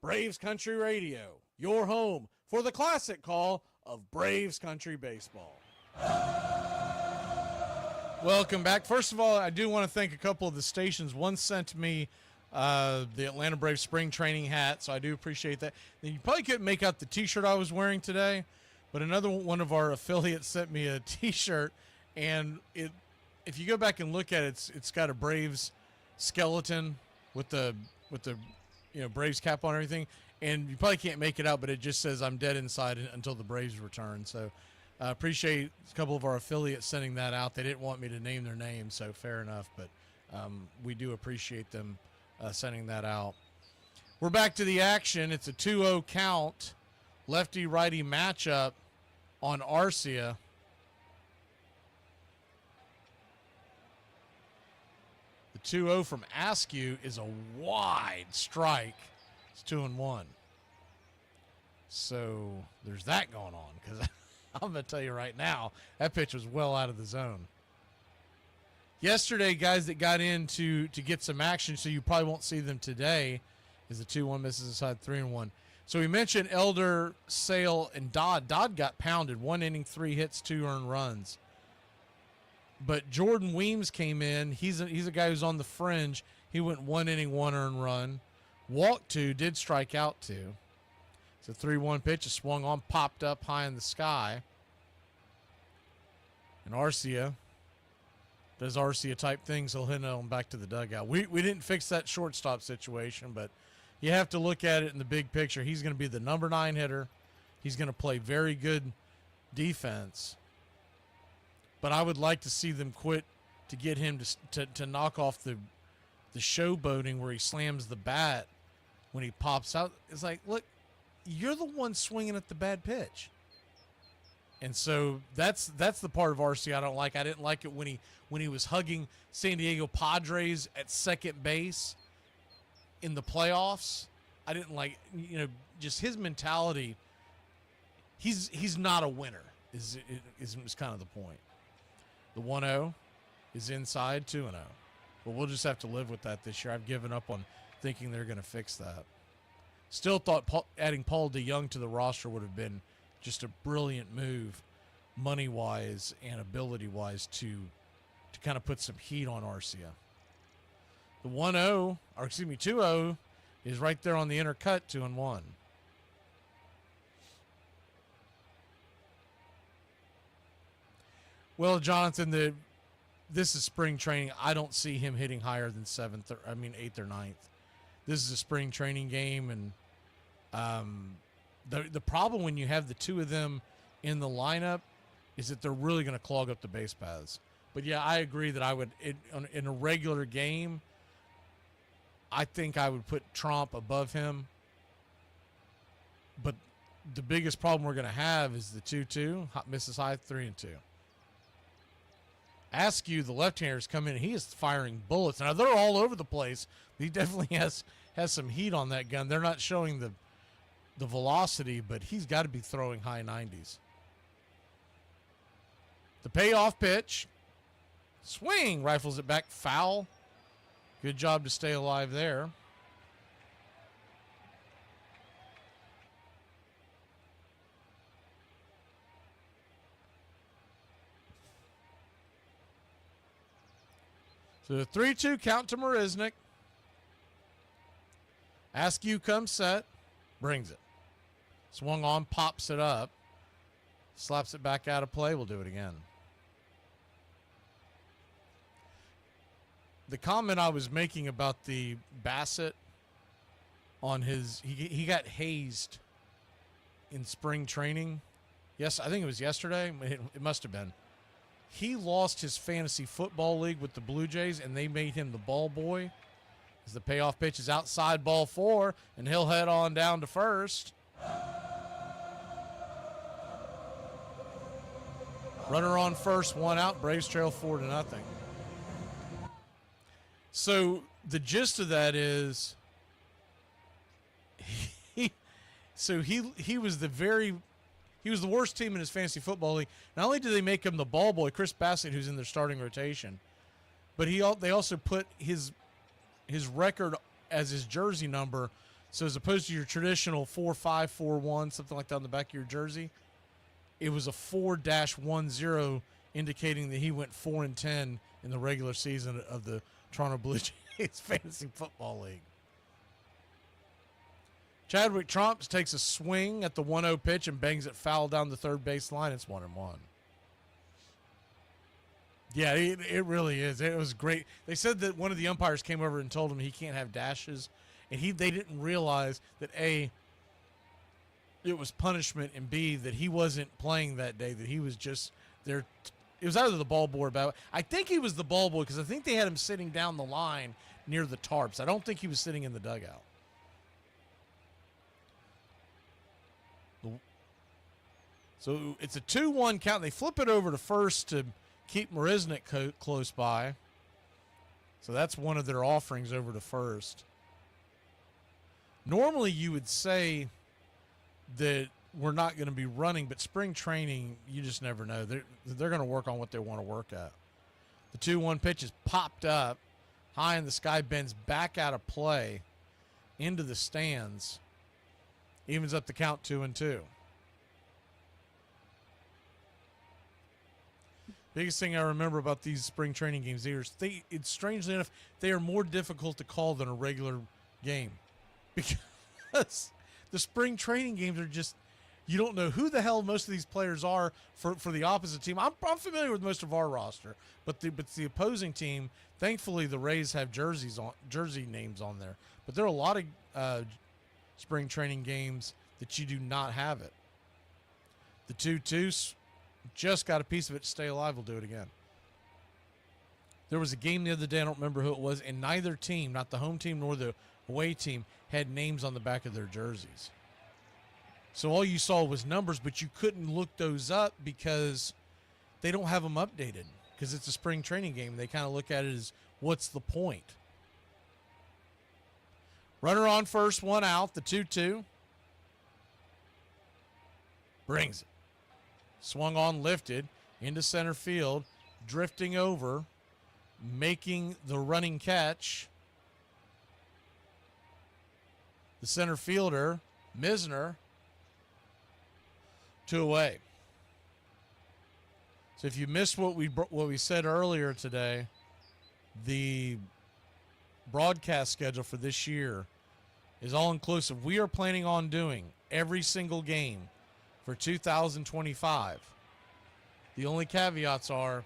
Braves Country Radio, your home for the classic call of Braves Country Baseball. Welcome back. First of all, I do want to thank a couple of the stations. One sent me the Atlanta Braves spring training hat, so I do appreciate that. And you probably couldn't make out the T-shirt I was wearing today, but another one of our affiliates sent me a T-shirt, and if you go back and look at it, it's got a Braves skeleton with the Braves cap on and everything, and you probably can't make it out, but it just says I'm dead inside until the Braves return. So I appreciate a couple of our affiliates sending that out. They didn't want me to name their name, so fair enough, but we do appreciate them sending that out. We're back to the action. It's a 2-0 count, lefty-righty matchup on Arcia. The 2-0 from Askew is a wide strike. It's 2-1. So there's that going on, because I'm going to tell you right now, that pitch was well out of the zone. Yesterday, guys that got in to get some action, so you probably won't see them today, is the 2-1 misses inside 3-1. So we mentioned Elder, Sale, and Dodd. Dodd got pounded. 1 inning, 3 hits, 2 earned runs. But Jordan Weems came in. He's a guy who's on the fringe. He went 1 inning, 1 earned run. Walked 2, did strike out 2. It's a 3-1 pitch. It swung on, popped up high in the sky. And Arcia does Arcia type things. He'll hit him back to the dugout. We didn't fix that shortstop situation, but you have to look at it in the big picture. He's going to be the number 9 hitter. He's going to play very good defense. But I would like to see them quit to get him to knock off the showboating where he slams the bat when he pops out. It's like, look, you're the one swinging at the bad pitch. And so that's the part of RC I don't like. I didn't like it when he was hugging San Diego Padres at second base in the playoffs. I didn't like, just his mentality. He's not a winner is kind of the point. The 1-0 is inside 2-0. But we'll just have to live with that this year. I've given up on thinking they're going to fix that. Still thought adding Paul DeYoung to the roster would have been just a brilliant move, money-wise and ability-wise, to kind of put some heat on Arcia. The 2-0 is right there on the inner cut, 2-1. Well, Jonathan, this is spring training. I don't see him hitting higher than 8th or 9th. This is a spring training game, and the problem when you have the two of them in the lineup is that they're really going to clog up the base paths. But yeah, I agree that I would in a regular game, I think I would put Tromp above him. But the biggest problem we're going to have is the 2-2, misses high, 3-2. Askew, the left-hander, come in and he is firing bullets. Now, they're all over the place. He definitely has some heat on that gun. They're not showing the velocity, but he's got to be throwing high 90s. The payoff pitch. Swing. Rifles it back. Foul. Good job to stay alive there. So the 3-2 count to Marisnik. Askew comes set. Brings it. Swung on, pops it up. Slaps it back out of play. We'll do it again. The comment I was making about the Bassett on his, he got hazed in spring training. Yes, I think it was yesterday. It must have been. He lost his fantasy football league with the Blue Jays, and they made him the ball boy. As the payoff pitch is outside ball 4, and he'll head on down to first. Runner on first, 1 out. Braves trail 4-0. So the gist of that is, he was the worst team in his fantasy football league. Not only did they make him the ball boy, Chris Bassett, who's in their starting rotation, but they also put his record as his jersey number. So as opposed to your traditional 4-5, 4-1, something like that on the back of your jersey, it was a 4-10, indicating that he went 4-10 in the regular season of the Toronto Blue Jays Fantasy Football League. Chadwick Tromps takes a swing at the 1-0 pitch and bangs it foul down the third base line. It's 1-1. Yeah, it really is. It was great. They said that one of the umpires came over and told him he can't have dashes, and they didn't realize that A, it was punishment, and B, that he wasn't playing that day, that he was just there. It was either the ball boy or bad. I think he was the ball boy because I think they had him sitting down the line near the tarps. I don't think he was sitting in the dugout. So it's a 2-1 count. They flip it over to first to keep Marisnik close by. So that's one of their offerings over to first. Normally you would say that we're not going to be running, but spring training, you just never know. They're going to work on what they want to work at. The 2-1 pitch is popped up high in the sky, bends back out of play into the stands, evens up the count 2-2. Biggest thing I remember about these spring training games, it's strangely enough, they are more difficult to call than a regular game, because the spring training games are just, You don't know who the hell most of these players are for the opposite team. I'm familiar with most of our roster, but the opposing team, thankfully the Rays have jersey names on there. But there are a lot of spring training games that you do not have it. The 2-2 just got a piece of it to stay alive. We'll do it again. There was a game the other day, I don't remember who it was, and neither team, not the home team nor the away team, had names on the back of their jerseys. So all you saw was numbers, but you couldn't look those up because they don't have them updated because it's a spring training game. They kind of look at it as, what's the point? Runner on first, one out, the 2-2. Brings it. Swung on, lifted, into center field, drifting over, making the running catch. The center fielder, Misner, 2 away. So if you missed what we said earlier today, the broadcast schedule for this year is all inclusive. We are planning on doing every single game for 2025. The only caveats are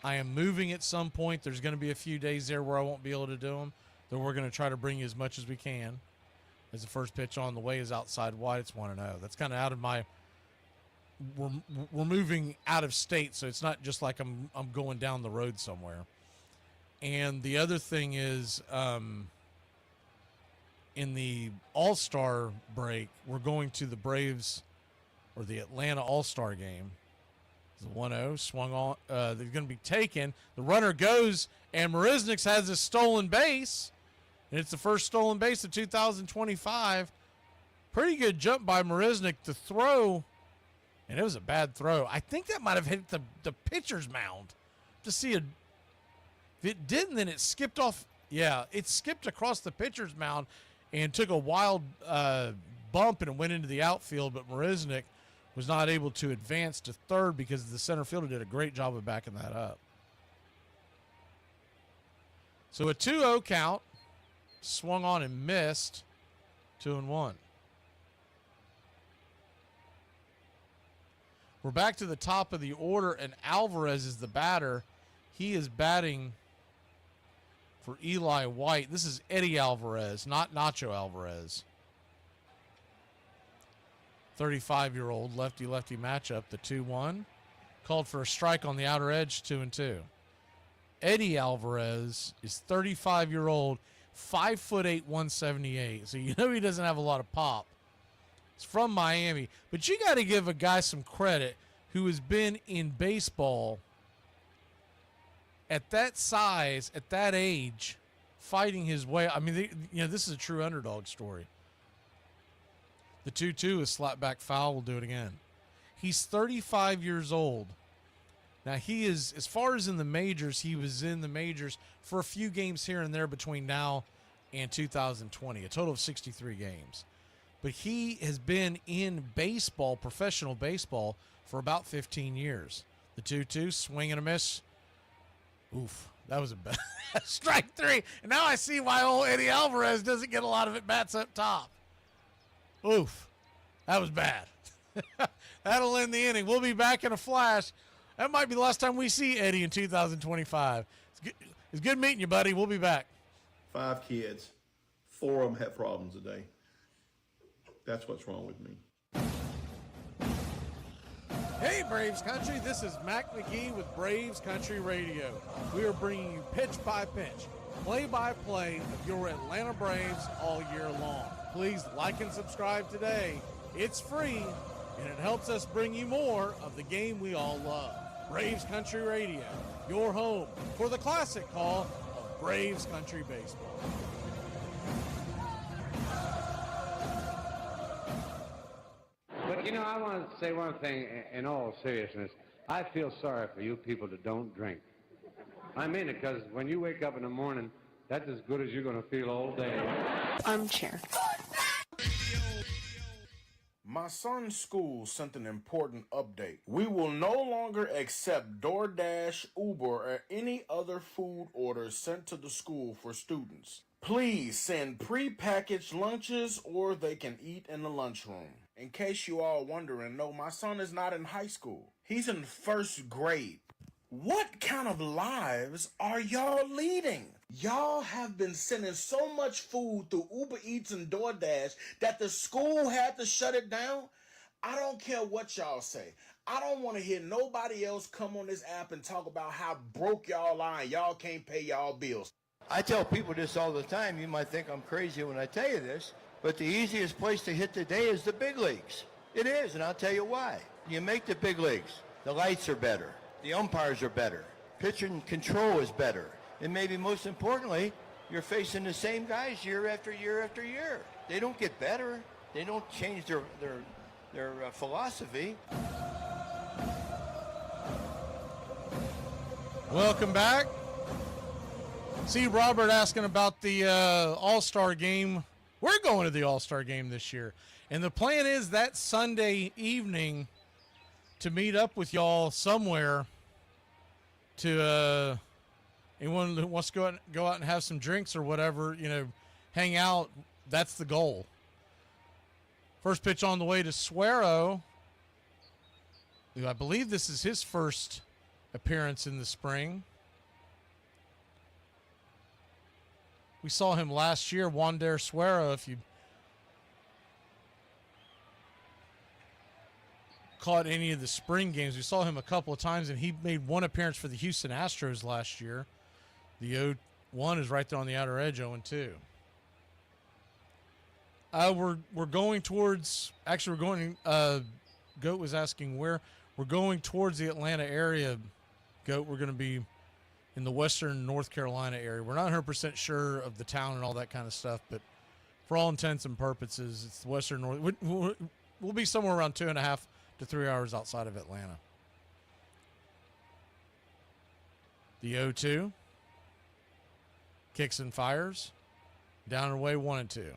I am moving at some point. There's going to be a few days there where I won't be able to do them. Then we're going to try to bring you as much as we can. As the first pitch on the way is outside wide, it's 1-0. That's kind of out of my. We're moving out of state, so it's not just like I'm going down the road somewhere. And the other thing is, in the All-Star break, we're going to the Braves or the Atlanta All-Star game. The 1-0 swung on. They're going to be taken. The runner goes, and Marisnick has a stolen base. And it's the first stolen base of 2025. Pretty good jump by Marisnick to throw. And it was a bad throw. I think that might have hit the pitcher's mound. To see if it didn't, then it skipped off. Yeah, it skipped across the pitcher's mound and took a wild bump and it went into the outfield. But Marisnick was not able to advance to third because the center fielder did a great job of backing that up. So a 2-0 count. Swung on and missed. 2-1. We're back to the top of the order, and Alvarez is the batter. He is batting for Eli White. This is Eddie Alvarez, not Nacho Alvarez. 35-year-old lefty-lefty matchup, the 2-1. Called for a strike on the outer edge, 2-2. Eddie Alvarez is 35-year-old, 5'8", 178. So you know he doesn't have a lot of pop. It's from Miami. But you got to give a guy some credit who has been in baseball at that size, at that age, fighting his way. I mean, this is a true underdog story. The 2-2 is slapped back foul. We'll do it again. He's 35 years old. Now, he is, as far as in the majors, he was in the majors for a few games here and there between now and 2020, a total of 63 games. But he has been in baseball, professional baseball, for about 15 years. The 2-2, swing and a miss. Oof, that was a bad strike three. And now I see why old Eddie Alvarez doesn't get a lot of at-bats up top. Oof, that was bad. That'll end the inning. We'll be back in a flash. That might be the last time we see Eddie in 2025. It's good meeting you, buddy. We'll be back. 5 kids. 4 of them have problems today. That's what's wrong with me. Hey, Braves Country. This is Mac Magee with Braves Country Radio. We are bringing you pitch by pitch, play-by-play of your Atlanta Braves all year long. Please like and subscribe today. It's free, and it helps us bring you more of the game we all love. Braves Country Radio, your home for the classic call of Braves Country Baseball. But, I want to say one thing in all seriousness. I feel sorry for you people that don't drink. I mean it, because when you wake up in the morning, that's as good as you're going to feel all day. Armchair. My son's school sent an important update. We will no longer accept DoorDash, Uber, or any other food orders sent to the school for students. Please send pre-packaged lunches or they can eat in the lunchroom. In case you all wondering, no, my son is not in high school. He's in first grade. What kind of lives are y'all leading? Y'all have been sending so much food through Uber Eats and DoorDash that the school had to shut it down. I don't care what y'all say. I don't want to hear nobody else come on this app and talk about how broke y'all are and y'all can't pay y'all bills. I tell people this all the time. You might think I'm crazy when I tell you this, but the easiest place to hit today is the big leagues. It is, and I'll tell you why. You make the big leagues. The lights are better. The umpires are better. Pitching control is better. And maybe most importantly, you're facing the same guys year after year after year. They don't get better. They don't change their philosophy. Welcome back. See Robert asking about the All-Star game. We're going to the All-Star game this year. And the plan is that Sunday evening to meet up with y'all somewhere to anyone who wants to go out and have some drinks or whatever, hang out. That's the goal. First pitch on the way to Suero, who I believe this is his first appearance in the spring. We saw him last year, Wander Suero, if you caught any of the spring games. We saw him a couple of times, and he made one appearance for the Houston Astros last year. The 0-1 is right there on the outer edge, 0-2. We're going towards, actually we're going, Goat was asking where. We're going towards the Atlanta area, Goat. We're going to be in the western North Carolina area. We're not 100% sure of the town and all that kind of stuff, but for all intents and purposes, it's the western North. We'll be somewhere around 2.5 to 3 hours outside of Atlanta. The 0-2. Kicks and fires. Down and away, 1-2.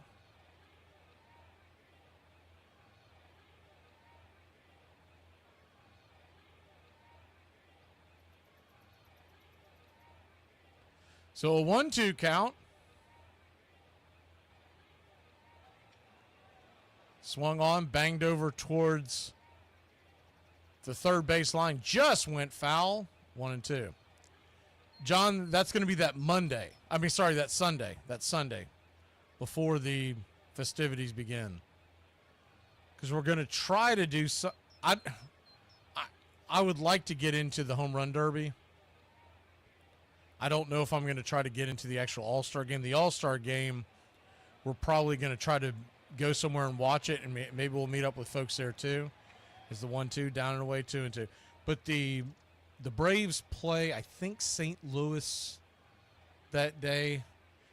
So a 1-2 count. Swung on, banged over towards the third base line. Just went foul. 1-2. John, that's going to be that Monday. That Sunday. That Sunday before the festivities begin. Because we're going to try to do so. I would like to get into the home run derby. I don't know if I'm going to try to get into the actual All-Star game. The All-Star game, we're probably going to try to go somewhere and watch it, and maybe we'll meet up with folks there too. Is the 1-2 down and away, 2-2. But the Braves play, I think, St. Louis that day.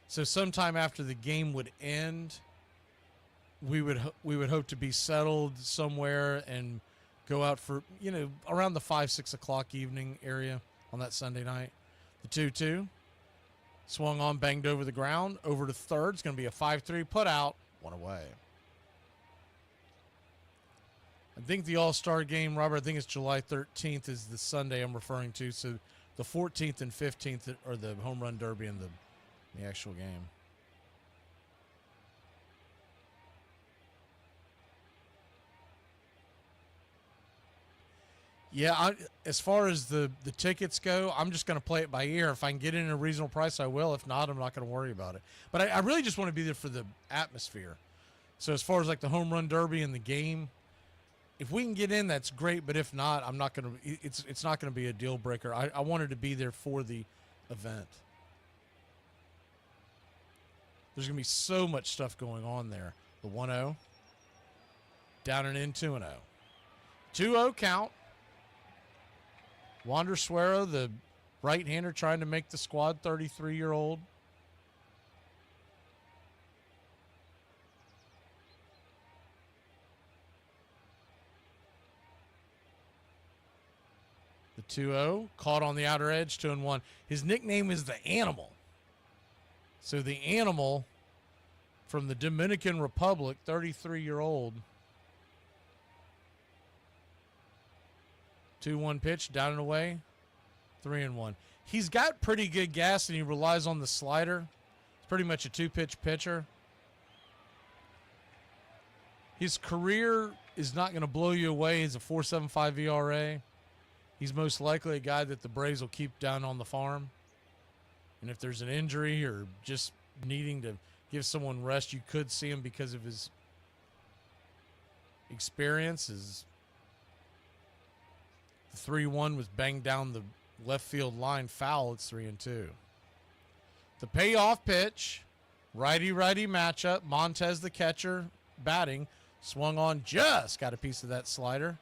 So sometime after the game would end, we would hope to be settled somewhere and go out for around the 5-6 o'clock evening area on that Sunday night. The 2-2 swung on, banged over the ground, over to third. It's going to be a 5-3 put out, 1 away. I think the All-Star game, Robert, I think it's July 13th is the Sunday I'm referring to. So the 14th and 15th are the home run derby and the actual game. Yeah, as far as the tickets go, I'm just going to play it by ear. If I can get in at a reasonable price, I will. If not, I'm not going to worry about it. But I really just want to be there for the atmosphere. So as far as like the home run derby and the game, if we can get in, that's great. But if not, I'm not going to. It's not going to be a deal breaker. I wanted to be there for the event. There's going to be so much stuff going on there. The 1-0, down and in, 2-0, 2-0 count. Wander Suero, the right-hander, trying to make the squad, 33-year-old. The 2-0, caught on the outer edge, 2-1. His nickname is the Animal. So the Animal from the Dominican Republic, 33-year-old. 2-1 pitch, down and away, 3-1. He's got pretty good gas, and he relies on the slider. It's pretty much a two-pitch pitcher. His career is not going to blow you away. He's a 4.75 ERA. He's most likely a guy that the Braves will keep down on the farm. And if there's an injury or just needing to give someone rest, you could see him because of his experiences. The 3-1 was banged down the left field line foul. It's 3-2. The payoff pitch, righty-righty matchup. Montez, the catcher, batting, swung on, just got a piece of that slider.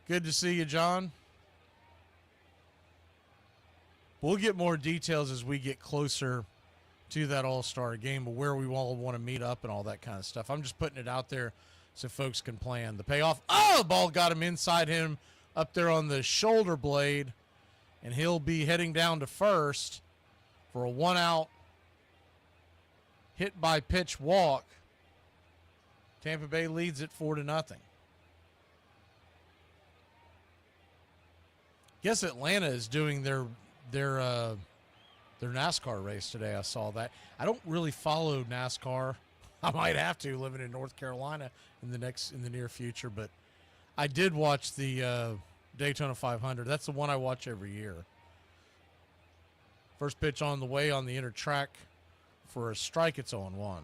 Good to see you, John. We'll get more details as we get closer to that All-Star game, but where we all want to meet up and all that kind of stuff. I'm just putting it out there so folks can plan. The payoff. Oh, the ball got him inside him up there on the shoulder blade, and he'll be heading down to first for a 1-out hit by pitch walk. Tampa Bay leads it 4-0. Guess Atlanta is doing their NASCAR race today. I saw that. I don't really follow NASCAR. I might have to, living in North Carolina in the near future, but I did watch the Daytona 500. That's the one I watch every year. First pitch on the way on the inner track for a strike. It's 0-1.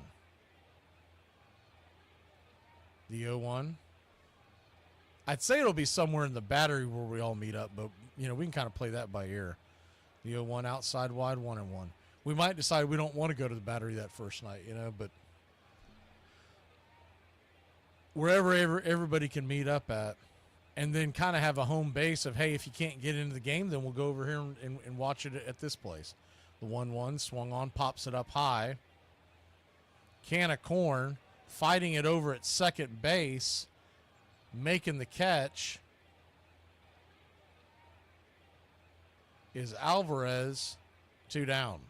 The 0-1. I'd say it'll be somewhere in the battery where we all meet up, but we can kind of play that by ear. The 0-1 outside wide, 1-1. We might decide we don't want to go to the battery that first night, but wherever everybody can meet up at, and then kind of have a home base of, hey, if you can't get into the game, then we'll go over here and watch it at this place. The 1-1 swung on, pops it up high. Can of corn, fighting it over at second base, making the catch is Alvarez, 2 down.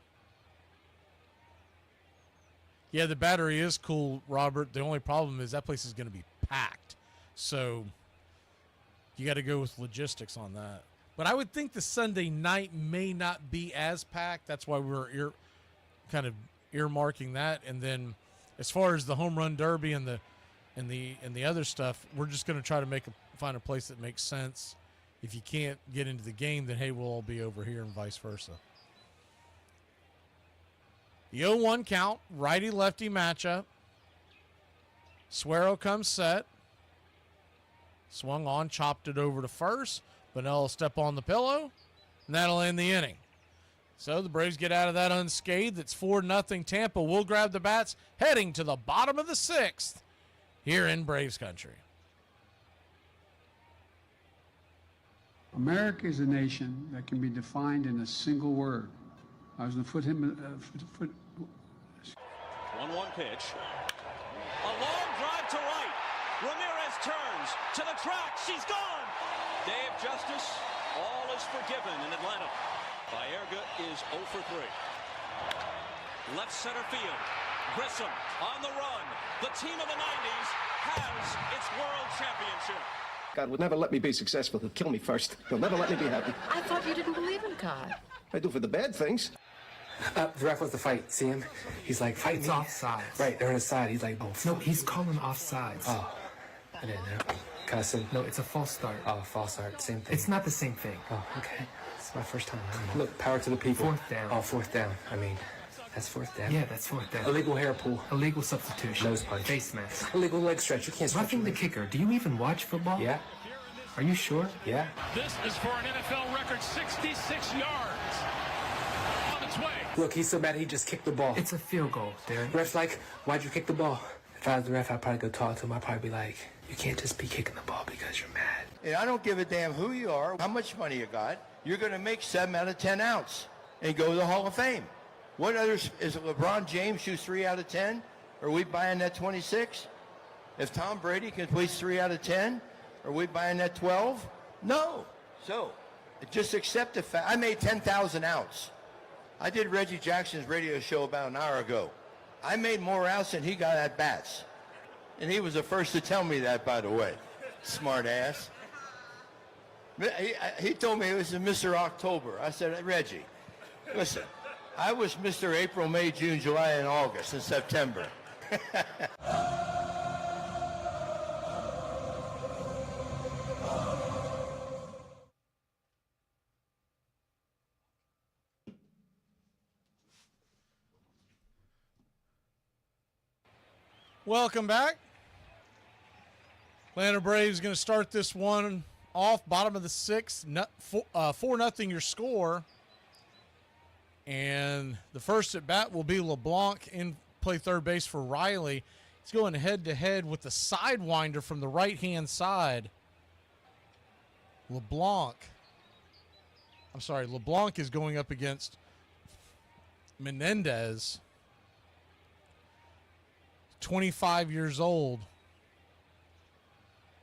Yeah, the battery is cool, Robert. The only problem is that place is going to be packed. So you got to go with logistics on that. But I would think the Sunday night may not be as packed. That's why we're kind of earmarking that. And then as far as the home run derby and the other stuff, we're just going to try to find a place that makes sense. If you can't get into the game, then hey, we'll all be over here and vice versa. The 0-1 count, righty-lefty matchup. Suero comes set. Swung on, chopped it over to first. Bonnell will step on the pillow, and that'll end the inning. So the Braves get out of that unscathed. It's 4-0 Tampa. We'll grab the bats, heading to the bottom of the 6th here in Braves country. America is a nation that can be defined in a single word. I was going to put him. 1-1 pitch. A long drive to right. Ramirez turns to the track. She's gone. Day of justice. All is forgiven in Atlanta. Baerga is 0 for 3. Left center field. Grissom on the run. The team of the 90s has its world championship. God would never let me be successful. He'll kill me first. He'll never let me be happy. I thought you didn't believe in God. I do for the bad things. The ref wants to fight. See him? He's like, fight It's me. offsides. Right, they're on his side. He's like, oh, No, he's calling offsides. Oh, I didn't know. Cussing. No, it's a false start. Oh, false start. Same thing. It's not the same thing. Oh, okay. It's my first time. Look, power to the people. 4th down. Oh, 4th down. I mean, that's 4th down. Yeah, that's 4th down. Illegal hair pull. Illegal substitution. Nose punch. Face mask. Illegal leg stretch. You can't stretch. Roughing the kicker. Do you even watch football? Yeah. Are you sure? Yeah. This is for an NFL record 66 yards. On its way. Look, he's so mad he just kicked the ball. It's a field goal, Derek. Ref's like, why'd you kick the ball? If I was the ref, I'd probably go talk to him. I'd probably be like, you can't just be kicking the ball because you're mad. And I don't give a damn who you are, how much money you got. You're going to make 7 out of 10 outs and go to the Hall of Fame. What others, is it LeBron James shoots 3 out of 10? Are we buying that 26? If Tom Brady completes 3 out of 10, are we buying that 12? No. So just accept the fact. I made 10,000 outs. I did Reggie Jackson's radio show about an hour ago. I made more outs than he got at bats. And he was the first to tell me that, by the way. Smart ass. He told me it was Mr. October. I said, Reggie, listen, I was Mr. April, May, June, July, and August, and September. Welcome back. Atlanta Braves going to start this one off, bottom of the sixth, 4-0 your score. And the first at bat will be LeBlanc in play third base for Riley. He's going head-to-head with the sidewinder from the right-hand side. LeBlanc is going up against Menendez. 25 years old.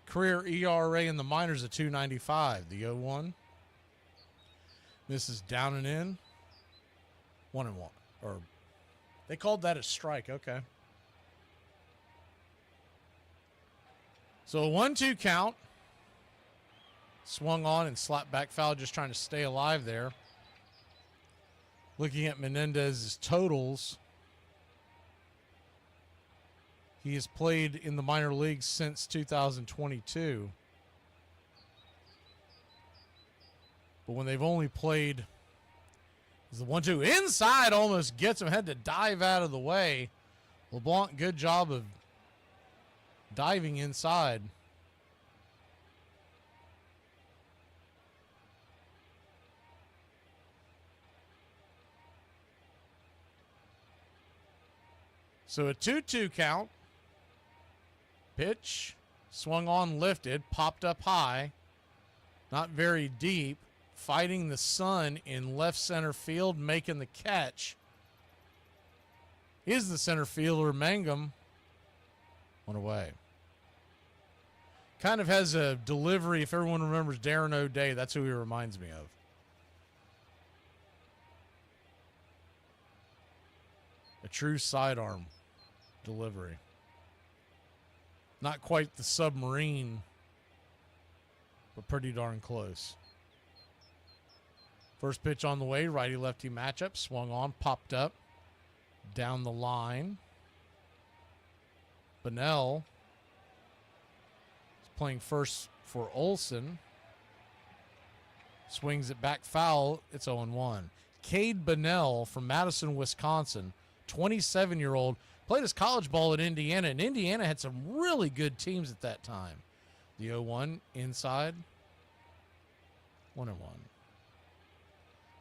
Career ERA in the minors at 2.95. The 0-1. This is down and in. 1-1. Or they called that a strike. Okay. So a 1-2 count. Swung on and slapped back foul, just trying to stay alive there. Looking at Menendez's totals. He has played in the minor leagues since 2022. But when they've only played, is the 1-2 inside, almost gets him, had to dive out of the way. LeBlanc, good job of diving inside. So a 2-2 count. Pitch, swung on, lifted, popped up high, not very deep, fighting the sun in left center field, making the catch. Is the center fielder, Mangum. One away. Kind of has a delivery, if everyone remembers Darren O'Day, that's who he reminds me of. A true sidearm delivery. Not quite the submarine, but pretty darn close. First pitch on the way, righty-lefty matchup. Swung on, popped up, down the line. Bunnell is playing first for Olsen. Swings it back foul. It's 0-1. Cade Bunnell from Madison, Wisconsin, 27-year-old. Played his college ball at Indiana, and Indiana had some really good teams at that time. The 0-1 inside. 1-1.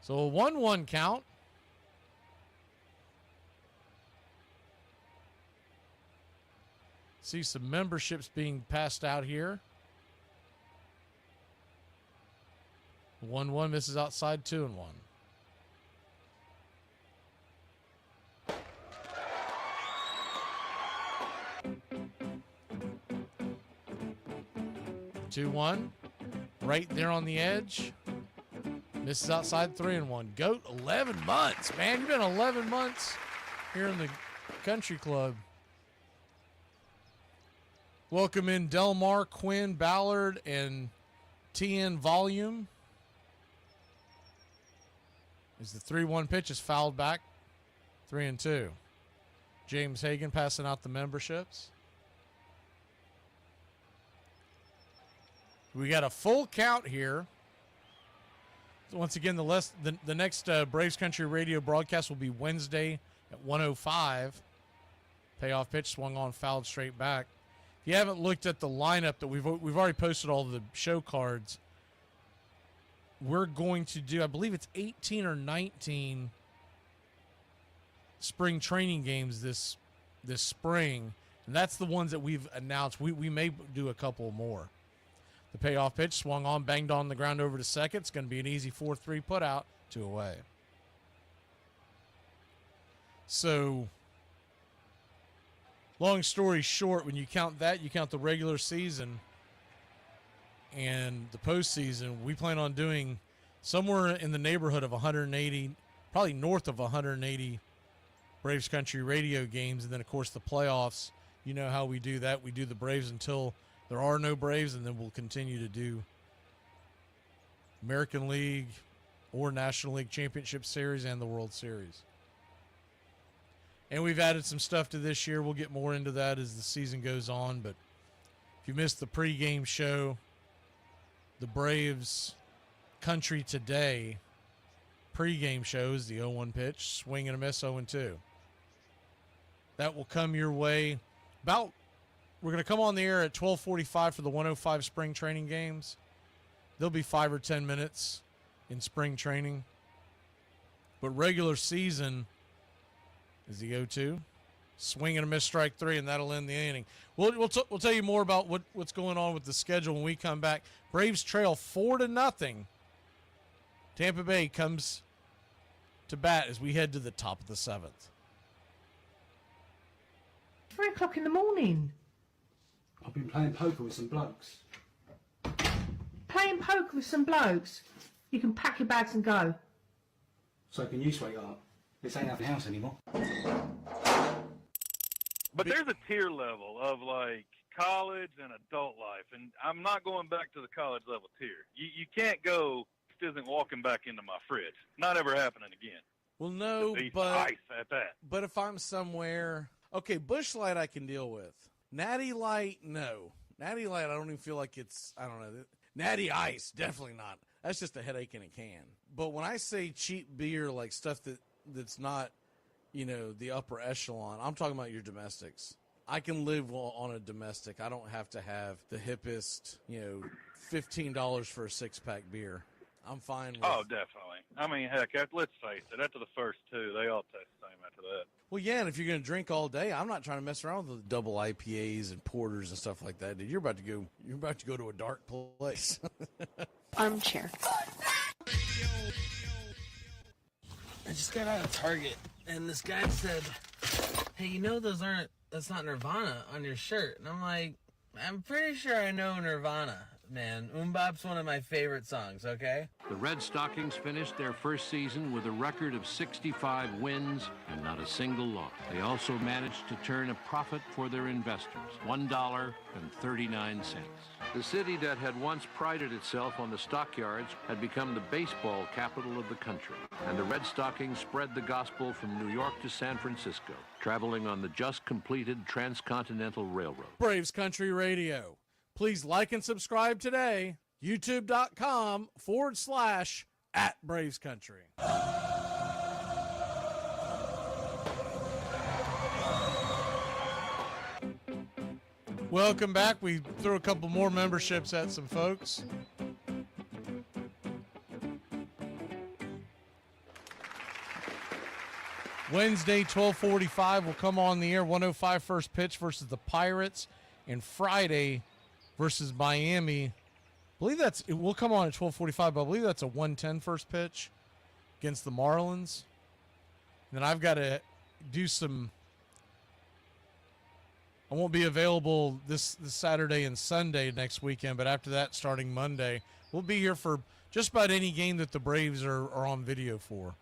So a 1-1 count. See some memberships being passed out here. 1-1 misses outside, 2-1. 2-1. Right there on the edge. Misses outside, 3-1. Goat, 11 months, man. You've been 11 months here in the country club. Welcome in Delmar, Quinn, Ballard, and TN Volume. As the 3-1 pitch is fouled back, 3-2. James Hagan passing out the memberships. We got a full count here. So once again, the next Braves Country Radio broadcast will be Wednesday at 1:05. Payoff pitch swung on, fouled straight back. If you haven't looked at the lineup that we've already posted all the show cards, we're going to do, I believe it's 18 or 19 spring training games this spring, and that's the ones that we've announced. We may do a couple more. The payoff pitch swung on, banged on the ground over to second. It's going to be an easy 4-3 put out, 2 away. So, long story short, when you count that, you count the regular season and the postseason, we plan on doing somewhere in the neighborhood of 180, probably north of 180 Braves Country Radio games. And then, of course, the playoffs, you know how we do that. We do the Braves until there are no Braves, and then we'll continue to do American League, or National League Championship Series and the World Series. And we've added some stuff to this year. We'll get more into that as the season goes on. But if you missed the pregame show, the Braves Country Today pregame show is the 0-1 pitch, swing and a miss, 0-2. That will come your way we're going to come on the air at 12:45 for the 105 spring training games. There'll be 5 or 10 minutes in spring training. But regular season is the 0-2. Swing and a miss, strike 3, and that'll end the inning. We'll tell you more about what's going on with the schedule when we come back. Braves trail 4-0. Tampa Bay comes to bat as we head to the top of the 7th. 3 o'clock in the morning. I've been playing poker with some blokes. Playing poker with some blokes? You can pack your bags and go. So can you, sweetheart? This ain't our house anymore. But there's a tier level of like college and adult life, and I'm not going back to the college level tier. You can't go, this isn't walking back into my fridge. Not ever happening again. Well, no, but ice at that. But if I'm somewhere, okay, Busch Light I can deal with. Natty Light, no. Natty Light, I don't even feel like it's, I don't know. Natty Ice, definitely not. That's just a headache in a can. But when I say cheap beer, like stuff that's not, the upper echelon, I'm talking about your domestics. I can live on a domestic. I don't have to have the hippest, $15 for a 6-pack beer. I'm fine with. Oh, definitely. I mean, heck, let's face it. After the first 2, they all taste the same after that. Well, yeah, and if you're going to drink all day, I'm not trying to mess around with the double IPAs and porters and stuff like that. Dude, you're about to go to a dark place. Armchair. I just got out of Target, and this guy said, hey, that's not Nirvana on your shirt. And I'm like, I'm pretty sure I know Nirvana, man. Bop's one of my favorite songs, okay? The Red Stockings finished their first season with a record of 65 wins and not a single loss. They also managed to turn a profit for their investors, $1.39. The city that had once prided itself on the stockyards had become the baseball capital of the country, and the Red Stockings spread the gospel from New York to San Francisco, traveling on the just completed Transcontinental Railroad. Braves Country Radio. Please like and subscribe today. YouTube.com/@BravesCountry. Welcome back. We threw a couple more memberships at some folks. Wednesday, 12:45 will come on the air. 105 first pitch versus the Pirates. And Friday versus Miami. I believe it will come on at 12:45, but I believe that's a 110 first pitch against the Marlins. And then I've got to do some. I won't be available this Saturday and Sunday next weekend, but after that, starting Monday, we'll be here for just about any game that the Braves are on video for.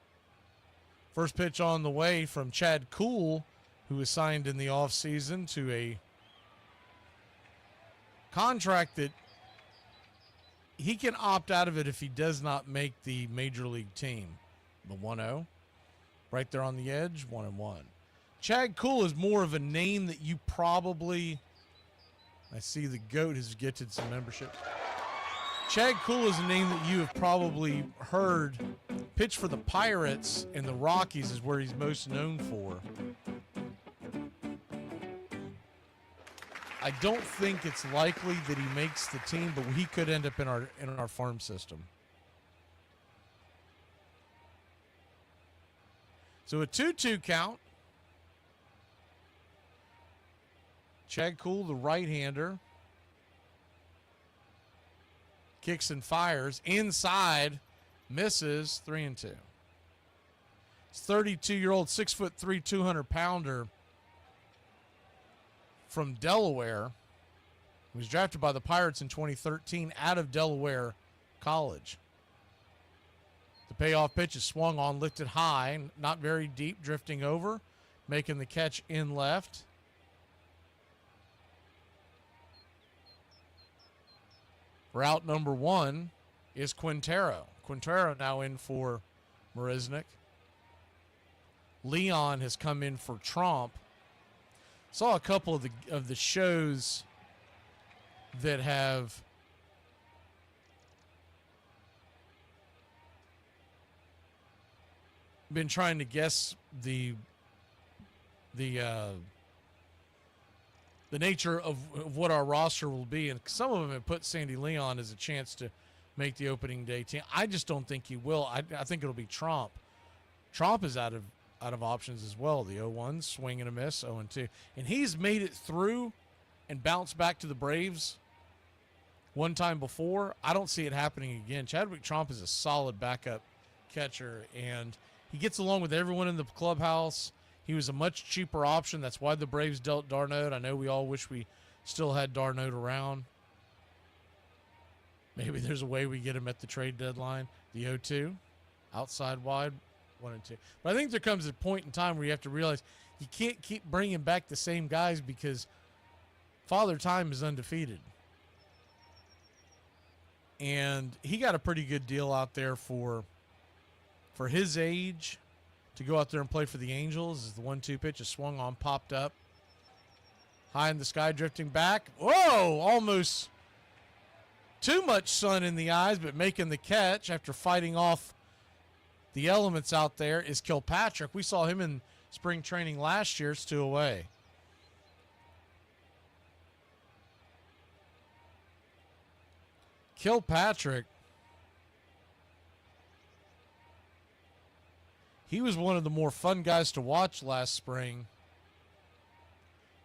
First pitch on the way from Chad Kuhl, who was signed in the offseason to a contract that he can opt out of it if he does not make the major league team. The 1-0, right there on the edge, 1-1. Chad Kuhl is more of a name that you probably, I see the GOAT has gifted some membership. Chad Kuhl is a name that you have probably heard pitch for the Pirates, and the Rockies is where he's most known for. I don't think it's likely that he makes the team, but he could end up in our farm system. So a 2-2 count. Chad Kuhl, the right-hander, kicks and fires inside, misses, 3-2. It's 32-year-old, 6'3", 200-pounder from Delaware. He was drafted by the Pirates in 2013 out of Delaware College. The payoff pitch is swung on, lifted high, not very deep, drifting over, making the catch in left. Route number 1 is Quintero. Quintero now in for Marisnik. Leon has come in for Tromp. Saw a couple of the shows that have been trying to guess the nature of what our roster will be, and some of them have put Sandy Leon as a chance to make the opening day team. I just don't think he will. I think it'll be Tromp. Tromp is out of options as well. The 0-1, swing and a miss, 0-2. And he's made it through and bounced back to the Braves one time before. I don't see it happening again. Chadwick Tromp is a solid backup catcher, and he gets along with everyone in the clubhouse. He was a much cheaper option. That's why the Braves dealt d'Arnaud. I know we all wish we still had d'Arnaud around. Maybe there's a way we get him at the trade deadline. The 0-2, outside wide, 1-2. But I think there comes a point in time where you have to realize you can't keep bringing back the same guys because Father Time is undefeated. And he got a pretty good deal out there for his age to go out there and play for the Angels. As the 1-2 pitch is swung on, popped up. High in the sky, drifting back. Whoa, almost too much sun in the eyes, but making the catch after fighting off the elements out there is Kilpatrick. We saw him in spring training last year. It's 2 away. Kilpatrick, he was one of the more fun guys to watch last spring.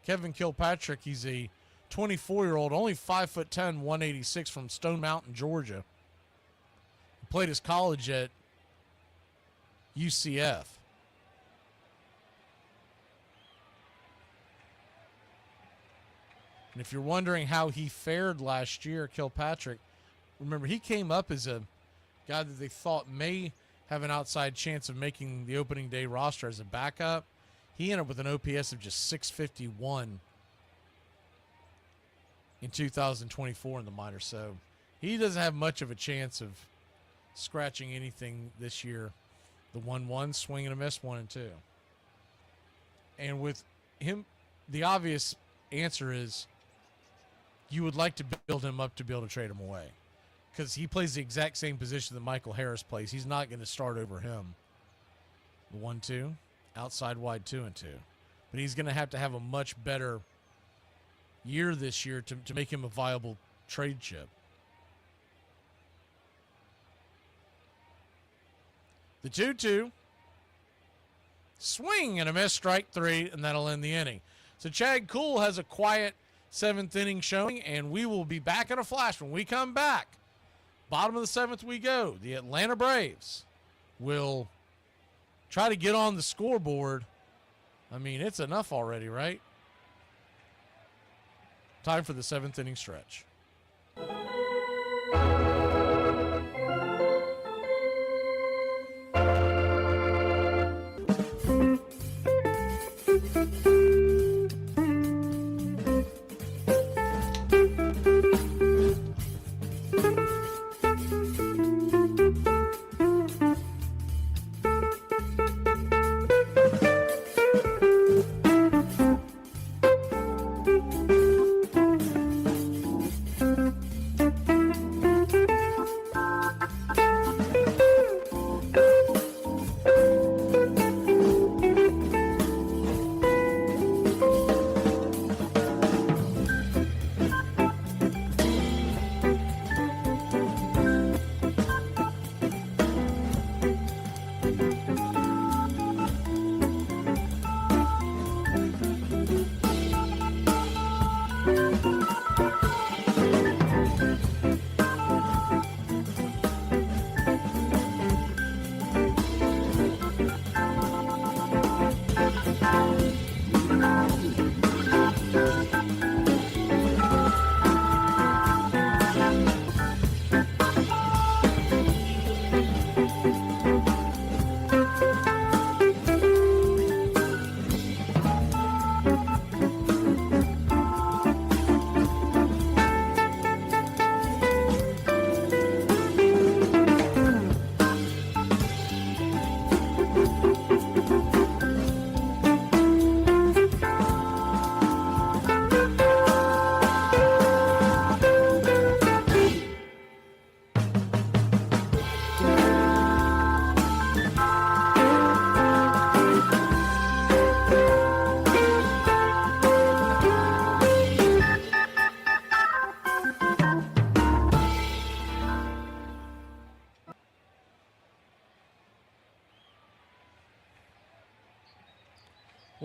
Kevin Kilpatrick, he's a 24-year-old, only 5'10", 186 from Stone Mountain, Georgia. He played his college at UCF. And if you're wondering how he fared last year, Kilpatrick, remember he came up as a guy that they thought may have an outside chance of making the opening day roster as a backup. He ended up with an OPS of just 651 in 2024 in the minors. So he doesn't have much of a chance of scratching anything this year. The 1-1, swing and a miss, 1-2. And with him, the obvious answer is you would like to build him up to be able to trade him away, because he plays the exact same position that Michael Harris plays. He's not going to start over him. The 1-2, outside wide, 2-2. But he's going to have a much better year this year to make him a viable trade chip. The 2-2, swing and a miss, strike 3, and that'll end the inning. So Chad Kuhl has a quiet 7th inning showing, and we will be back in a flash when we come back. Bottom of the 7th we go. The Atlanta Braves will try to get on the scoreboard. I mean, it's enough already, right? Time for the 7th inning stretch.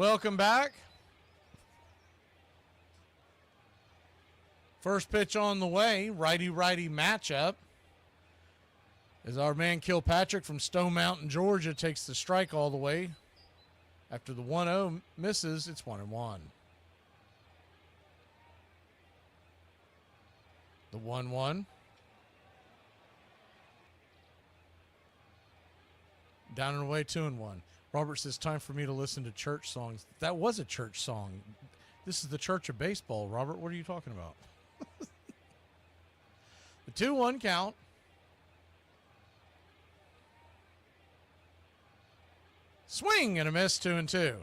Welcome back. First pitch on the way, righty-righty matchup. As our man Kilpatrick from Stone Mountain, Georgia, takes the strike all the way. After the 1-0 misses, it's 1-1. The 1-1. Down and away, 2-1. Robert says, time for me to listen to church songs. That was a church song. This is the Church of Baseball, Robert. What are you talking about? The 2-1 count. Swing and a miss, 2-2.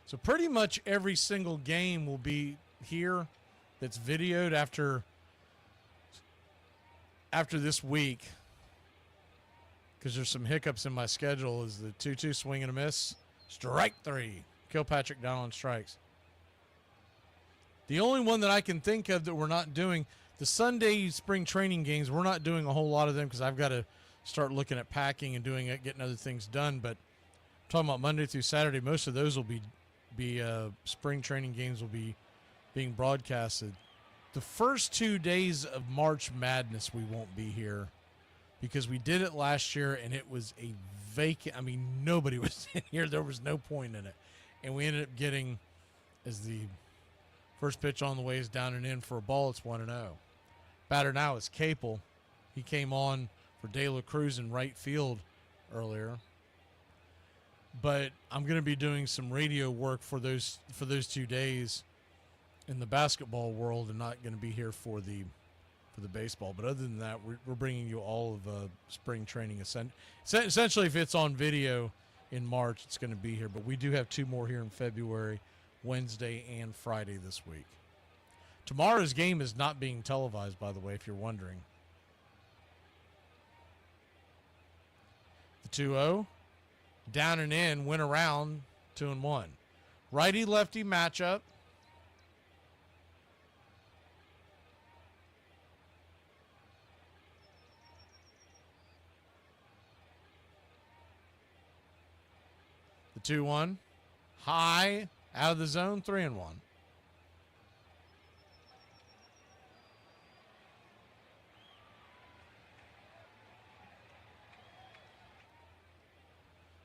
So pretty much every single game will be here that's videoed after this week, because there's some hiccups in my schedule. Is the 2-2 swing and a miss, strike 3. Kilpatrick down on strikes. The only one that I can think of that we're not doing, the Sunday spring training games, we're not doing a whole lot of them because I've got to start looking at packing and doing it, getting other things done. But I'm talking about Monday through Saturday, most of those will be spring training games will be being broadcasted. The first 2 days of March Madness we won't be here because we did it last year and it was a vacant. I mean, nobody was in here. There was no point in it. And we ended up getting, as the first pitch on the way is down and in for a ball, it's 1-0. Batter now is Capel. He came on for De La Cruz in right field earlier. But I'm going to be doing some radio work for those 2 days in the basketball world and not going to be here for the baseball. But other than that, we're bringing you all of spring training. Essentially, if it's on video in March, it's going to be here. But we do have 2 more here in February, Wednesday and Friday this week. Tomorrow's game is not being televised, by the way, if you're wondering. The 2-0. Down and in, went around, 2-1. Righty-lefty matchup. The 2-1. High, out of the zone, 3-1.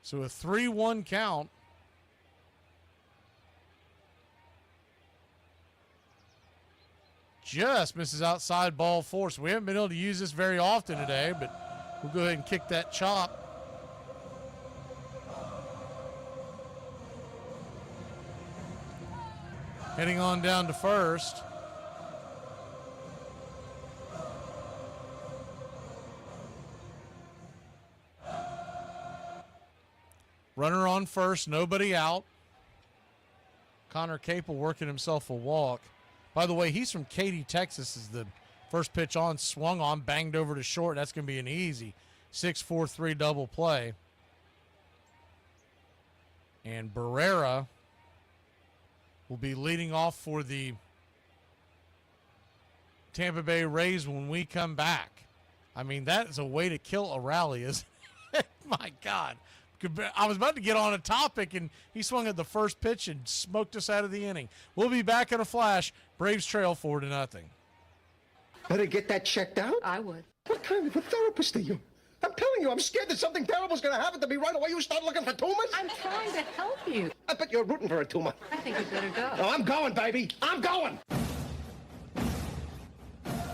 So a 3-1 count. Just misses outside ball 4. So we haven't been able to use this very often today, but we'll go ahead and kick that chop. Heading on down to first. Runner on first, nobody out. Connor Capel working himself a walk. By the way, he's from Katy, Texas. Is the first pitch on, swung on, banged over to short. That's going to be an easy 6-4-3 double play. And Barrera will be leading off for the Tampa Bay Rays when we come back. I mean, that is a way to kill a rally, isn't it? My God. I was about to get on a topic, and he swung at the first pitch and smoked us out of the inning. We'll be back in a flash. Braves trail 4-0. Better get that checked out? I would. What kind of a therapist are you? I'm telling you, I'm scared that something terrible's going to happen to me right away. You start looking for tumors? I'm trying to help you. I bet you're rooting for a tumor. I think you better go. No, I'm going, baby. I'm going.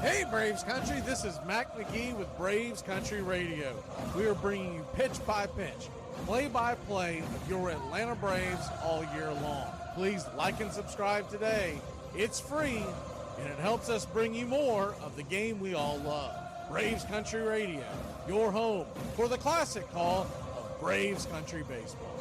Hey, Braves Country. This is Mac Magee with Braves Country Radio. We are bringing you pitch by pitch, play-by-play of your Atlanta Braves all year long. Please like and subscribe today. It's free, and it helps us bring you more of the game we all love. Braves Country Radio, your home for the classic call of Braves Country Baseball.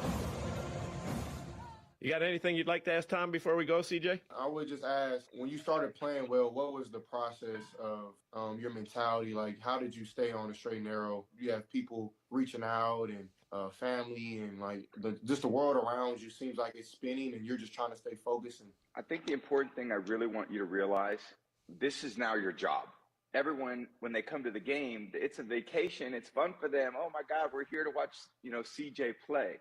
You got anything you'd like to ask Tom before we go, CJ? I would just ask, when you started playing well, what was the process of your mentality? Like, how did you stay on the straight and narrow? You have people reaching out and family and like just the world around you seems like it's spinning and you're just trying to stay focused. And I think the important thing I really want you to realize, this is now your job. everyone, when they come to the game, it's a vacation. It's fun for them. Oh my God, we're here to watch, CJ play.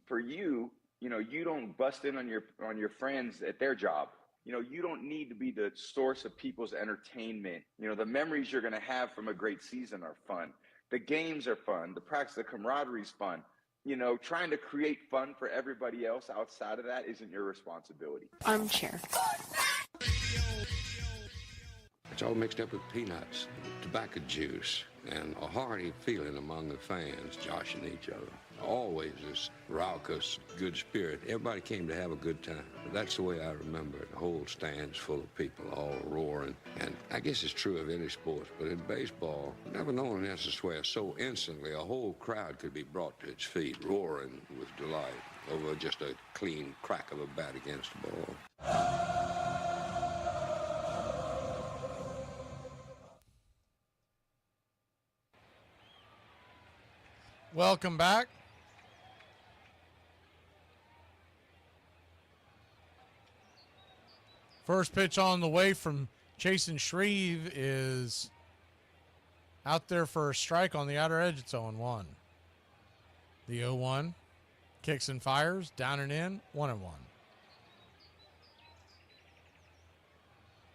For you, you don't bust in on your friends at their job. You don't need to be the source of people's entertainment. The memories you're going to have from a great season are fun. The games are fun. The practice, the camaraderie is fun. Trying to create fun for everybody else outside of that isn't your responsibility. Armchair. It's all mixed up with peanuts, tobacco juice, and a hearty feeling among the fans joshing each other. Always this raucous, good spirit. Everybody came to have a good time. That's the way I remember it. The whole stand's full of people all roaring. And I guess it's true of any sport, but in baseball, I've never known an instance where so instantly a whole crowd could be brought to its feet, roaring with delight over just a clean crack of a bat against the ball. Welcome back. First pitch on the way from Chasen Shreve is out there for a strike on the outer edge. It's 0-1. The 0-1 kicks and fires, down and in, 1-1.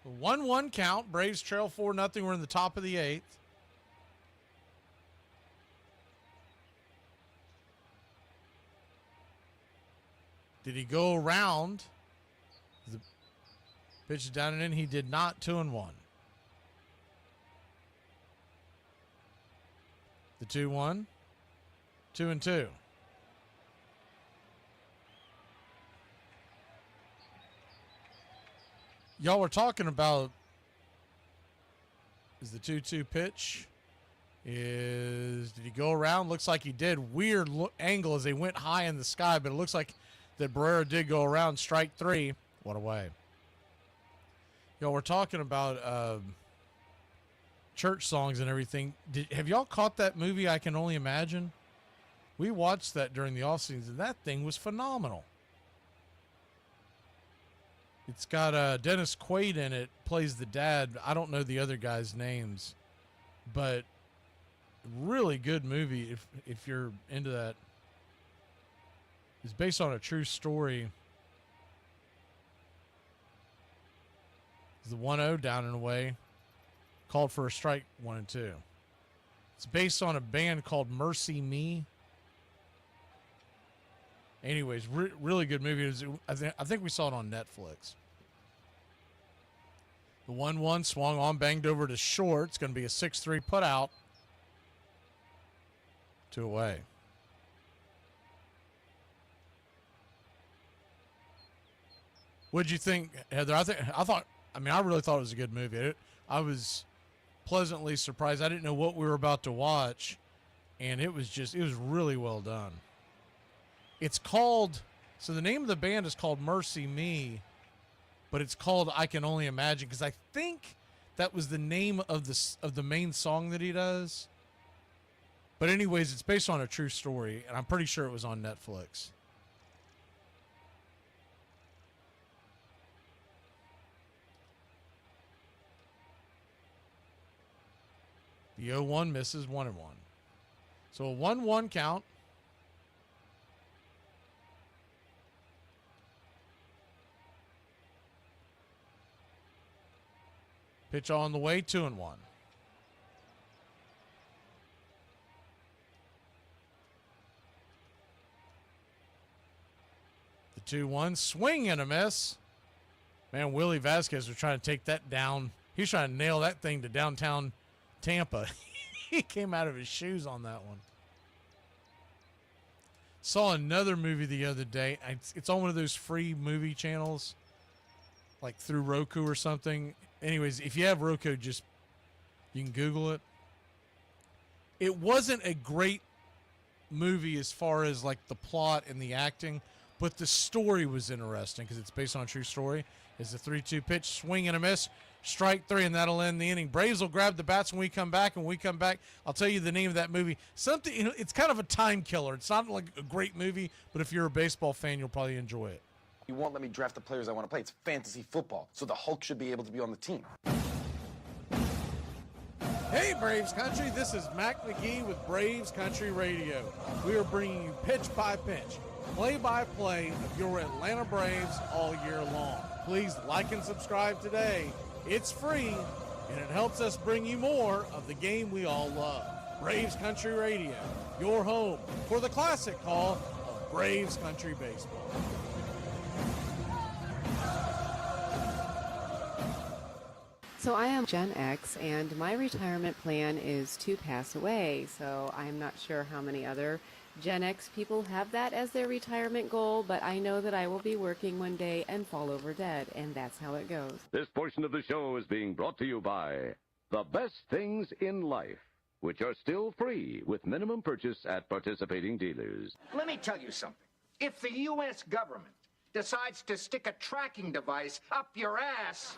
The 1-1 count. Braves trail 4-0. We're in the top of the 8th. Did he go around? The pitch is down and in. He did not. 2-1. The 2-1. 2-2. Y'all were talking about is the 2-2 pitch. Did he go around? Looks like he did. Weird angle as they went high in the sky, but it looks like that Barrera did go around. Strike 3. What a way. Y'all were talking about church songs and everything. Have y'all caught that movie, I Can Only Imagine? We watched that during the off-season. That thing was phenomenal. It's got Dennis Quaid in it, plays the dad. I don't know the other guys' names, but really good movie if you're into that. It's based on a true story. It's the 1-0 down and away. Called for a strike, 1-2. It's based on a band called Mercy Me. Anyways, really good movie. I think we saw it on Netflix. The 1-1 swung on, banged over to short. It's going to be a 6-3 put out. 2 away. What'd you think, Heather? I really thought it was a good movie. I was pleasantly surprised. I didn't know what we were about to watch, and it was really well done. It's called, so the name of the band is called Mercy Me, but it's called I Can Only Imagine, because I think that was the name of the main song that he does. But anyways, it's based on a true story, and I'm pretty sure it was on Netflix. The 0-1 misses, 1-1. So a 1-1 count. Pitch on the way, 2-1. The 2-1 swing and a miss. Man, Willie Vasquez was trying to take that down. He was trying to nail that thing to downtown Tampa. He came out of his shoes on that one. Saw another movie the other day. It's on one of those free movie channels, like through Roku or something. Anyways, if you have Roku, you can Google it. It wasn't a great movie as far as like the plot and the acting, but the story was interesting because it's based on a true story. It's a 3-2 pitch, swing and a miss, strike 3, and that'll end the inning. Braves will grab the bats when we come back. And when we come back, I'll tell you the name of that movie. Something, it's kind of a time killer. It's not like a great movie, but if you're a baseball fan, you'll probably enjoy it. You won't let me draft the players I want to play. It's fantasy football, so the Hulk should be able to be on the team. Hey Braves Country, this is Mac Magee with Braves Country Radio. We are bringing you pitch by pitch, play-by-play of your Atlanta Braves all year long. Please like and subscribe today. It's free, and it helps us bring you more of the game we all love. Braves Country Radio, your home for the classic call of Braves Country Baseball. So I am Gen X, and my retirement plan is to pass away. So I'm not sure how many other Gen X people have that as their retirement goal, but I know that I will be working one day and fall over dead, and that's how it goes. This portion of the show is being brought to you by The Best Things in Life, which are still free with minimum purchase at participating dealers. Let me tell you something. If the U.S. government decides to stick a tracking device up your ass,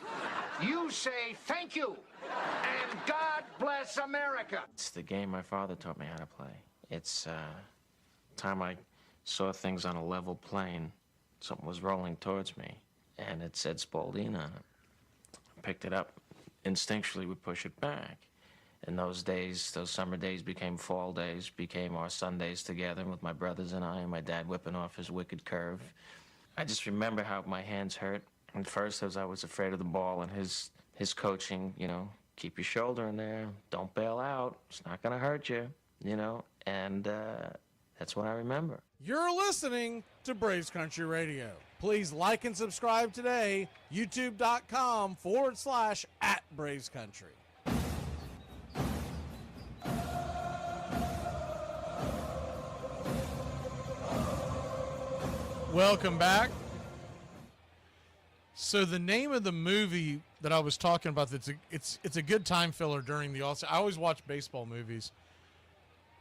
you say thank you and God bless America. It's the game my father taught me how to play. It's time I saw things on a level plane. Something was rolling towards me, and it said Spalding on it. I picked it up. Instinctually, we push it back. And those days, those summer days became fall days, became our Sundays together with my brothers and I, and my dad whipping off his wicked curve. I just remember how my hands hurt. At first, as I was afraid of the ball and his coaching, you know, keep your shoulder in there, don't bail out, it's not going to hurt you, you know, and that's what I remember. You're listening to Braves Country Radio. Please like and subscribe today, youtube.com/@Braves Country. Welcome back. So the name of the movie that I was talking about, it's a good time filler during the All-Star. I always watch baseball movies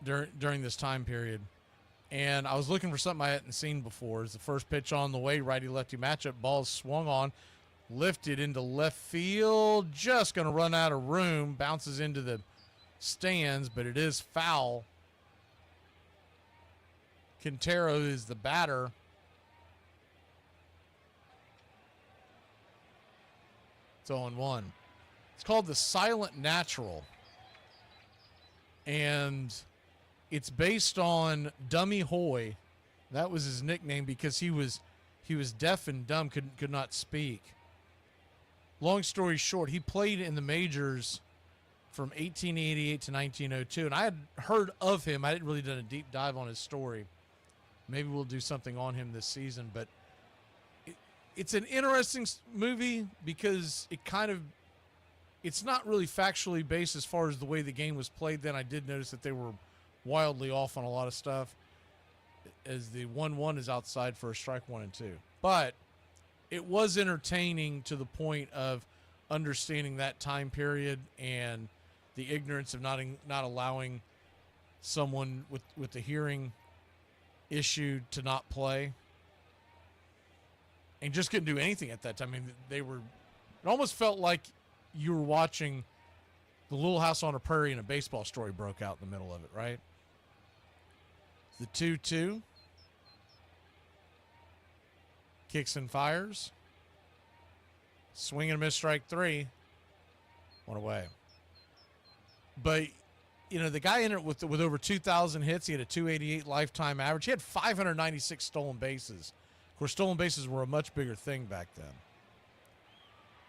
during this time period, and I was looking for something I hadn't seen before. It's the first pitch on the way, righty-lefty matchup. Ball swung on, lifted into left field, just going to run out of room, bounces into the stands, but it is foul. Quintero is the batter. It's 0-1. It's called The Silent Natural. And it's based on Dummy Hoy. That was his nickname because he was deaf and dumb, could not speak. Long story short, he played in the majors from 1888 to 1902. And I had heard of him. I hadn't really done a deep dive on his story. Maybe we'll do something on him this season, but it's an interesting movie because it's not really factually based as far as the way the game was played then. I did notice that they were wildly off on a lot of stuff, as the 1-1 is outside for a strike 1 and 2. But it was entertaining to the point of understanding that time period and the ignorance of not allowing someone with the hearing issue to not play. And just couldn't do anything at that time. I mean, it almost felt like you were watching The Little House on the Prairie and a baseball story broke out in the middle of it, right? The 2-2. Kicks and fires. Swing and a miss, strike 3. One away. But, you know, the guy in it with over 2,000 hits, he had a 288 lifetime average. He had 596 stolen bases. Of course, stolen bases were a much bigger thing back then.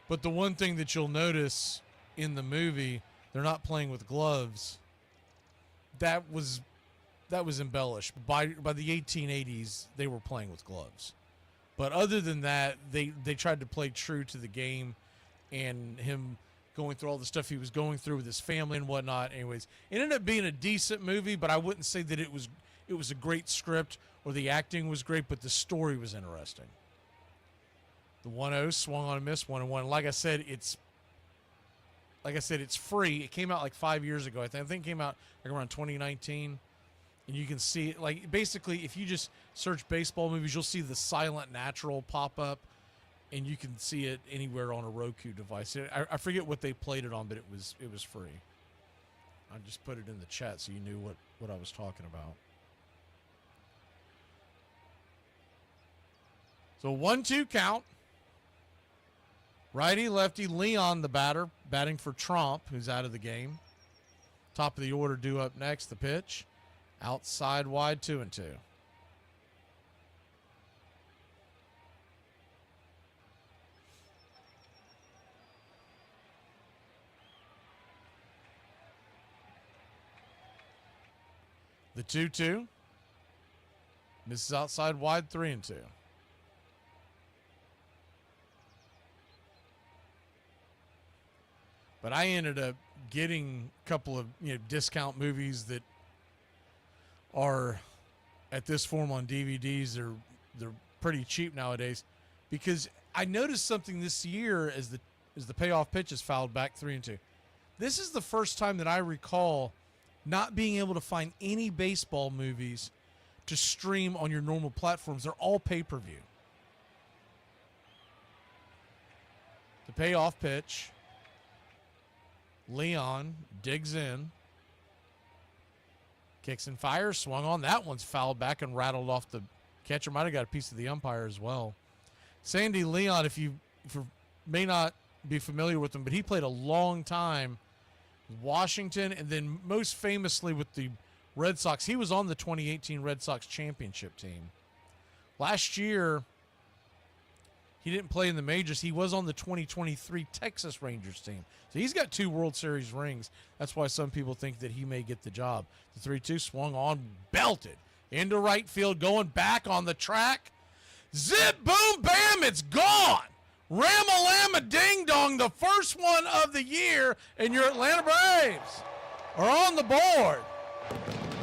But the one thing that you'll notice in the movie, they're not playing with gloves. That was embellished. By the 1880s, they were playing with gloves. But other than that, they tried to play true to the game, and him going through all the stuff he was going through with his family and whatnot. Anyways, it ended up being a decent movie, but I wouldn't say that it was a great script or the acting was great, but the story was interesting. The 1-0 swung on a miss, 1-1. Like I said, it's free. It came out like 5 years ago. I think it came out like around 2019. And you can see it, like, basically, if you just search baseball movies, you'll see The Silent Natural pop up, and you can see it anywhere on a Roku device. I forget what they played it on, but it was free. I just put it in the chat so you knew what I was talking about. So 1-2 count. Righty, lefty, Leon the batter, batting for Trump, who's out of the game. Top of the order due up next. The pitch. Outside wide, 2-2. The 2-2. Misses outside wide, 3-2. But I ended up getting a couple of discount movies that are at this form on DVDs. They're pretty cheap nowadays, because I noticed something this year as the payoff pitch is fouled back 3-2. This is the first time that I recall not being able to find any baseball movies to stream on your normal platforms. They're all pay-per-view. The payoff pitch. Leon digs in. Kicks and fires. Swung on. That one's fouled back and rattled off the catcher. Might have got a piece of the umpire as well. Sandy Leon, if you may not be familiar with him, but he played a long time with Washington, and then most famously with the Red Sox. He was on the 2018 Red Sox championship team. Last year, he didn't play in the majors. He was on the 2023 Texas Rangers team. So he's got 2 World Series rings. That's why some people think that he may get the job. The 3-2 swung on, belted into right field, going back on the track. Zip, boom, bam, it's gone. Ram-a-lam-a ding-dong, the first one of the year, and your Atlanta Braves are on the board.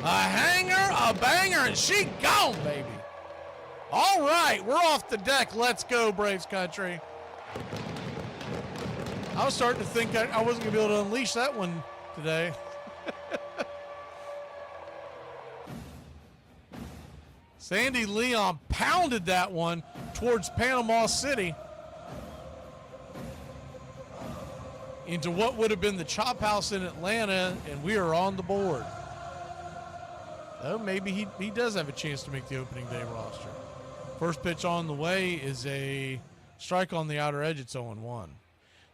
A hanger, a banger, and she gone, baby. All right, we're off the deck. Let's go, Braves country. I was starting to think I wasn't going to be able to unleash that one today. Sandy Leon pounded that one towards Panama City into what would have been the Chop House in Atlanta, and we are on the board. Oh, maybe he does have a chance to make the opening day roster. First pitch on the way is a strike on the outer edge. It's 0-1.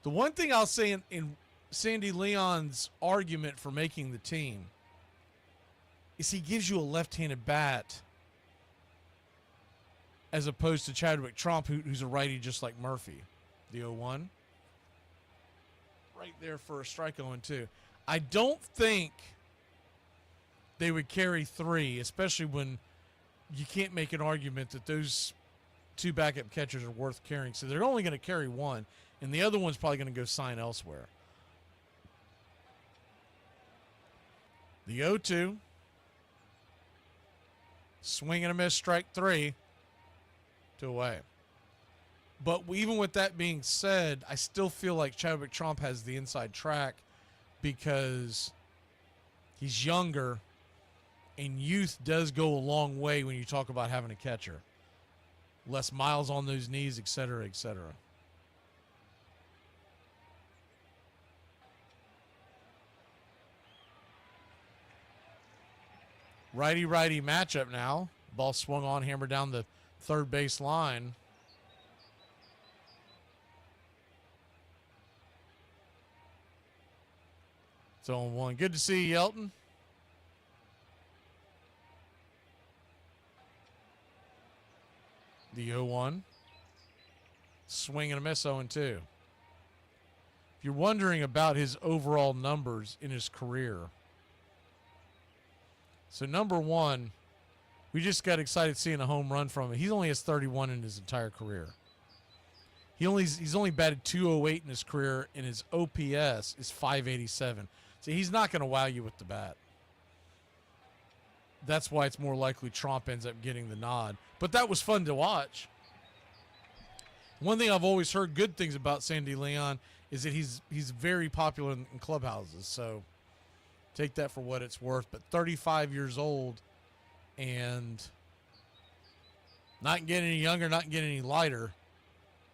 The one thing I'll say in Sandy Leon's argument for making the team is he gives you a left-handed bat as opposed to Chadwick Tromp, who's a righty just like Murphy. The 0-1. Right there for a strike, 0-2. I don't think they would carry 3, especially when you can't make an argument that those 2 backup catchers are worth carrying. So they're only going to carry 1, and the other one's probably going to go sign elsewhere. The 0-2. Swing and a miss, strike 3. 2 away. But even with that being said, I still feel like Chadwick Tromp has the inside track because he's younger, and youth does go a long way when you talk about having a catcher. Less miles on those knees, et cetera, et cetera. Righty-righty matchup now. Ball swung on, hammered down the third base line. It's 0-1. Good to see you, Yelton. The 0-1. Swing and a miss, 0-2. If you're wondering about his overall numbers in his career, so number one, we just got excited seeing a home run from him. He only has 31 in his entire career. He's only batted .208 in his career, and his OPS is .587. So he's not going to wow you with the bat. That's why it's more likely Tromp ends up getting the nod. But that was fun to watch. One thing I've always heard good things about Sandy Leon is that he's very popular in clubhouses. So take that for what it's worth. But 35 years old and not getting any younger, not getting any lighter,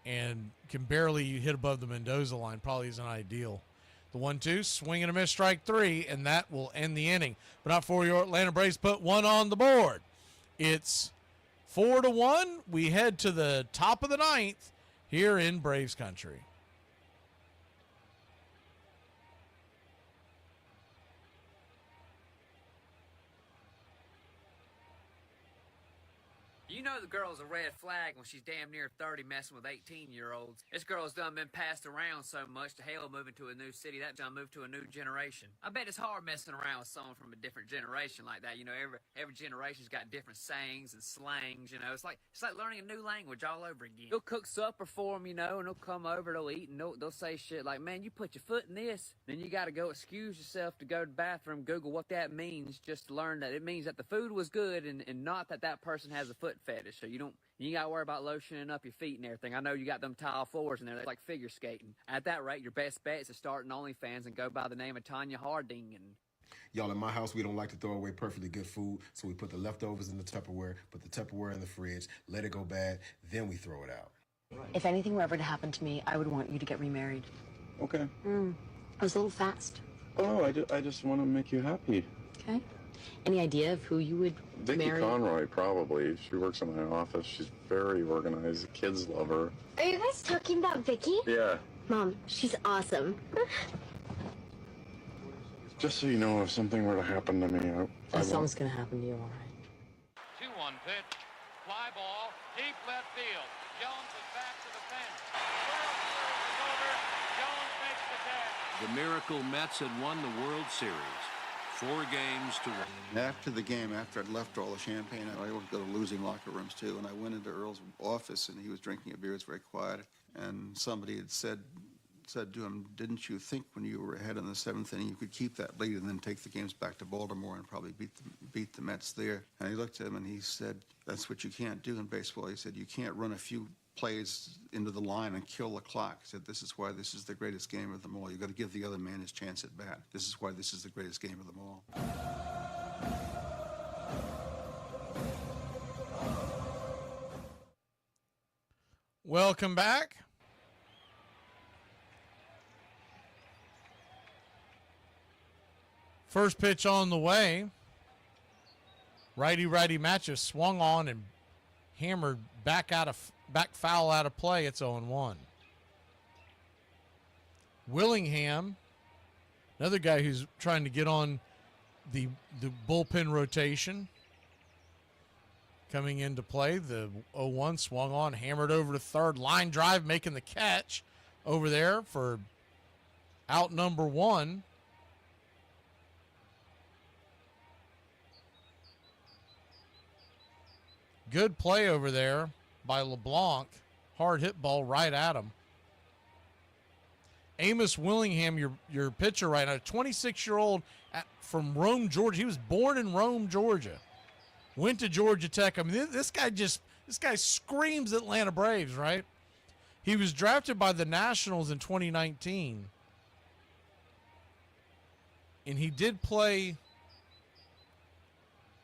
and can barely hit above the Mendoza line probably isn't ideal. The 1-2, swing and a miss, strike 3, and that will end the inning. But not for your Atlanta Braves, put 1 on the board. It's 4-1. We head to the top of the 9th here in Braves country. You know the girl's a red flag when she's damn near 30 messing with 18-year-olds. This girl's done been passed around so much, the hell moving to a new city, that done moved to a new generation. I bet it's hard messing around with someone from a different generation like that. You know, every generation's got different sayings and slangs, you know. It's like learning a new language all over again. You'll cook supper for them, you know, and they'll come over, they'll eat, and they'll say shit like, man, you put your foot in this. Then you got to go excuse yourself to go to the bathroom, Google what that means, just to learn that it means that the food was good and not that person has a foot fetish. So you ain't got to worry about lotioning up your feet and everything. I know you got them tile floors in there. They're like figure skating. At that rate, your best bet is to start an OnlyFans and go by the name of Tanya Harding. And y'all, in my house, we don't like to throw away perfectly good food, so we put the leftovers in the Tupperware, put the Tupperware in the fridge, let it go bad, then we throw it out. If anything were ever to happen to me, I would want you to get remarried. Okay. I was a little fast. Oh, I just want to make you happy. Okay. Any idea of who you would Vicky marry? Conroy, probably. She works in my office. She's very organized. The kids love her. Are you guys talking about Vicky? Yeah. Mom, she's awesome. Just so you know, if something were to happen to me, Something's going to happen to you, all right. 2-1 pitch. Fly ball. Deep left field. Jones is back to the fence. World Series is over. Jones makes the catch. The Miracle Mets had won the World Series. 4 games to 1. After the game, after I'd left all the champagne, I would go to losing locker rooms too, and I went into Earl's office, and he was drinking a beer. It was very quiet, and somebody had said to him, "Didn't you think when you were ahead in the 7th inning you could keep that lead and then take the games back to Baltimore and probably beat the Mets there?" And he looked at him and he said, "That's what you can't do in baseball." He said, "You can't run a few plays into the line and kill the clock." He said, "This is why this is the greatest game of them all. You got to give the other man his chance at bat. This is why this is the greatest game of them all." Welcome back. First pitch on the way. Righty-righty matchup swung on and hammered back foul out of play. It's 0-1. Willingham, another guy who's trying to get on the bullpen rotation, coming into play. The 0-1 swung on, hammered over to third. Line drive, making the catch over there for out number 1. Good play over there by LeBlanc. Hard hit ball right at him. Amos Willingham, your pitcher right now, 26-year-old from Rome, Georgia. He was born in Rome, Georgia. Went to Georgia Tech. I mean, this guy screams Atlanta Braves, right? He was drafted by the Nationals in 2019. And he did play.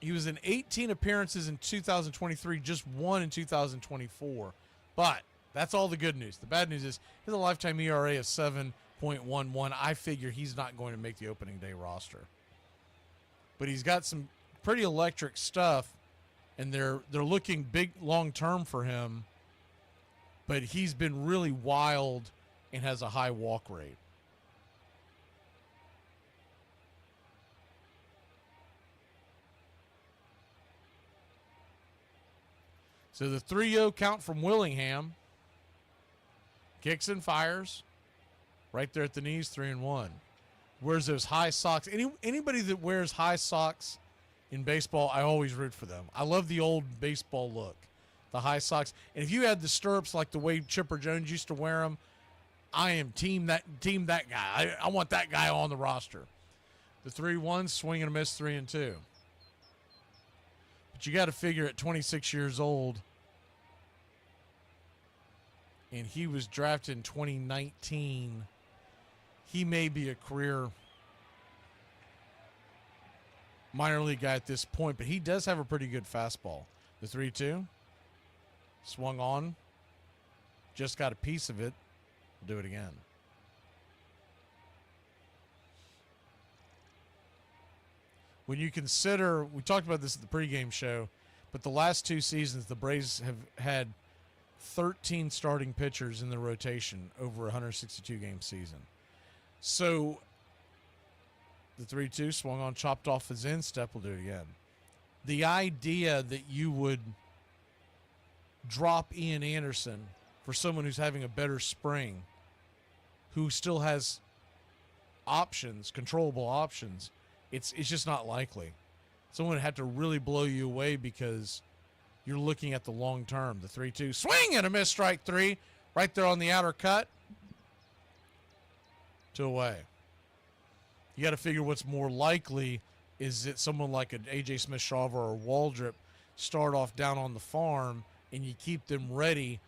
He was in 18 appearances in 2023, just 1 in 2024. But that's all the good news. The bad news is he has a lifetime ERA of 7.11. I figure he's not going to make the opening day roster. But he's got some pretty electric stuff, and they're looking big long-term for him. But he's been really wild and has a high walk rate. So the 3-0 count from Willingham. Kicks and fires. Right there at the knees, 3-1. Wears those high socks. Anybody that wears high socks in baseball, I always root for them. I love the old baseball look. The high socks. And if you had the stirrups like the way Chipper Jones used to wear them, I am team that guy. I want that guy on the roster. The 3-1, swing and a miss, 3-2. But you got to figure at 26 years old, and he was drafted in 2019, he may be a career minor league guy at this point, but he does have a pretty good fastball. The 3-2, swung on, just got a piece of it. We'll do it again. When you consider, we talked about this at the pregame show, but the last 2 seasons, the Braves have had 13 starting pitchers in the rotation over a 162-game season. So the 3-2 swung on, chopped off his instep. We'll do it again. The idea that you would drop Ian Anderson for someone who's having a better spring, who still has options, controllable options. It's just not likely. Someone would have to really blow you away because you're looking at the long term. The 3-2 swing and a miss, strike three, right there on the outer cut. 2 away. You got to figure what's more likely is that someone like an A.J. Smith-Shawver or Waldrop start off down on the farm and you keep them ready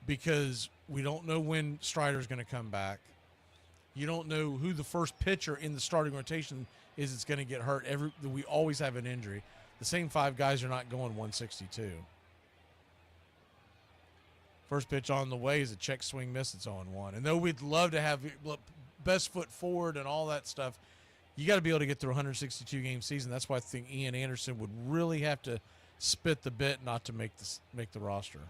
because we don't know when Strider's going to come back. You don't know who the first pitcher in the starting rotation is that's going to get hurt. We always have an injury. The same 5 guys are not going 162. First pitch on the way is a check swing miss. It's 0-1. And though we'd love to have best foot forward and all that stuff, you got to be able to get through a 162-game season. That's why I think Ian Anderson would really have to spit the bit not to make the roster.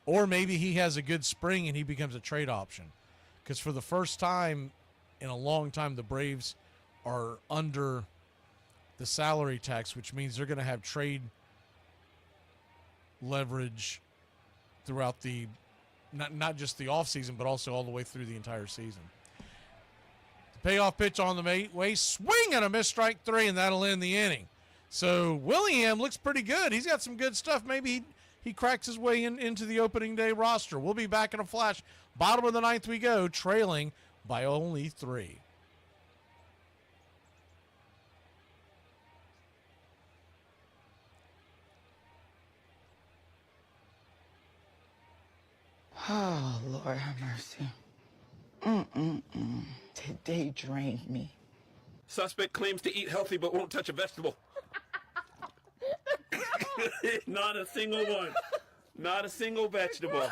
Or maybe he has a good spring and he becomes a trade option. Because for the first time in a long time, the Braves are under the salary tax, which means they're going to have trade leverage throughout the not just the offseason, but also all the way through the entire season. The payoff pitch on the way, swing and a miss, strike three, and that'll end the inning. So William looks pretty good. He's got some good stuff. Maybe he cracks his way into the opening day roster. We'll be back in a flash. Bottom of the ninth we go, trailing by only 3. Oh, Lord have mercy. Today drained me. Suspect claims to eat healthy but won't touch a vegetable. Not a single one. Not a single vegetable.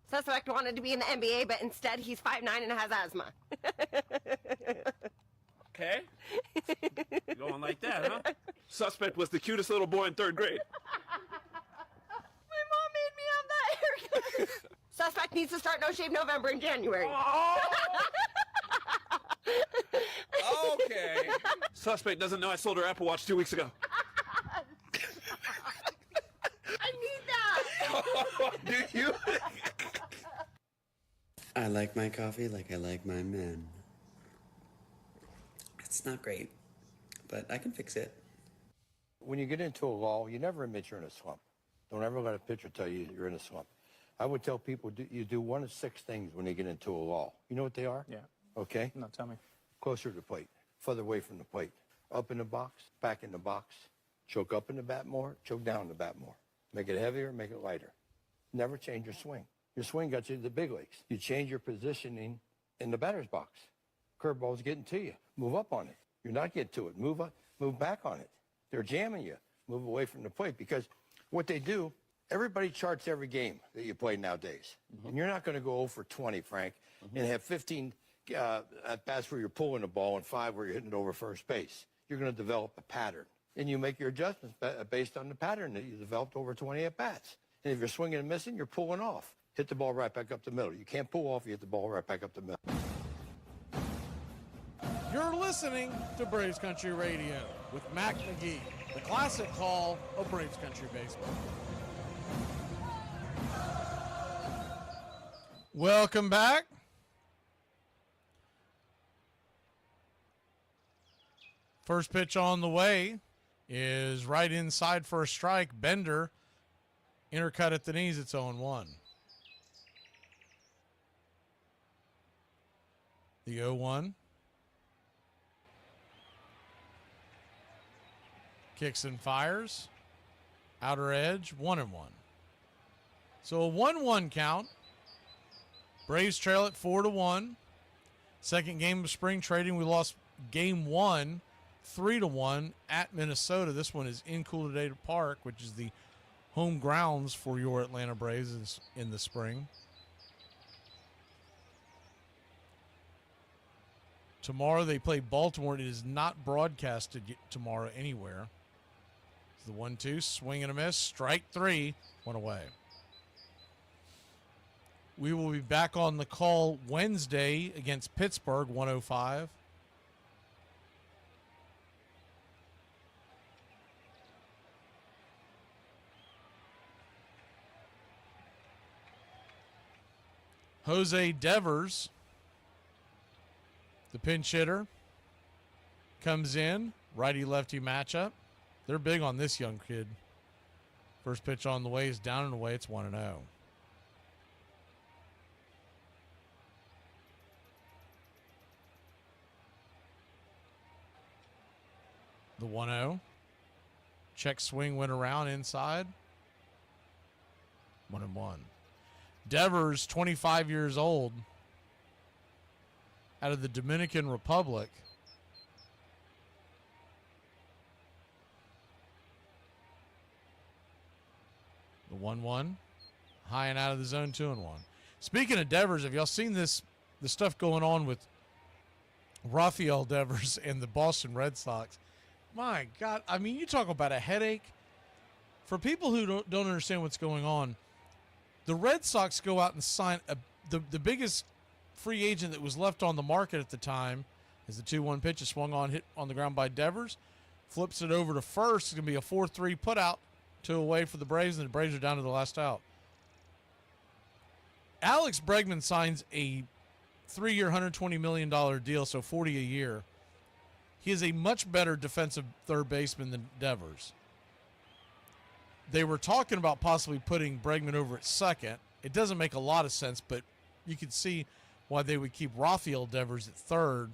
Suspect wanted to be in the NBA, but instead he's 5'9" and has asthma. Okay. Going like that, huh? Suspect was the cutest little boy in 3rd grade. My mom made me have that haircut. Suspect needs to start No Shave November in January. Oh! Okay. Suspect doesn't know I sold her Apple Watch 2 weeks ago. I need that. Do you? I like my coffee like I like my men. It's not great, but I can fix it. When you get into a lull, you never admit you're in a slump. Don't ever let a pitcher tell you you're in a slump. I would tell people you do 1 of 6 things when you get into a lull. You know what they are? Yeah. Okay? No, tell me. Closer to the plate, further away from the plate, up in the box, back in the box, choke up in the bat more, choke down in the bat more. Make it heavier, make it lighter. Never change your swing. Your swing got you to the big leagues. You change your positioning in the batter's box. Curveball's getting to you. Move up on it. You're not getting to it. Move up, move back on it. They're jamming you. Move away from the plate because what they do, everybody charts every game that you play nowadays. And you're not going to go 0 for 20, Frank, and have 15 at-bats where you're pulling the ball and 5 where you're hitting it over first base. You're going to develop a pattern. And you make your adjustments based on the pattern that you developed over 20 at-bats. And if you're swinging and missing, you're pulling off. Hit the ball right back up the middle. You can't pull off, you hit the ball right back up the middle. You're listening to Braves Country Radio with Mac Magee, the classic call of Braves Country Baseball. Welcome back. First pitch on the way is right inside for a strike. Bender, intercut at the knees. It's 0-1. The 0-1. Kicks and fires. Outer edge, 1-1. So a 1-1 count. Braves trail at 4-1. Second game of spring trading. We lost game 1, 3-1 at Minnesota. This one is in Coolidata Park, which is the home grounds for your Atlanta Braves in the spring. Tomorrow they play Baltimore. It is not broadcasted tomorrow anywhere. The 1-2, swing and a miss, strike 3, 1 away. We will be back on the call Wednesday against Pittsburgh, 105. Jose Devers, the pinch hitter, comes in. Righty-lefty matchup. They're big on this young kid. First pitch on the way is down and away. It's 1-0. The 1-0. Check swing went around inside. 1-1. Devers, 25 years old, out of the Dominican Republic. The 1-1. High and out of the zone, 2-1. Speaking of Devers, have y'all seen the stuff going on with Rafael Devers and the Boston Red Sox? My God, I mean, you talk about a headache. For people who don't understand what's going on, the Red Sox go out and sign the biggest free agent that was left on the market at the time as the 2-1 pitch is swung on, hit on the ground by Devers, flips it over to first. It's going to be a 4-3 put out, 2 away for the Braves, and the Braves are down to the last out. Alex Bregman signs a 3-year, $120 million deal, so $40 a year. He is a much better defensive third baseman than Devers. They were talking about possibly putting Bregman over at second. It doesn't make a lot of sense, but you can see why they would keep Rafael Devers at third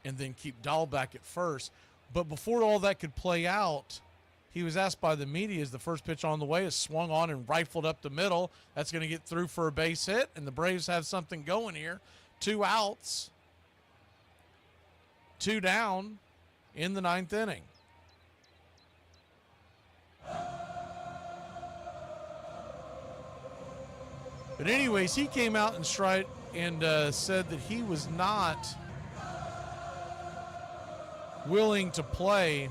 and then keep Dahlbeck at first. But before all that could play out, he was asked by the media as the first pitch on the way is swung on and rifled up the middle. That's going to get through for a base hit, and the Braves have something going here. 2 outs, 2 down in the 9th inning. But anyways, he came out and said that he was not willing to play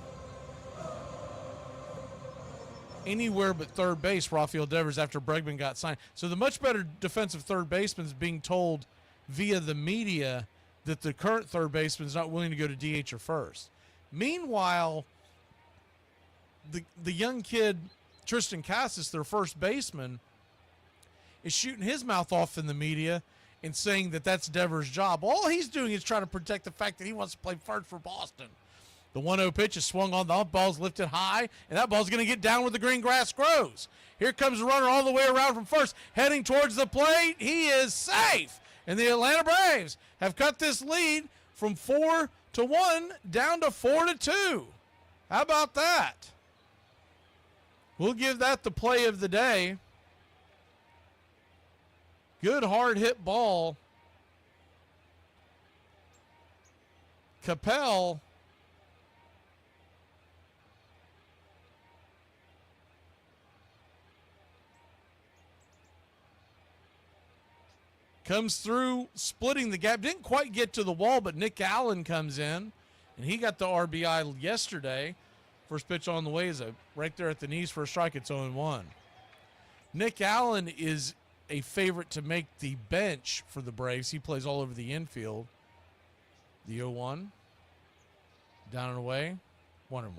anywhere but third base, Rafael Devers, after Bregman got signed. So the much better defensive third baseman is being told via the media that the current third baseman is not willing to go to DH or first. Meanwhile, the young kid, Tristan Casas, their first baseman, is shooting his mouth off in the media and saying that that's Devers' job. All he's doing is trying to protect the fact that he wants to play first for Boston. The 1-0 pitch is swung on. The ball's lifted high, and that ball's going to get down where the green grass grows. Here comes the runner all the way around from first, heading towards the plate. He is safe. And the Atlanta Braves have cut this lead from 4-1 down to 4-2. How about that? We'll give that the play of the day. Good hard hit ball. Capel comes through, splitting the gap. Didn't quite get to the wall, but Nick Allen comes in, and he got the RBI yesterday. First pitch on the way is right there at the knees for a strike. It's 0-1. Nick Allen is a favorite to make the bench for the Braves. He plays all over the infield. The 0-1. Down and away. 1-1.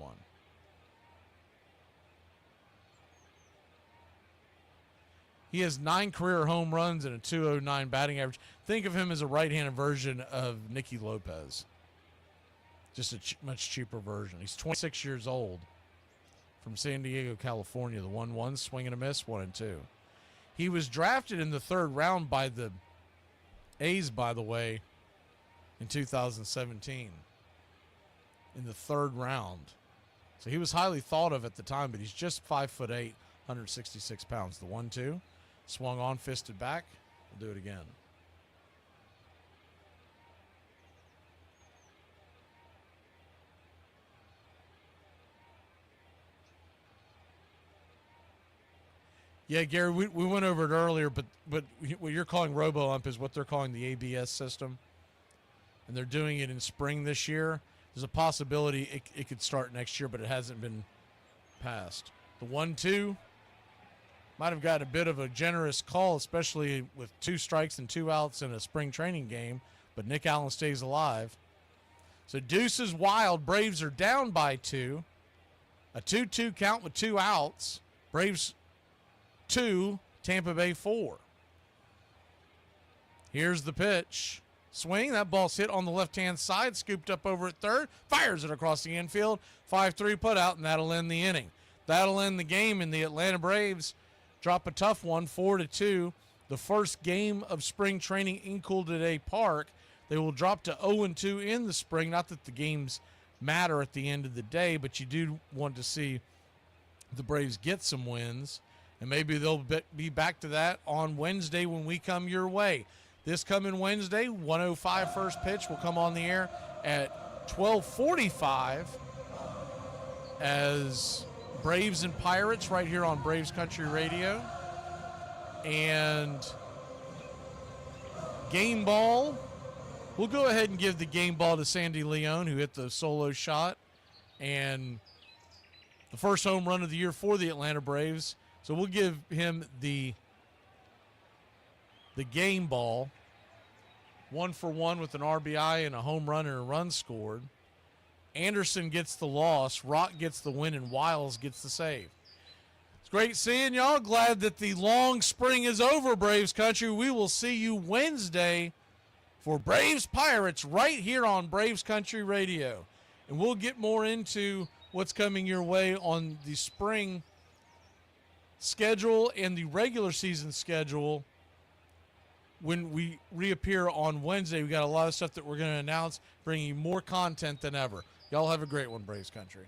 He has 9 career home runs and a .209 batting average. Think of him as a right-handed version of Nicky Lopez. Just a much cheaper version. He's 26 years old, from San Diego, California. The 1-1, swing and a miss, 1-2. He was drafted in the 3rd round by the A's, by the way, in 2017. In the 3rd round. So he was highly thought of at the time, but he's just 5'8", 166 pounds. The 1-2, swung on, fisted back. We'll do it again. Yeah, Gary, we went over it earlier, but what you're calling robo-ump is what they're calling the ABS system. And they're doing it in spring this year. There's a possibility it could start next year, but it hasn't been passed. The 1-2 might have gotten a bit of a generous call, especially with 2 strikes and 2 outs in a spring training game, but Nick Allen stays alive. So deuce is wild. Braves are down by 2. A 2-2 count with 2 outs. Braves 2, Tampa Bay 4. Here's the pitch. Swing. That ball's hit on the left-hand side, scooped up over at third, fires it across the infield. 5-3 put out, and that'll end the inning. That'll end the game, and the Atlanta Braves drop a tough one, 4-2. The first game of spring training in Cool-Today Park. They will drop to 0-2 in the spring. Not that the games matter at the end of the day, but you do want to see the Braves get some wins, and maybe they'll be back to that on Wednesday when we come your way. This coming Wednesday, 1:05 first pitch will come on the air at 12:45 as Braves and Pirates right here on Braves Country Radio. And game ball, we'll go ahead and give the game ball to Sandy Leon, who hit the solo shot and the first home run of the year for the Atlanta Braves. So we'll give him the game ball. 1-for-1 with an RBI and a home run and a run scored. Anderson gets the loss, Rock gets the win, and Wiles gets the save. It's great seeing y'all. Glad that the long spring is over, Braves Country. We will see you Wednesday for Braves Pirates right here on Braves Country Radio. And we'll get more into what's coming your way on the spring schedule and the regular season schedule when we reappear on Wednesday. We got a lot of stuff that we're going to announce, bringing you more content than ever. Y'all have a great one, Braves Country.